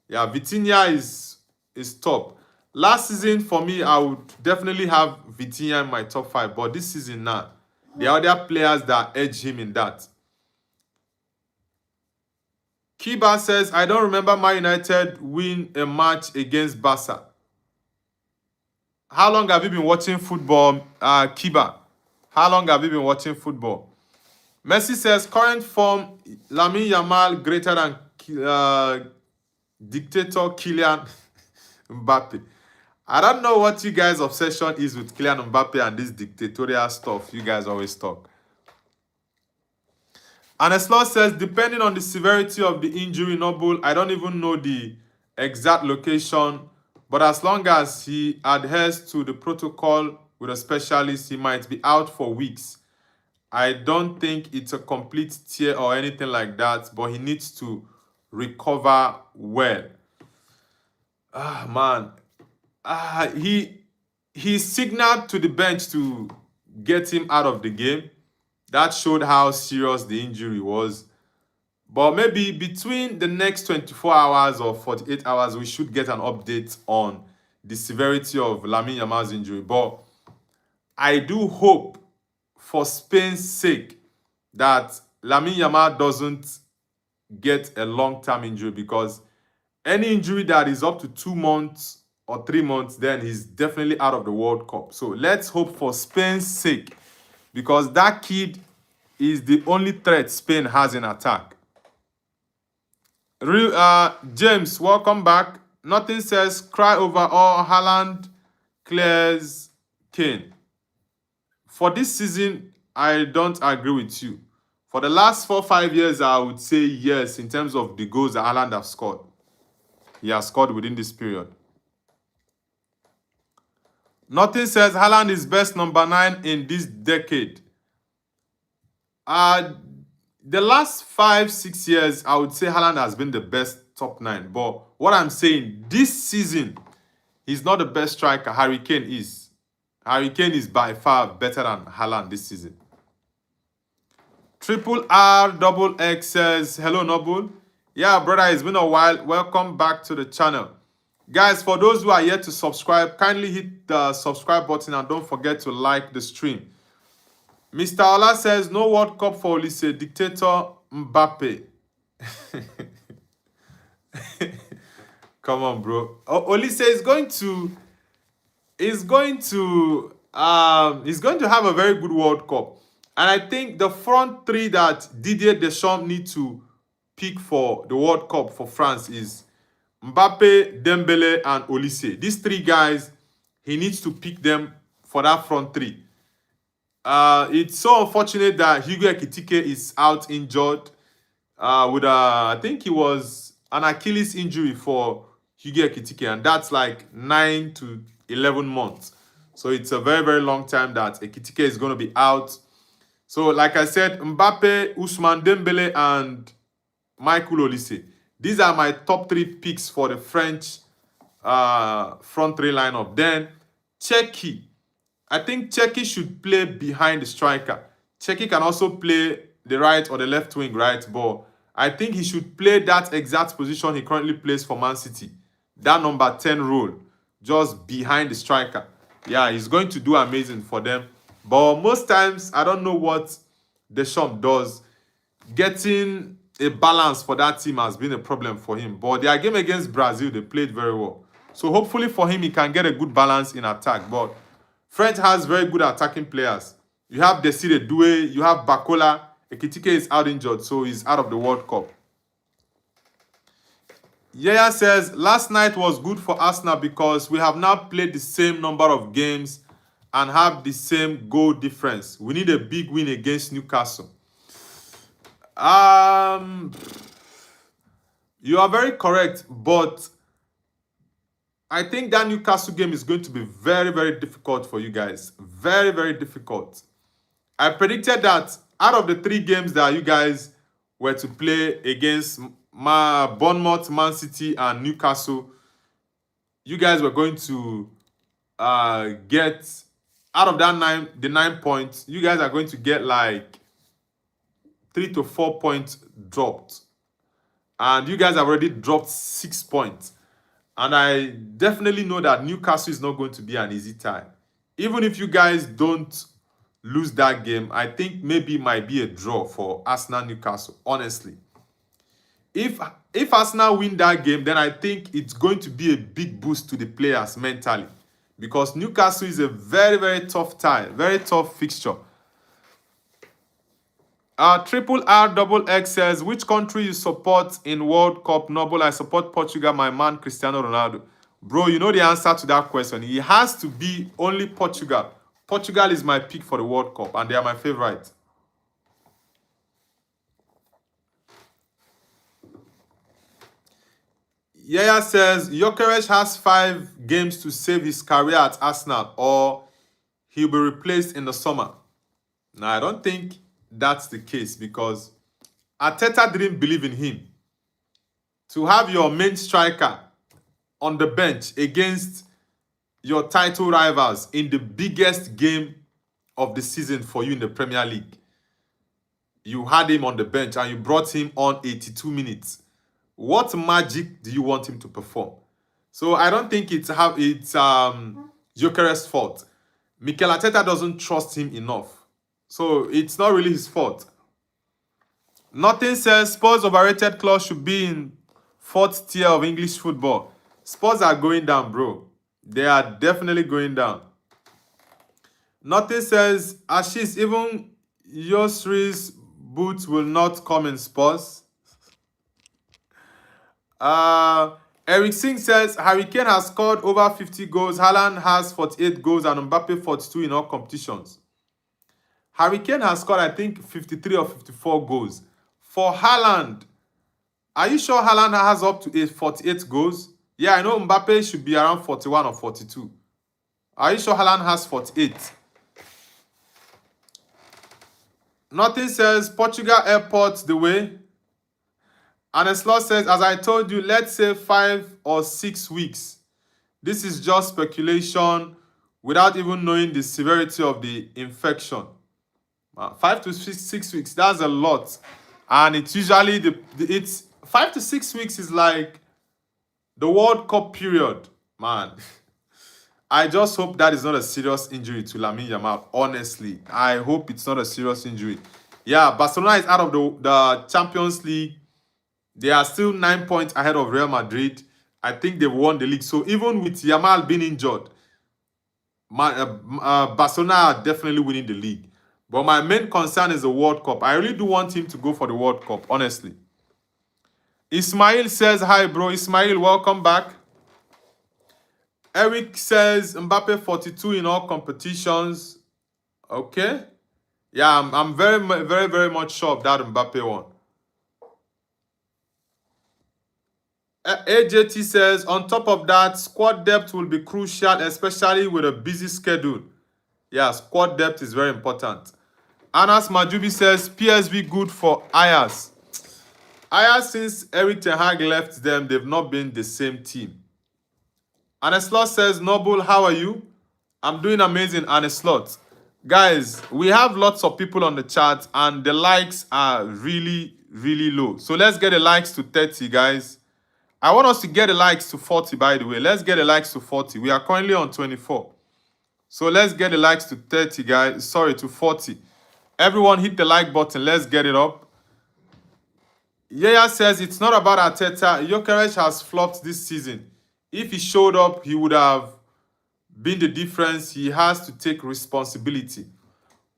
Yeah, Vitinha is top. Last season, for me, I would definitely have Vitinha in my top 5, but this season, nah. There are other players that edge him in that. Kiba says, I don't remember Man United win a match against Barca. How long have you been watching football, Kiba? How long have you been watching football? Messi says, current form, Lamine Yamal greater than dictator Kylian Mbappe. I don't know what you guys' obsession is with Kylian Mbappe and this dictatorial stuff you guys always talk. And Eslor says, depending on the severity of the injury, Noble, I don't even know the exact location, but as long as he adheres to the protocol with a specialist, he might be out for weeks. I don't think it's a complete tear or anything like that, but he needs to recover well. Man. He signaled to the bench to get him out of the game. That showed how serious the injury was. But maybe between the next 24 hours or 48 hours, we should get an update on the severity of Lamine Yamal's injury. But I do hope, for Spain's sake, that Lamine Yamal doesn't get a long-term injury, because any injury that is up to 2 months or 3 months, then he's definitely out of the World Cup. So let's hope for Spain's sake, because that kid is the only threat Spain has in attack. James, welcome back. Nothing says cry over all Haaland clears Kane. For this season, I don't agree with you. For the last 4-5 years, I would say yes in terms of the goals that Haaland has scored. He has scored within this period. Nothing says Haaland is best number 9 in this decade. The last 5-6 years, I would say Haaland has been the best top 9. But what I'm saying, this season, he's not the best striker. Harry Kane is. Harry Kane is by far better than Haaland this season. Triple R double X says, hello, Noble. Yeah, brother, it's been a while. Welcome back to the channel. Guys, for those who are yet to subscribe, kindly hit the subscribe button and don't forget to like the stream. Mr. Ola says, no World Cup for Olise, dictator Mbappe. Come on, bro. Olise is going to have a very good World Cup. And I think the front three that Didier Deschamps need to pick for the World Cup for France is Mbappe, Dembele, and Olise. These three guys, he needs to pick them for that front three. It's so unfortunate that Hugo Ekitike is out injured with I think it was an Achilles injury for Hugo Ekitike, and that's like 9 to 11 months. So it's a very, very long time that Ekitike is going to be out. So like I said, Mbappe, Ousmane Dembele, and Michael Olise. These are my top 3 picks for the French front 3 lineup. Then Czechia. I think Czechia should play behind the striker. Czechia can also play the right or the left wing, right? But I think he should play that exact position he currently plays for Man City. That number 10 role, just behind the striker. Yeah, he's going to do amazing for them. But most times, I don't know what Deschamps does. Getting a balance for that team has been a problem for him. But their game against Brazil, they played very well. So hopefully for him, he can get a good balance in attack. But France has very good attacking players. You have Desire Doué, you have Bakola. Ekitike is out injured, so he's out of the World Cup. Yaya says, last night was good for Arsenal because we have now played the same number of games and have the same goal difference. We need a big win against Newcastle. You are very correct, but I think that Newcastle game is going to be very, very difficult for you guys. Very, very difficult. I predicted that out of the 3 games that you guys were to play against Bournemouth, Man City, and Newcastle, you guys were going to get, out of that the 9 points, you guys are going to get like 3 to 4 points dropped. And you guys have already dropped 6 points. And I definitely know that Newcastle is not going to be an easy tie. Even if you guys don't lose that game, I think maybe it might be a draw for Arsenal-Newcastle, honestly. If Arsenal win that game, then I think it's going to be a big boost to the players mentally. Because Newcastle is a very, very tough tie, very tough fixture. Triple R double X says, which country you support in World Cup? Noble, I support Portugal, my man Cristiano Ronaldo. Bro, you know the answer to that question. It has to be only Portugal. Portugal is my pick for the World Cup, and they are my favorite. Yaya says, Gyökeres has 5 games to save his career at Arsenal, or he'll be replaced in the summer. Now, I don't think that's the case because Arteta didn't believe in him. To have your main striker on the bench against your title rivals in the biggest game of the season for you in the Premier League, you had him on the bench and you brought him on 82 minutes. What magic do you want him to perform? So I don't think it's Gyökeres' fault. Mikel Arteta doesn't trust him enough. So it's not really his fault. Nothing says Spurs' overrated clause should be in 4th tier of English football. Spurs are going down, bro. They are definitely going down. Nothing says Ashish, even Yosri's boots will not come in Spurs. Eric Singh says Harry Kane has scored over 50 goals. Haaland has 48 goals and Mbappe 42 in all competitions. Harry Kane has scored, I think, 53 or 54 goals. For Haaland, are you sure Haaland has up to 48 goals? Yeah, I know Mbappe should be around 41 or 42. Are you sure Haaland has 48? Nothing says Portugal airports the way. And Slot says, as I told you, let's say 5 or 6 weeks. This is just speculation without even knowing the severity of the infection. 5 to 6 weeks, that's a lot. And it's usually, it's 5 to 6 weeks is like the World Cup period, man. I just hope that is not a serious injury to Lamine Yamal, honestly. I hope it's not a serious injury. Yeah, Barcelona is out of the Champions League. They are still 9 points ahead of Real Madrid. I think they've won the league. So even with Yamal being injured, Barcelona are definitely winning the league. But my main concern is the World Cup. I really do want him to go for the World Cup, honestly. Ismail says, hi, bro. Ismail, welcome back. Eric says, Mbappe 42 in all competitions. Okay. Yeah, I'm very, very, very much sure of that Mbappe one. AJT says, on top of that, squad depth will be crucial, especially with a busy schedule. Yeah, squad depth is very important. Anas Majubi says, PSV good for Ajax. Ajax, since Eric Ten Hag left them, they've not been the same team. Aneslot says, Noble, how are you? I'm doing amazing, Aneslot. Guys, we have lots of people on the chat and the likes are really, really low. So let's get the likes to 30, guys. I want us to get the likes to 40, by the way. Let's get the likes to 40. We are currently on 24. So let's get the likes to 30, guys. Sorry, to 40. Everyone hit the like button. Let's get it up. Yaya says it's not about Arteta. Gyökeres has flopped this season. If he showed up, he would have been the difference. He has to take responsibility.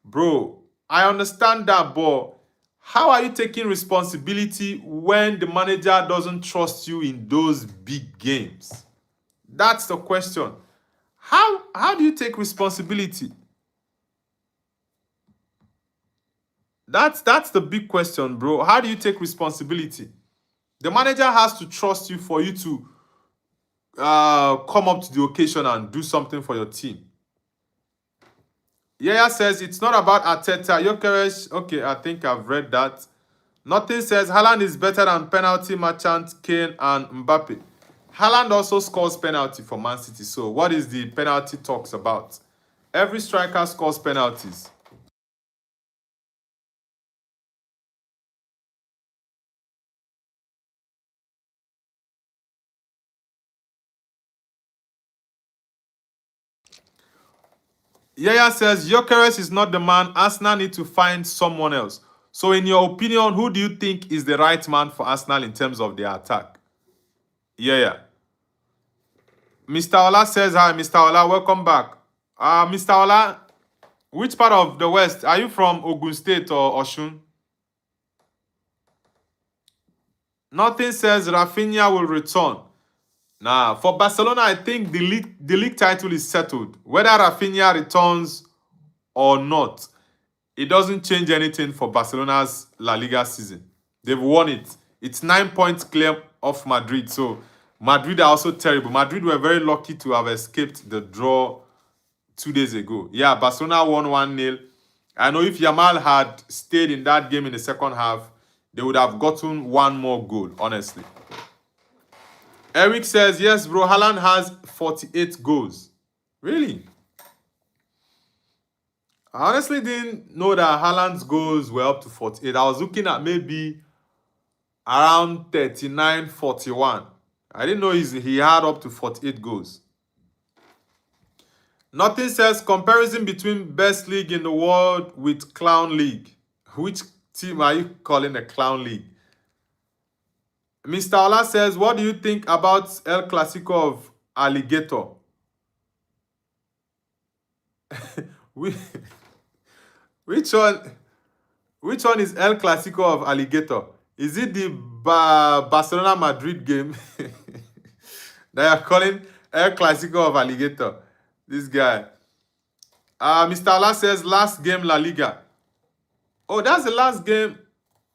Bro, I understand that, but how are you taking responsibility when the manager doesn't trust you in those big games? That's the question. How do you take responsibility? That's the big question, bro. How do you take responsibility? The manager has to trust you for you to come up to the occasion and do something for your team. Yaya says it's not about Arteta. Gyökeres, okay, I think I've read that. Nothing says Haaland is better than penalty merchant Kane and Mbappe. Haaland also scores penalty for Man City. So what is the penalty talks about? Every striker scores penalties. Yaya says Gyökeres is not the man. Arsenal need to find someone else. So in your opinion, who do you think is the right man for Arsenal in terms of their attack? Yeah. Mr. Ola says, hi, Mr. Ola, welcome back. Mr. Ola, which part of the West? Are you from Ogun State or Oshun? Nothing says Rafinha will return. Now, for Barcelona, I think the league title is settled. Whether Rafinha returns or not, it doesn't change anything for Barcelona's La Liga season. They've won it. It's 9 points clear of Madrid. So Madrid are also terrible. Madrid were very lucky to have escaped the draw 2 days ago. Yeah, Barcelona won 1-0. I know if Yamal had stayed in that game in the second half, they would have gotten one more goal, honestly. Eric says, yes, bro, Haaland has 48 goals. Really? I honestly didn't know that Haaland's goals were up to 48. I was looking at maybe around 39, 41. I didn't know he had up to 48 goals. Nothing says comparison between best league in the world with clown league. Which team are you calling a clown league? Mr. Ola says, what do you think about El Clasico of Alligator? Which one is El Clasico of Alligator? Is it the Barcelona Madrid game that are calling El Clasico of Alligator? This guy. Mr. Allah says last game La Liga. Oh, that's the last game.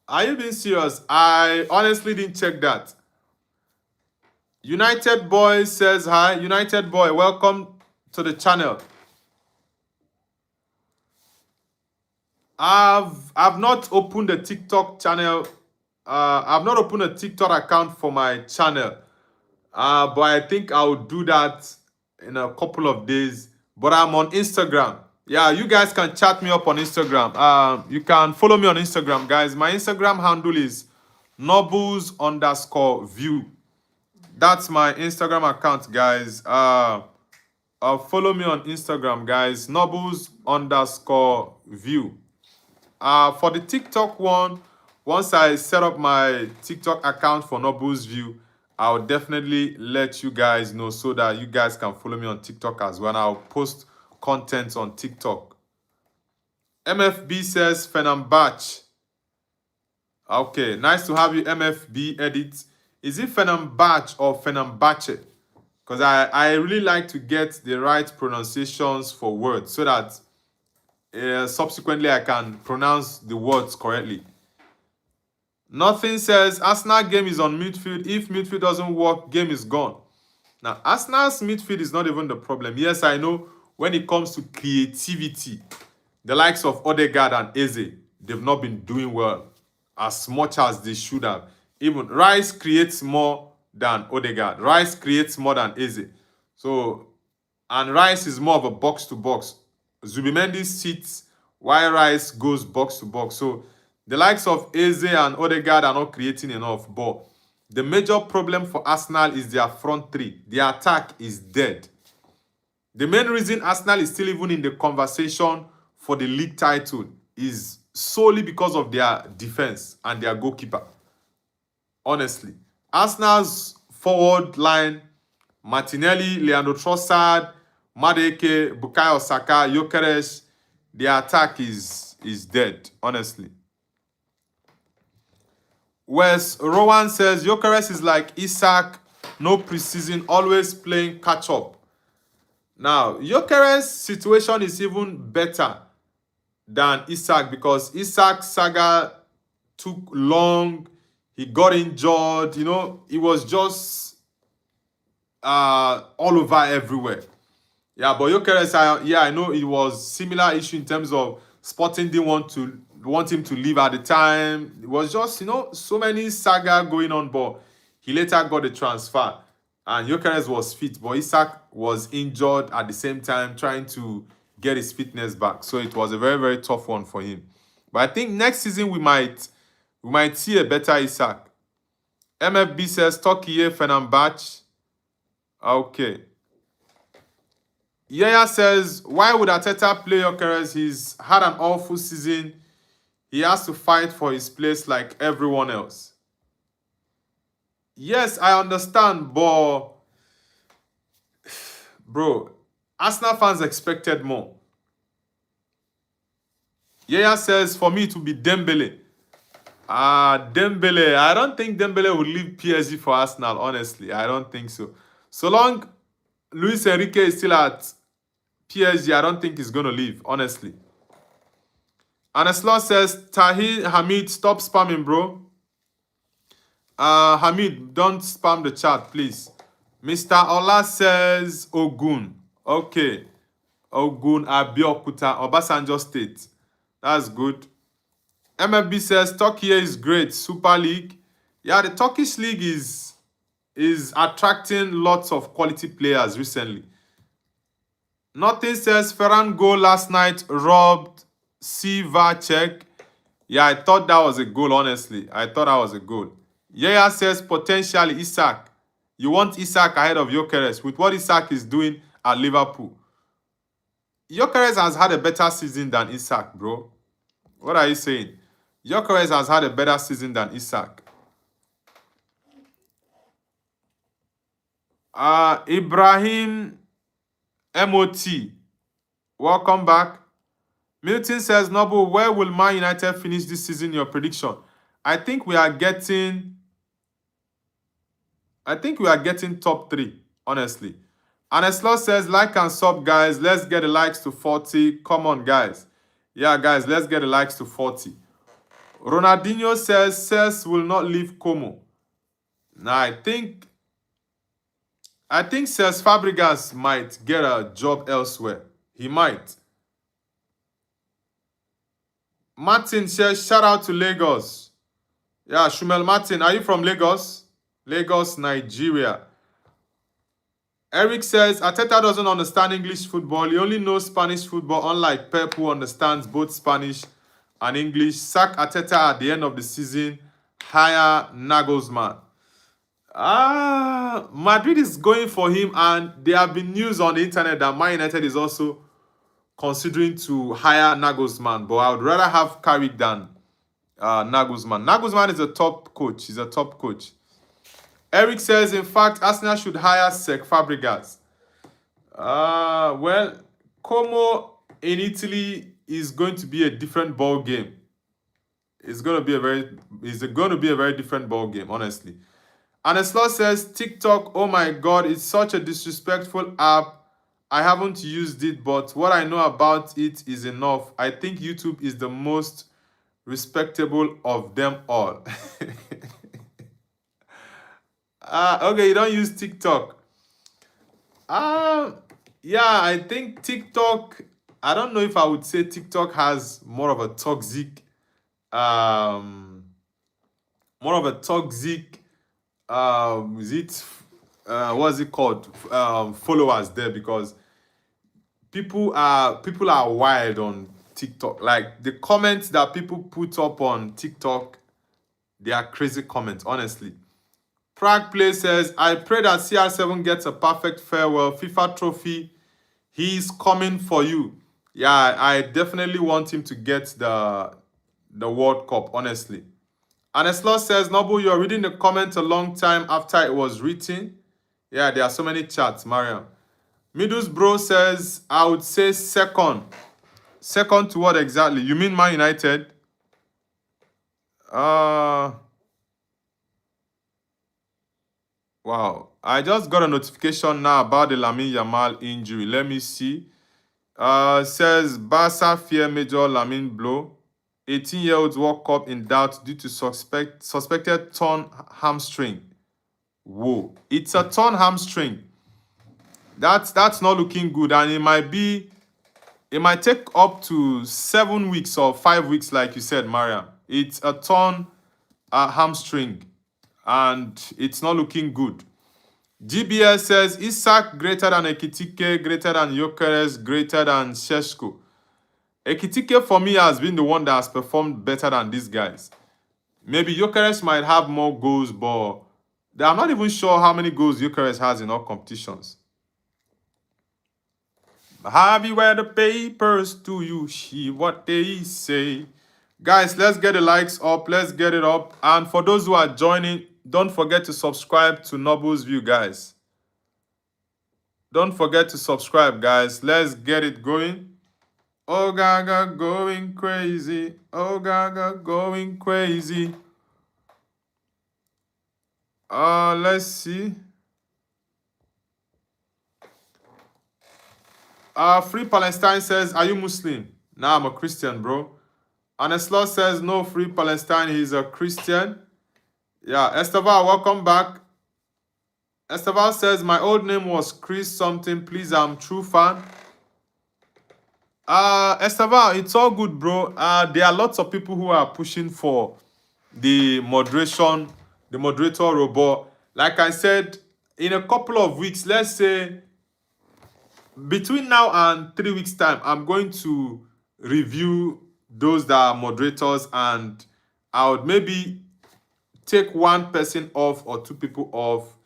Are you being serious? I honestly didn't check that. United Boy says hi. United Boy, welcome to the channel. I've not opened a TikTok channel. I've not opened a TikTok account for my channel. But I think I'll do that in a couple of days. But I'm on Instagram. Yeah, you guys can chat me up on Instagram. You can follow me on Instagram, guys. My Instagram handle is nobles_view. That's my Instagram account, guys. Follow me on Instagram, guys. Nobles_view. For the TikTok one, once I set up my TikTok account for Nobles View, I'll definitely let you guys know so that you guys can follow me on TikTok as well. And I'll post content on TikTok. MFB says Fenerbahce. Okay, nice to have you, MFB Edit. Is it Fenerbahce or Fenerbahce? Because I really like to get the right pronunciations for words so that subsequently I can pronounce the words correctly. Nothing says Arsenal game is on midfield. If midfield doesn't work, game is gone. Now, Arsenal's midfield is not even the problem. Yes, I know when it comes to creativity, the likes of Odegaard and Eze, they've not been doing well as much as they should have. Even Rice creates more than Odegaard. Rice creates more than Eze. So, and Rice is more of a box-to-box. Zubimendi sits while Rice goes box-to-box. So, the likes of Eze and Odegaard are not creating enough. But the major problem for Arsenal is their front three. Their attack is dead. The main reason Arsenal is still even in the conversation for the league title is solely because of their defense and their goalkeeper. Honestly. Arsenal's forward line, Martinelli, Leandro Trossard, Madueke, Bukayo Saka, Gyökeres, their attack is dead, honestly. Wes Rowan says Gyökeres is like Isak, no preseason, always playing catch-up. Now, Gyökeres' situation is even better than Isak because Isak's saga took long. He got injured. You know, it was just all over everywhere. Yeah, but Gyökeres, I know it was similar issue in terms of Sporting didn't want him to leave at the time. It was just, so many saga going on, but he later got the transfer. And Gyökeres was fit, but Isak was injured at the same time, trying to get his fitness back. So it was a very, very tough one for him. But I think next season we might see a better Isak. MFB says Turkey Fenerbahce. Okay. Yaya says, why would Arteta play Gyökeres? He's had an awful season. He has to fight for his place like everyone else. Yes, I understand, but bro, Arsenal fans expected more. Yaya says, for me, it will be Dembele. Dembele. I don't think Dembele would leave PSG for Arsenal, honestly. I don't think so. So long Luis Enrique is still at PSG, I don't think he's going to leave, honestly. Aneslan says, Tahir Hamid, stop spamming, bro. Hamid, don't spam the chat, please. Mr. Ola says, Ogun. Okay. Ogun Abiokuta, Obasanjo State. That's good. MFB says, Turkey is great. Super League. Yeah, the Turkish league is attracting lots of quality players recently. Nothing says Ferran goal last night robbed Sivacek. Yeah, I thought that was a goal, honestly. I thought that was a goal. Yaya says potentially Isak. You want Isak ahead of Gyökeres with what Isak is doing at Liverpool. Gyökeres has had a better season than Isak, bro. What are you saying? Gyökeres has had a better season than Isak. Ibrahim MOT. Welcome back. Milton says, Noble, where will Man United finish this season? Your prediction? I think we are getting top 3, honestly. Aneslo says, like and sub, guys. Let's get the likes to 40. Come on, guys. Yeah, guys, let's get the likes to 40. Ronaldinho says, Cesc will not leave Como. Now, I think Cesc Fabregas might get a job elsewhere. He might. Martin says, shout out to Lagos. Yeah, Shumel Martin, are you from Lagos? Lagos, Nigeria. Eric says, Arteta doesn't understand English football. He only knows Spanish football, unlike Pep, who understands both Spanish and English. Sack Arteta at the end of the season. Hire Nagelsmann. Madrid is going for him, and there have been news on the internet that Man United is also considering to hire Nagelsmann, but I would rather have Carrick than Nagelsmann. Nagelsmann is a top coach. He's a top coach. Eric says, in fact, Arsenal should hire Cesc Fabregas. Well, Como in Italy is going to be a different ball game. It's going to be a very different ball game, honestly. Aneslo says, TikTok, oh my God, it's such a disrespectful app. I haven't used it, but what I know about it is enough. I think YouTube is the most respectable of them all. Okay, you don't use TikTok. Yeah, I think TikTok, I don't know if I would say TikTok has more of a toxic, what's it called? Followers there, because people are wild on TikTok. Like the comments that people put up on TikTok, they are crazy comments, honestly. Prague Play says, I pray that CR7 gets a perfect farewell FIFA trophy. He's coming for you. Yeah, I definitely want him to get the World Cup, honestly. Aneslo says, Noble, you're reading the comment a long time after it was written. Yeah, there are so many chats, Mariam. Middlesbrough says, I would say second. Second to what exactly? You mean Man United? Wow. I just got a notification now about the Lamine Yamal injury. Let me see. Says, Barca fear major Lamine blow. 18-year-old World Cup in doubt due to suspected torn hamstring. Whoa. It's a torn hamstring. That's not looking good, and it might take up to 7 weeks or 5 weeks, like you said, Maria. It's a torn hamstring, and it's not looking good. GBS says, Isak greater than Ekitike, greater than Gyökeres, greater than Šeško. Ekitike, for me, has been the one that has performed better than these guys. Maybe Gyökeres might have more goals, but I'm not even sure how many goals Gyökeres has in all competitions. Have you read the papers? Do you see what they say? Guys, let's get the likes up. Let's get it up. And for those who are joining, don't forget to subscribe to Noble's View, guys. Don't forget to subscribe, guys. Let's get it going. Oh Gaga going crazy. Oh Gaga going crazy. Let's see. Free Palestine says, are you Muslim? Nah, I'm a Christian, bro. Aneslot says, no, Free Palestine, he's a Christian. Yeah, Esteval, welcome back. Esteval says, my old name was Chris something. Please, I'm true fan. Esteval, it's all good, bro. There are lots of people who are pushing for the moderator robot. Like I said, in a couple of weeks, let's say between now and 3 weeks time, I'm going to review those that are moderators, and I would maybe take one person off or two people off,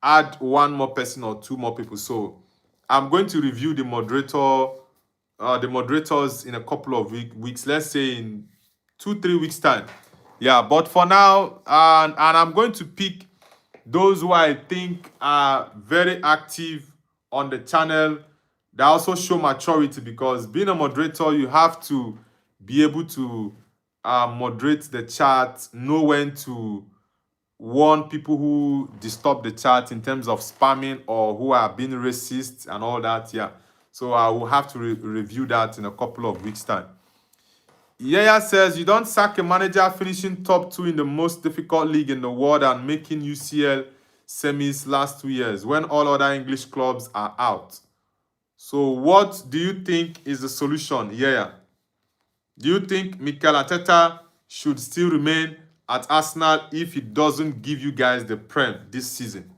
add one more person or two more people. So I'm going to review the moderators in a couple of weeks, let's say in 2-3 weeks time. Yeah, but for now, and I'm going to pick those who I think are very active on the channel, that also show maturity, because being a moderator, you have to be able to moderate the chat, know when to warn people who disturb the chat in terms of spamming or who are being racist and all that. Yeah, so I will have to review that in a couple of weeks time. Yaya says, you don't sack a manager finishing top 2 in the most difficult league in the world and making UCL semis last 2 years when all other English clubs are out. So what do you think is the solution? Yeah. Do you think Mikel Arteta should still remain at Arsenal if he doesn't give you guys the Prem this season?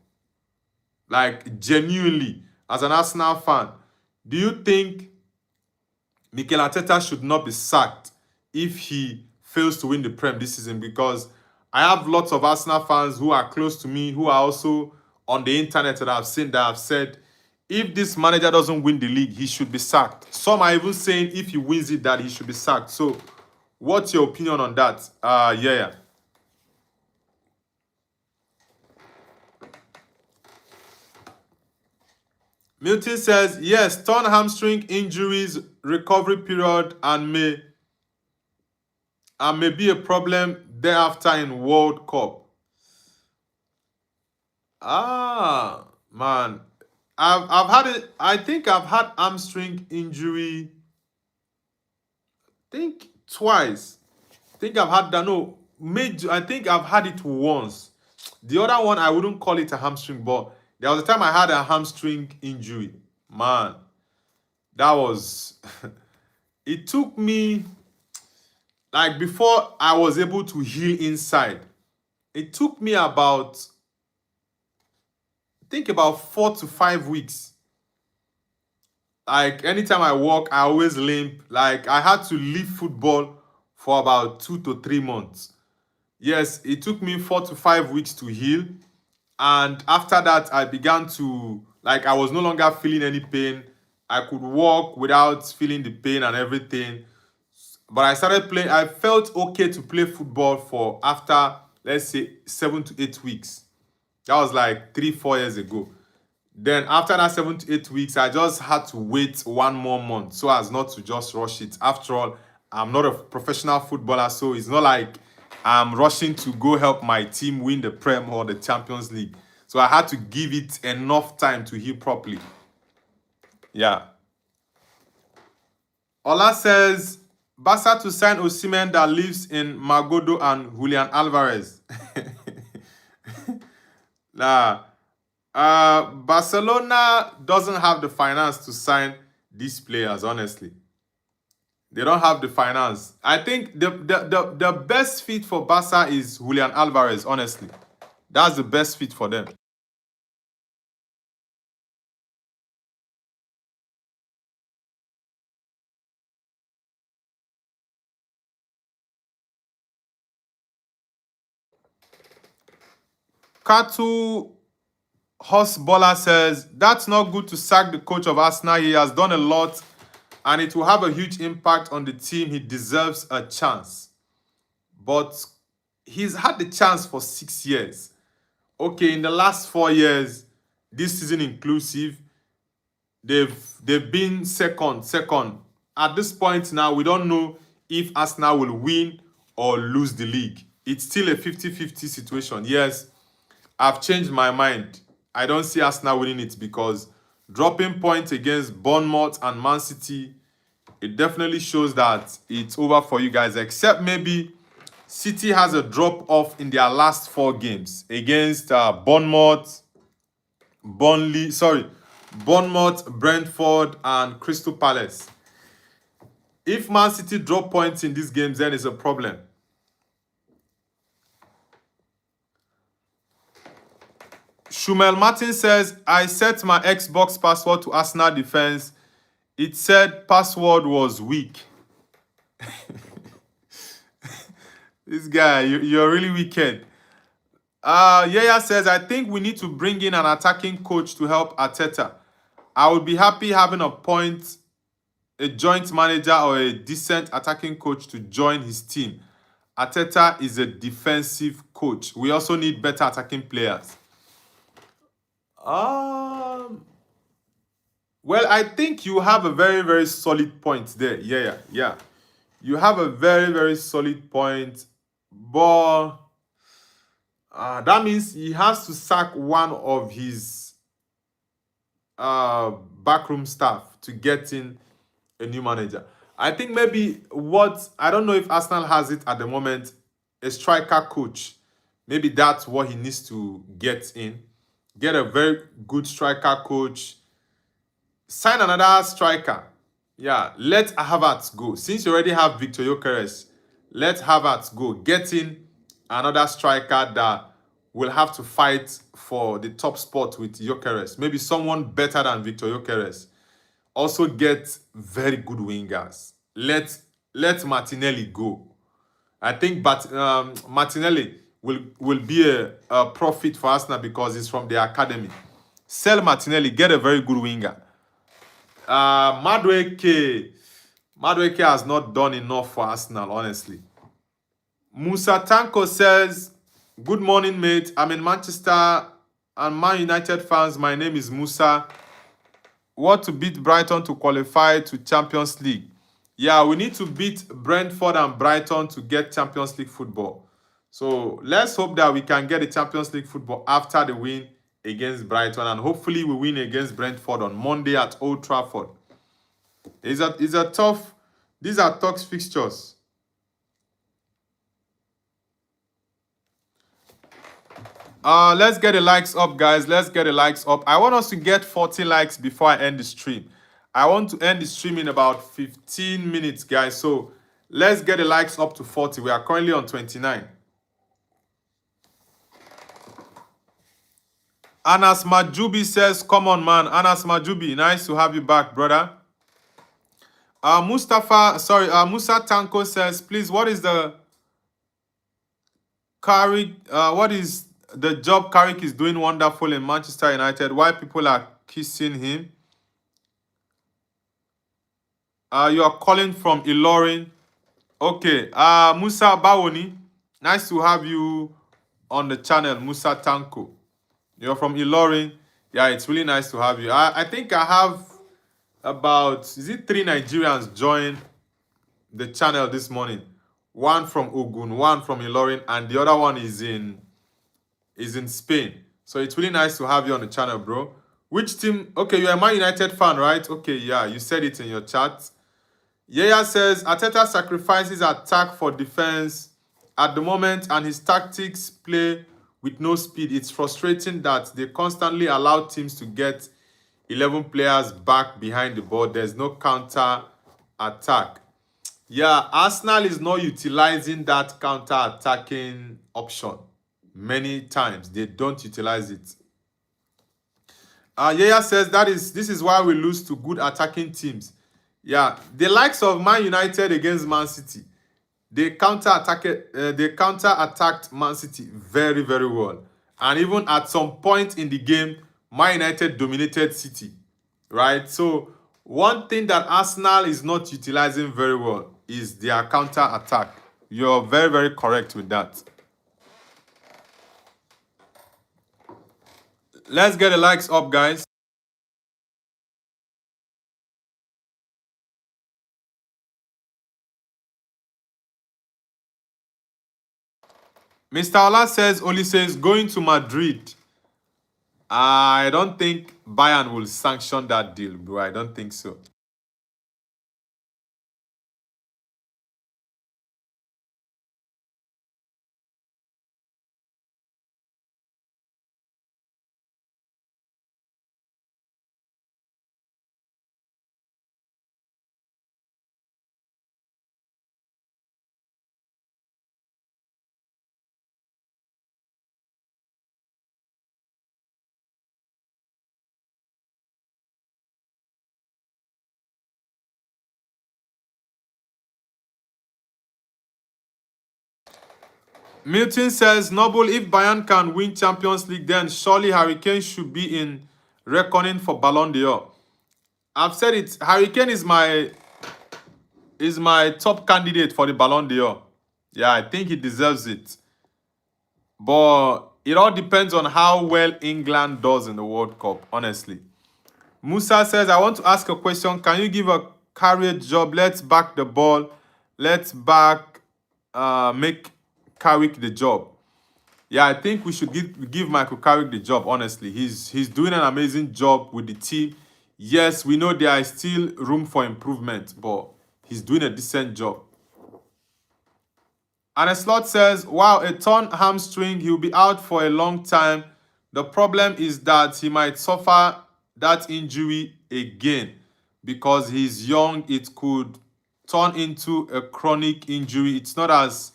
Like, genuinely, as an Arsenal fan, do you think Mikel Arteta should not be sacked if he fails to win the Prem this season? Because I have lots of Arsenal fans who are close to me, who are also on the internet, that I've seen that have said, if this manager doesn't win the league, he should be sacked. Some are even saying if he wins it, that he should be sacked. So what's your opinion on that? Yeah. Milton says, yes, torn hamstring injuries, recovery period, and may be a problem thereafter in World Cup. Man, I've had it. I think I've had hamstring injury. I think twice. I think I've had that. No, I think I've had it once. The other one, I wouldn't call it a hamstring, but there was a time I had a hamstring injury. Man, that was. It took me, like, before I was able to heal inside, it took me about, I think, about 4 to 5 weeks. Like, anytime I walk, I always limp. Like, I had to leave football for about 2 to 3 months. Yes, it took me 4 to 5 weeks to heal. And after that, I began to, like, I was no longer feeling any pain. I could walk without feeling the pain and everything. But I started playing. I felt okay to play football for after, let's say, 7 to 8 weeks. That was like 3-4 years ago. Then after that 7 to 8 weeks, I just had to wait 1 more month so as not to just rush it. After all, I'm not a professional footballer, so it's not like I'm rushing to go help my team win the Prem or the Champions League. So I had to give it enough time to heal properly. Yeah. Ola says, Barca to sign Osimhen that lives in Magodo and Julian Alvarez. Nah. Barcelona doesn't have the finance to sign these players, honestly. They don't have the finance. I think the best fit for Barca is Julian Alvarez, honestly. That's the best fit for them. Katu Hosbola says, that's not good to sack the coach of Arsenal. He has done a lot and it will have a huge impact on the team. He deserves a chance. But he's had the chance for 6 years. Okay, in the last 4 years, this season inclusive, they've been second. at this point now, we don't know if Arsenal will win or lose the league. It's still a 50-50 situation. Yes, I've changed my mind. I don't see Arsenal winning it because dropping points against Bournemouth and Man City, it definitely shows that it's over for you guys, except maybe City has a drop off in their last 4 games against Bournemouth, Brentford, and Crystal Palace. If Man City drop points in these games, then it's a problem. Shumel Martin says, I set my Xbox password to Arsenal defense. It said password was weak. This guy, you're really wicked. Yaya says, I think we need to bring in an attacking coach to help Arteta. I would be happy having a joint manager or a decent attacking coach to join his team. Arteta is a defensive coach. We also need better attacking players. Well, I think you have a very, very solid point there. Yeah. You have a very, very solid point. But that means he has to sack one of his backroom staff to get in a new manager. I think maybe I don't know if Arsenal has it at the moment, a striker coach. Maybe that's what he needs to get in. Get a very good striker coach. Sign another striker. Yeah, let Havertz go. Since you already have Victor Gyökeres, let Havertz go. Get in another striker that will have to fight for the top spot with Gyökeres. Maybe someone better than Victor Gyökeres. Also get very good wingers. Let Martinelli go. I think Martinelli will be a profit for Arsenal because he's from the academy. Sell Martinelli, get a very good winger. Madueke has not done enough for Arsenal, honestly. Musa Tanko says, good morning, mate. I'm in Manchester and Man United fans. My name is Musa. Want to beat Brighton to qualify to Champions League. Yeah, we need to beat Brentford and Brighton to get Champions League football. So let's hope that we can get the Champions League football after the win against Brighton, and hopefully we win against Brentford on Monday at Old Trafford. These are tough fixtures. Let's get the likes up, guys. Let's get the likes up. I want us to get 40 likes before I end the stream. I want to end the stream in about 15 minutes, guys. So let's get the likes up to 40. We are currently on 29. Anas Majubi says, come on, man. Anas Majubi, nice to have you back, brother. Musa Tanko says, please, what is the job Carrick is doing wonderful in Manchester United? Why people are kissing him? You are calling from Ilorin. Okay. Musa Bawoni, nice to have you on the channel, Musa Tanko. You're from Ilorin. Yeah, it's really nice to have you. I think I have about 3 Nigerians join the channel this morning. One from Ogun, one from Ilorin, and the other one is in Spain. So it's really nice to have you on the channel, bro. Which team? Okay, you're a Man United fan, right? Okay, yeah, you said it in your chat. Yaya says, Arteta sacrifices attack for defense at the moment, and his tactics play with no speed. It's frustrating that they constantly allow teams to get 11 players back behind the ball. There's no counter attack. Yeah, Arsenal is not utilizing that counter attacking option. Many times they don't utilize it. Yaya says this is why we lose to good attacking teams. Yeah, the likes of Man United against Man City, they counter-attacked Man City very, very well. And even at some point in the game, Man United dominated City, right? So one thing that Arsenal is not utilizing very well is their counter-attack. You're very, very correct with that. Let's get the likes up, guys. Mr. Ola says, Oli says, going to Madrid. I don't think Bayern will sanction that deal, bro. I don't think so. Milton says, Noble, if Bayern can win Champions League, then surely Harry Kane should be in reckoning for Ballon d'Or. I've said it. Harry Kane is my top candidate for the Ballon d'Or. Yeah, I think he deserves it. But it all depends on how well England does in the World Cup, honestly. Musa says, I want to ask a question. Can you give a career job? Let's back the ball. Let's make Carrick the job. Yeah, I think we should give Michael Carrick the job, honestly. He's doing an amazing job with the team. Yes, we know there is still room for improvement, but he's doing a decent job. And a slot says, wow, a torn hamstring, he'll be out for a long time. The problem is that he might suffer that injury again because he's young. It could turn into a chronic injury. It's not as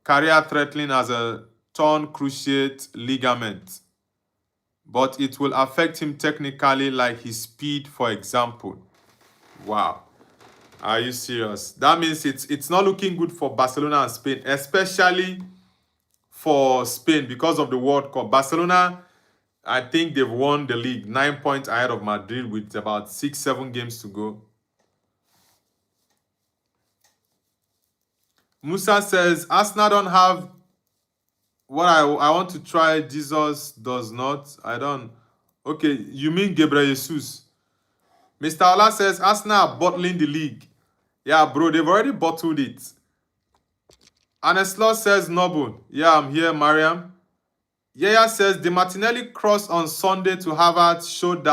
career-threatening as a torn cruciate ligament, but it will affect him technically, like his speed, for example. Wow. Are you serious? That means it's not looking good for Barcelona and Spain, especially for Spain because of the World Cup. Barcelona, I think they've won the league 9 points ahead of Madrid with about 6-7 games to go. Musa says, Arsenal don't have what I want to try. Jesus does not. I don't. Okay, you mean Gabriel Jesus. Mr. Ola says, Arsenal are bottling the league. Yeah, bro, they've already bottled it. Aneslo says, Noble. Yeah, I'm here, Mariam. Yaya says, the Martinelli cross on Sunday to Harvard showed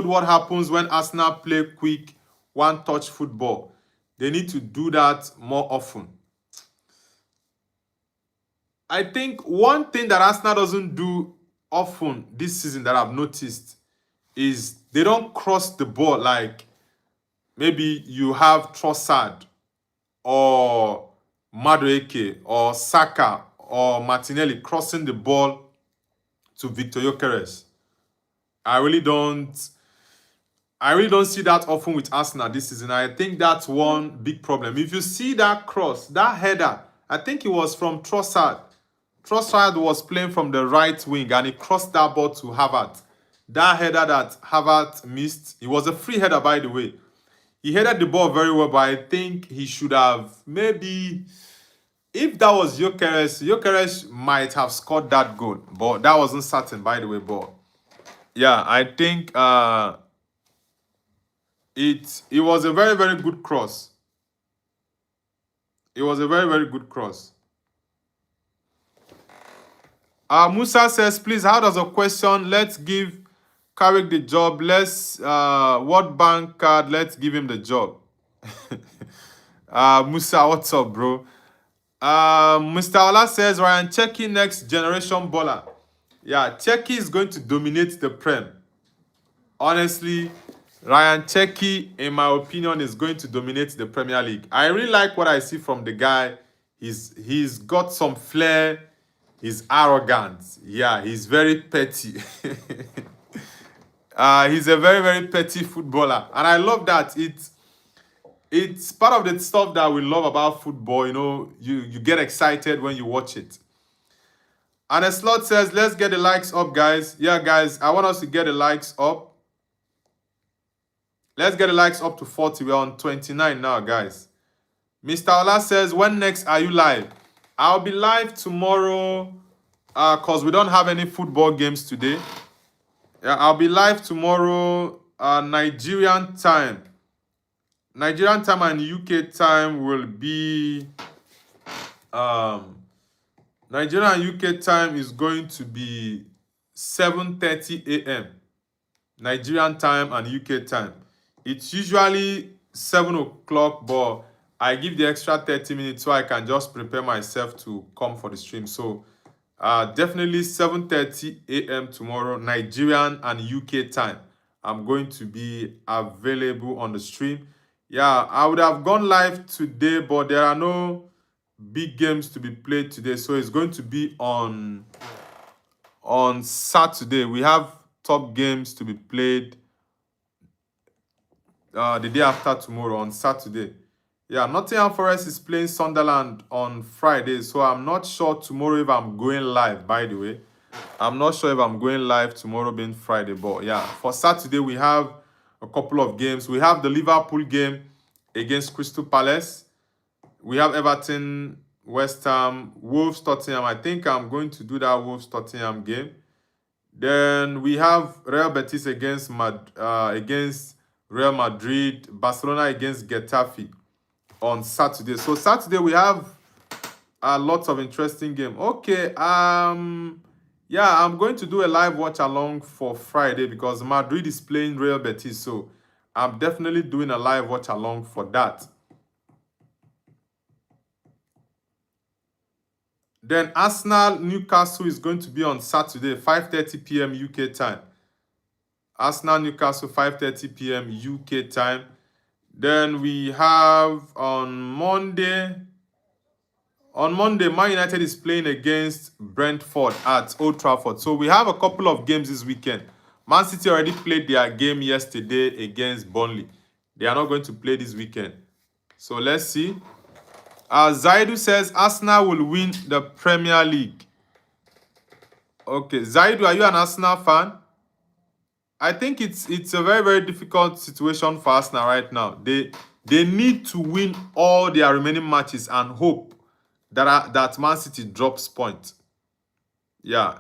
what happens when Arsenal play quick, one-touch football. They need to do that more often. I think one thing that Arsenal doesn't do often this season that I've noticed is they don't cross the ball like maybe you have Trossard or Madueke or Saka or Martinelli crossing the ball to Victor Gyökeres. I really don't see that often with Arsenal this season. I think that's one big problem. If you see that cross, that header, I think it was from Trossard. Trossard was playing from the right wing and he crossed that ball to Havertz. That header that Havertz missed, it was a free header, by the way. He headed the ball very well, but I think he should have maybe, if that was Gyökeres might have scored that goal, but that wasn't certain, by the way. But yeah, I think it was a very, very good cross. It was a very, very good cross. Musa says, please, how does a question? Let's give Carrick the job. What bank card? Let's give him the job. Musa, what's up, bro? Mr. Ola says, Ryan Cherki, next generation baller. Yeah, Cherki is going to dominate the Prem. Honestly, Ryan Cherki, in my opinion, is going to dominate the Premier League. I really like what I see from the guy. He's got some flair. He's arrogant. Yeah, he's very petty. He's a very, very petty footballer. And I love that. It's part of the stuff that we love about football. You know, you get excited when you watch it. And a slot says, let's get the likes up, guys. Yeah, guys, I want us to get the likes up. Let's get the likes up to 40. We're on 29 now, guys. Mr. Ola says, when next are you live? I'll be live tomorrow because we don't have any football games today. Yeah, I'll be live tomorrow, Nigerian time. Nigerian time and UK time will be Nigeria and UK time is going to be 7:30 a.m. Nigerian time and UK time. It's usually 7 o'clock, but I give the extra 30 minutes so I can just prepare myself to come for the stream. So definitely 7:30 a.m. tomorrow, Nigerian and UK time. I'm going to be available on the stream. Yeah, I would have gone live today, but there are no big games to be played today. So it's going to be on Saturday. We have top games to be played the day after tomorrow on Saturday. Yeah, Nottingham Forest is playing Sunderland on Friday, so I'm not sure tomorrow if I'm going live, by the way. I'm not sure if I'm going live tomorrow being Friday, but yeah, for Saturday we have a couple of games. We have the Liverpool game against Crystal Palace. We have Everton, West Ham, Wolves, Tottenham. I think I'm going to do that Wolves Tottenham game. Then we have Real Betis against Real Madrid, Barcelona against Getafe on Saturday. So Saturday we have a lot of interesting game. Okay, yeah, I'm going to do a live watch along for Friday because Madrid is playing Real Betis, so I'm definitely doing a live watch along for that. Then Arsenal Newcastle is going to be on Saturday, 5:30 p.m. UK time. Arsenal Newcastle, 5:30 p.m. UK time. Then we have on Monday, Man United is playing against Brentford at Old Trafford. So we have a couple of games this weekend. Man City already played their game yesterday against Burnley. They are not going to play this weekend. So let's see. Zaidu says Arsenal will win the Premier League. Okay, Zaidu, are you an Arsenal fan? I think it's a very, very difficult situation for Arsenal right now. They need to win all their remaining matches and hope that Man City drops points. Yeah.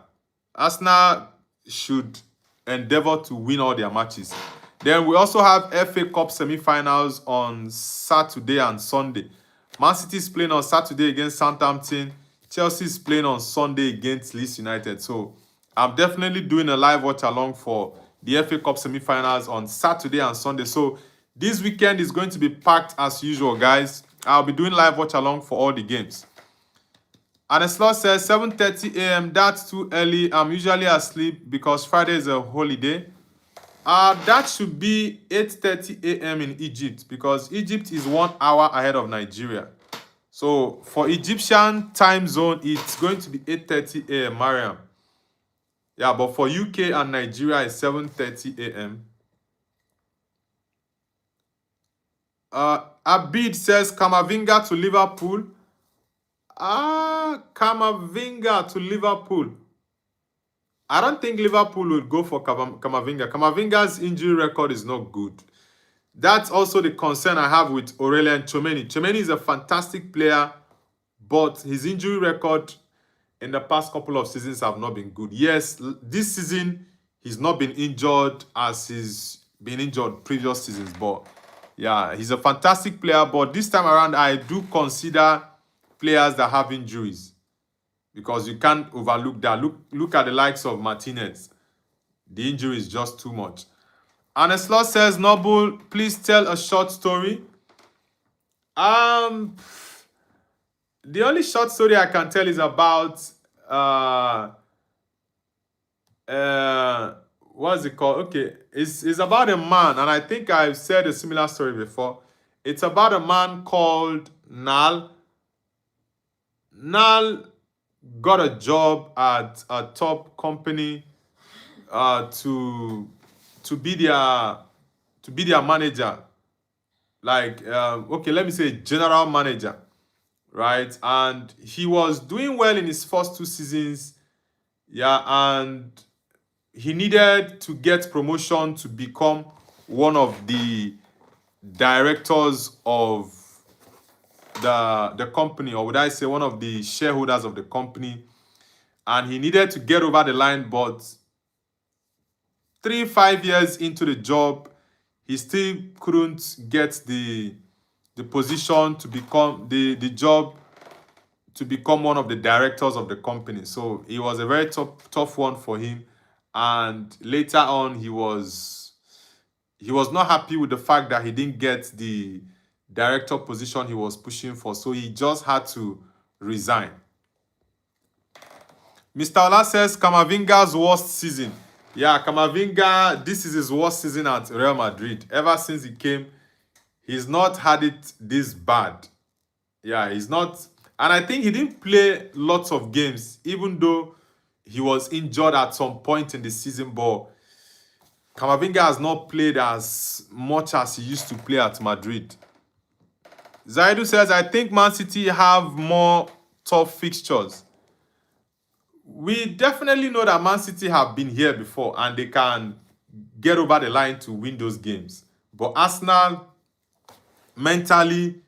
Arsenal should endeavor to win all their matches. Then we also have FA Cup semi-finals on Saturday and Sunday. Man City is playing on Saturday against Southampton. Chelsea is playing on Sunday against Leeds United. So I'm definitely doing a live watch along for the FA Cup semi-finals on Saturday and Sunday. So this weekend is going to be packed as usual, guys. I'll be doing live watch along for all the games. And the slot says 7:30 a.m. That's too early. I'm usually asleep because Friday is a holiday. That should be 8:30 a.m. in Egypt because Egypt is 1 hour ahead of Nigeria. So for Egyptian time zone, it's going to be 8:30 a.m. Mariam. Yeah, but for UK and Nigeria, it's 7:30 a.m. Abid says Kamavinga to Liverpool. Kamavinga to Liverpool. I don't think Liverpool will go for Kamavinga. Kamavinga's injury record is not good. That's also the concern I have with Aurelien Tchouameni. Tchouameni is a fantastic player, but his injury record in the past couple of seasons have not been good. Yes, this season he's not been injured as he's been injured previous seasons, but yeah, he's a fantastic player. But this time around, I do consider players that have injuries because you can't overlook that. Look at the likes of Martinez. The injury is just too much. And a slot says, Noble, please tell a short story. The only short story I can tell is about what's it called? Okay, it's about a man, and I think I've said a similar story before. It's about a man called Nal. Nal got a job at a top company to be their manager. Like okay, let me say general manager, right? And he was doing well in his first 2 seasons. Yeah, and he needed to get promotion to become one of the directors of the company, or would I say one of the shareholders of the company. And he needed to get over the line, but 3-5 years into the job, he still couldn't get the position to become the job to become one of the directors of the company. So it was a very tough one for him. And later on, he was not happy with the fact that he didn't get the director position he was pushing for. So he just had to resign. Mr. Ola says Camavinga's worst season. Yeah, Camavinga, this is his worst season at Real Madrid. Ever since he came, he's not had it this bad. Yeah, he's not. And I think he didn't play lots of games, even though he was injured at some point in the season. But Camavinga has not played as much as he used to play at Madrid. Zaidu says, I think Man City have more tough fixtures. We definitely know that Man City have been here before and they can get over the line to win those games. But Arsenal, mentally,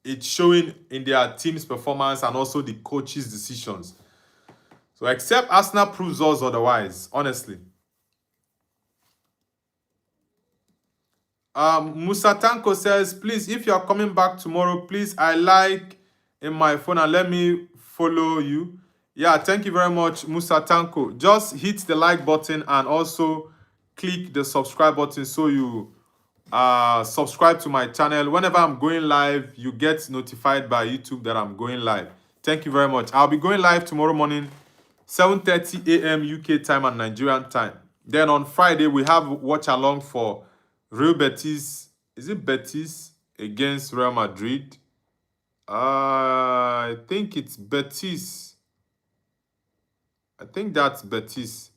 it's showing in their team's performance and also the coach's decisions. So except Arsenal proves us otherwise, honestly. Musa Tanko says, please, if you are coming back tomorrow, please, I like in my phone and let me follow you. Yeah, thank you very much, Musa Tanko. Just hit the like button and also click the subscribe button so you subscribe to my channel. Whenever I'm going live, you get notified by YouTube that I'm going live. Thank you very much. I'll be going live tomorrow morning, 7:30 a.m. UK time and Nigerian time. Then on Friday, we have watch along for Real Betis. Is it Betis against Real Madrid? I think it's Betis. I think that's Betis.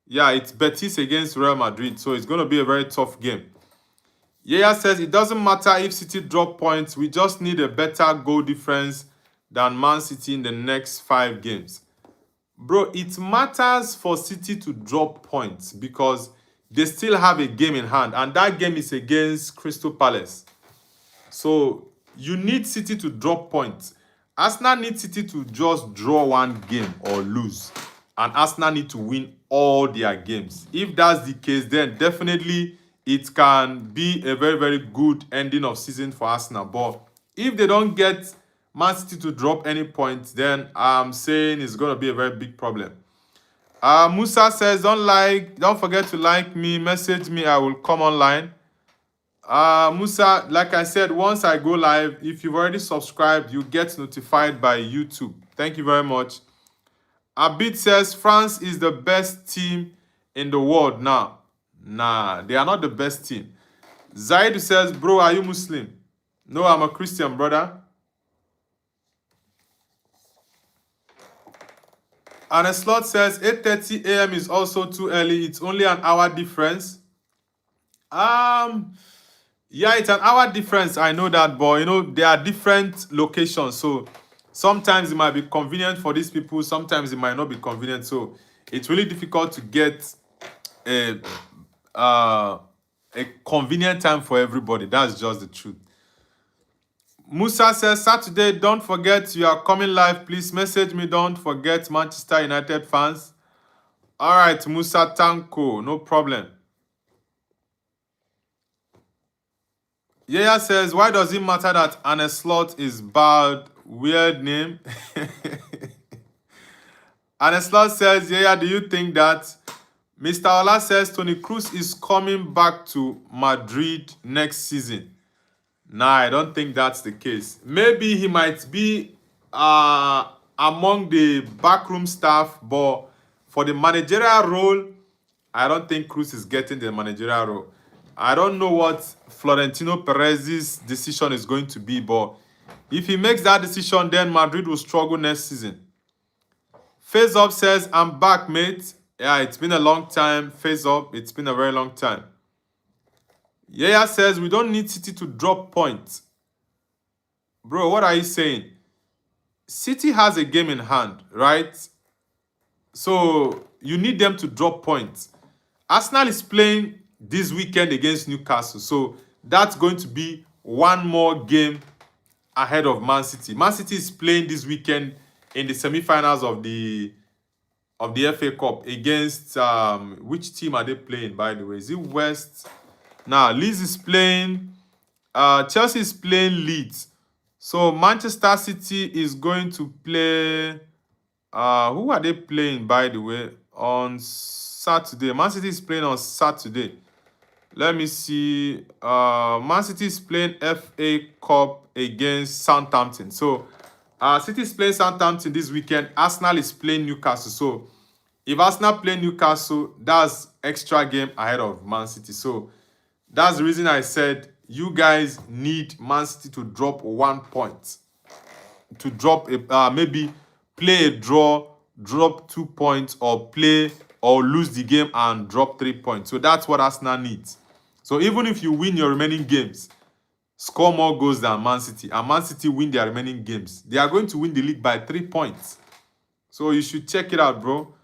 Yeah, it's Betis against Real Madrid. So it's going to be a very tough game. Yaya says, it doesn't matter if City drop points. We just need a better goal difference than Man City in the next 5 games. Bro, it matters for City to drop points because they still have a game in hand. And that game is against Crystal Palace. So you need City to drop points. Arsenal need City to just draw one game or lose. And Arsenal need to win all their games. If that's the case, then definitely it can be a very, very good ending of season for Arsenal. But if they don't get Man City to drop any points, then I'm saying it's going to be a very big problem. Musa says, don't forget to like me, message me, I will come online. Musa, like I said, once I go live, if you've already subscribed, you get notified by YouTube. Thank you very much. Abid says, France is the best team in the world now. Nah, they are not the best team. Zaid says, bro, are you Muslim? No, I'm a Christian, brother. And a slot says, 8:30 a.m. is also too early. It's only an hour difference. Yeah, it's an hour difference. I know that, but you know, there are different locations. So sometimes it might be convenient for these people. Sometimes it might not be convenient. So it's really difficult to get a convenient time for everybody. That's just the truth. Musa says, Saturday, don't forget you are coming live. Please message me. Don't forget, Manchester United fans. All right, Musa Tanko, no problem. Yaya says, why does it matter that Anne Slot is bad? Weird name. Anne Slot says, Yaya, do you think that? Mr. Ola says, Toni Kroos is coming back to Madrid next season. Nah, I don't think that's the case. Maybe he might be among the backroom staff, but for the managerial role, I don't think Kroos is getting the managerial role. I don't know what Florentino Perez's decision is going to be, but if he makes that decision, then Madrid will struggle next season. Face Up says, I'm back, mate. Yeah, it's been a long time. Face Up, it's been a very long time. Yaya says, we don't need City to drop points. Bro, what are you saying? City has a game in hand, right? So you need them to drop points. Arsenal is playing this weekend against Newcastle. So that's going to be one more game ahead of Man City. Man City is playing this weekend in the semi-finals of the FA Cup against which team are they playing, by the way? Is it West? Now, Leeds is playing Chelsea is playing Leeds. So Manchester City is going to play. Who are they playing, by the way, on Saturday? Man City is playing on Saturday. Let me see. Man City is playing FA Cup against Southampton. So, City is playing Southampton this weekend. Arsenal is playing Newcastle. So, if Arsenal play Newcastle, that's extra game ahead of Man City. So, that's the reason I said you guys need Man City to drop 1 point. To drop maybe play a draw, drop 2 points, or play or lose the game and drop 3 points. So that's what Arsenal needs. So even if you win your remaining games, score more goals than Man City, and Man City win their remaining games, they are going to win the league by 3 points. So you should check it out, bro.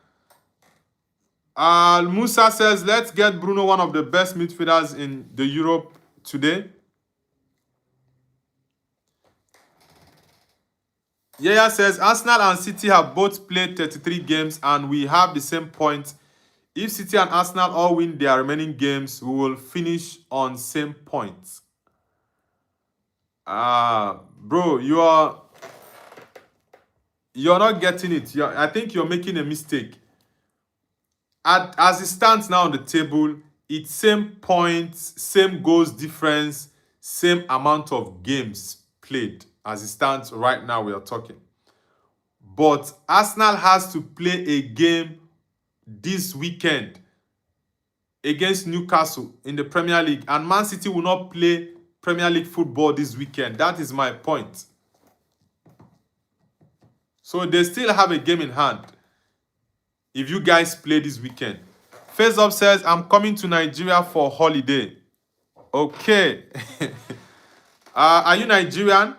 Musa says, let's get Bruno one of the best midfielders in the Europe today. Yaya says, Arsenal and City have both played 33 games and we have the same points. If City and Arsenal all win their remaining games, we will finish on same points. Bro, you're not getting it. I think you're making a mistake. As it stands now on the table, it's same points, same goals difference, same amount of games played. As it stands right now, we are talking. But Arsenal has to play a game this weekend against Newcastle in the Premier League, and Man City will not play Premier League football this weekend. That is my point. So they still have a game in hand if you guys play this weekend. Face Up says, I'm coming to Nigeria for holiday. Okay. Are you Nigerian?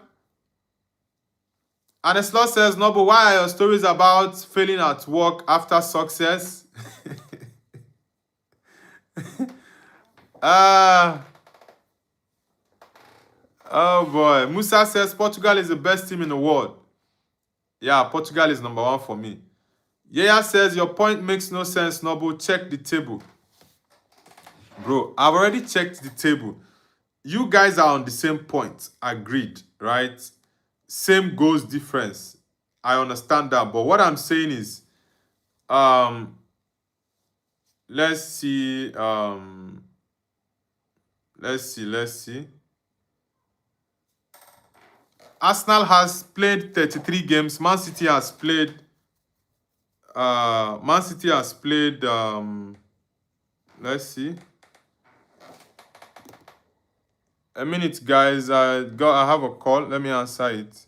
And the slot says, no, but why are your stories about failing at work after success? Oh boy. Musa says, Portugal is the best team in the world. Yeah, Portugal is number 1 for me. Yaya says, your point makes no sense, Noble. Check the table. Bro, I've already checked the table. You guys are on the same point. Agreed, right? Same goals difference. I understand that. But what I'm saying is, let's see. Let's see. Arsenal has played 33 games. Man City has played. Let's see. A minute, guys. I have a call. Let me answer it.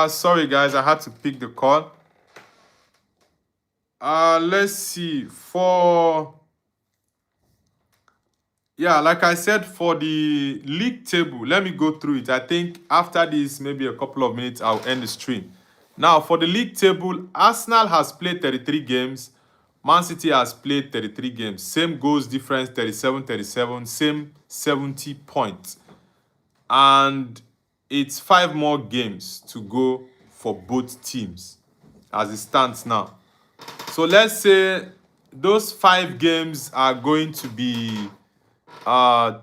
Sorry, guys. I had to pick the call. Let's see. Like I said, for the league table, let me go through it. I think after this, maybe a couple of minutes, I'll end the stream. Now, for the league table, Arsenal has played 33 games. Man City has played 33 games. Same goals difference, 37-37. Same 70 points. And it's 5 more games to go for both teams as it stands now. So let's say those 5 games are going to be 5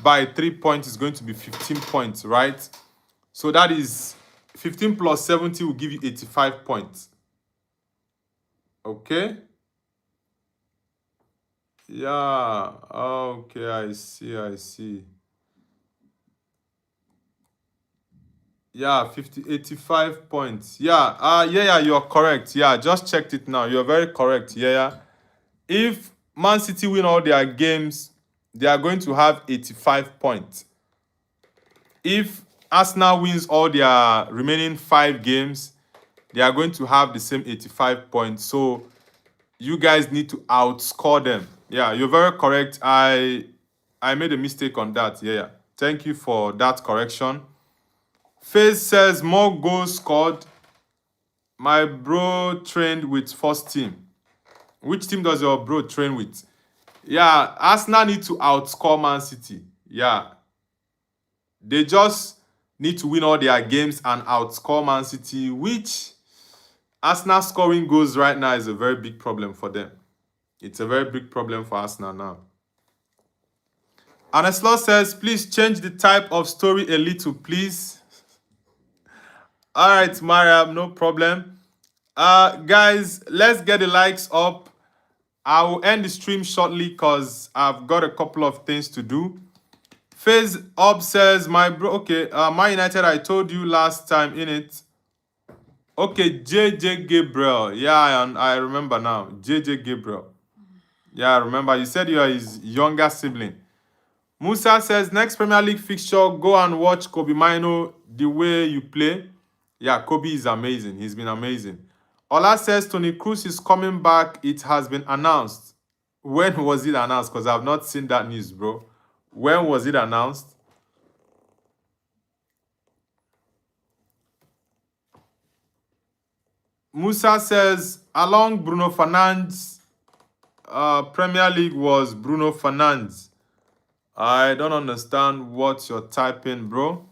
by 3 points is going to be 15 points, right? So that is 15 plus 70 will give you 85 points. Okay? Yeah. Okay, I see. Yeah, 85 points. Yeah, you are correct. Yeah, just checked it now. You're very correct. Yeah. If Man City win all their games, they are going to have 85 points. If Arsenal wins all their remaining 5 games, they are going to have the same 85 points. So you guys need to outscore them. Yeah, you're very correct. I made a mistake on that. Yeah. Thank you for that correction. Faith says more goals scored. My bro trained with first team. Which team does your bro train with? Yeah, Arsenal need to outscore Man City. Yeah. They just need to win all their games and outscore Man City, which Arsenal scoring goals right now is a very big problem for them. It's a very big problem for Arsenal now. Aneslaw says, please change the type of story a little, please. All right, Mariam, no problem. Guys, let's get the likes up. I will end the stream shortly because I've got a couple of things to do. Phase Up says, my bro, okay, Man United, I told you last time in it. Okay, JJ Gabriel. Yeah, I remember now. JJ Gabriel. Yeah, I remember. You said you are his younger sibling. Musa says, next Premier League fixture, go and watch Kobe Mino the way you play. Yeah, Kobe is amazing. He's been amazing. Ola says, Tony Cruz is coming back. It has been announced. When was it announced? Because I've not seen that news, bro. When was it announced? Musa says, along Bruno Fernandes, Premier League was Bruno Fernandes. I don't understand what you're typing, bro.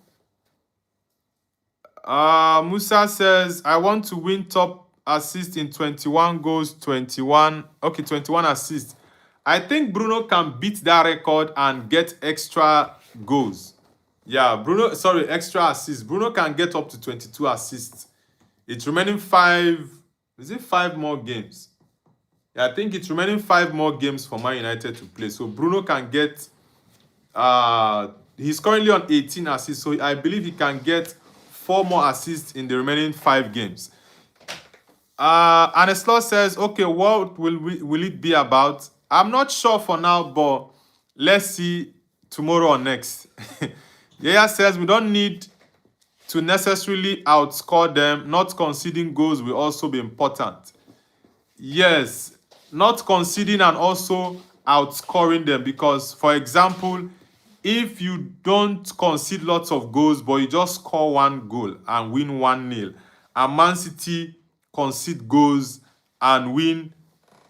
Musa says, I want to win top assist in 21 goals, 21. Okay, 21 assists. I think Bruno can beat that record and get extra goals. Yeah, extra assists. Bruno can get up to 22 assists. It's remaining 5. Is it 5 more games? Yeah, I think it's remaining 5 more games for Man United to play. So Bruno can get, he's currently on 18 assists. So I believe he can get 4 more assists in the remaining 5 games. Aneslaw says, okay, what will it be about? I'm not sure for now, but let's see tomorrow or next. Yaya says, we don't need to necessarily outscore them. Not conceding goals will also be important. Yes, not conceding and also outscoring them, because, for example, if you don't concede lots of goals but you just score 1 goal and win 1-0, and Man City concede goals and win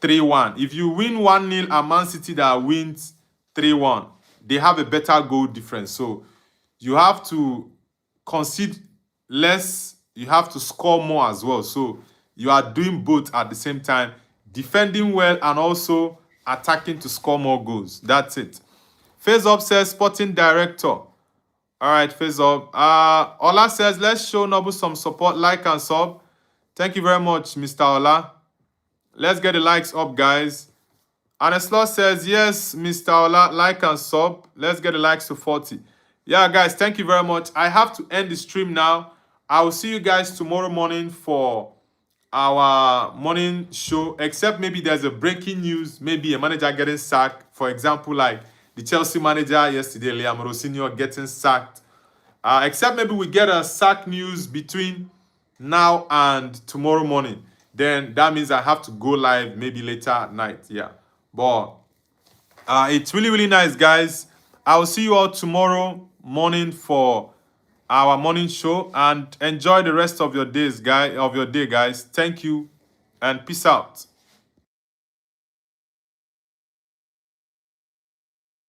3-1. If you win 1-0 and Man City that wins 3-1, they have a better goal difference. So you have to concede less, you have to score more as well. So you are doing both at the same time, defending well and also attacking to score more goals. That's it. Face Up says, sporting director. All right, Face Up. Ola says, let's show Nobu some support, like and sub. Thank you very much, Mr. Ola. Let's get the likes up, guys. Aneslaw says, yes, Mr. Ola, like and sub. Let's get the likes to 40. Yeah, guys, thank you very much. I have to end the stream now. I will see you guys tomorrow morning for our morning show, except maybe there's a breaking news, maybe a manager getting sacked. For example, like the Chelsea manager yesterday, Liam Rosinho, getting sacked. Except maybe we get a sack news between now and tomorrow morning. Then that means I have to go live maybe later at night. Yeah. But it's really, really nice, guys. I'll see you all tomorrow morning for our morning show, and enjoy the rest of your day, guys. Thank you and peace out.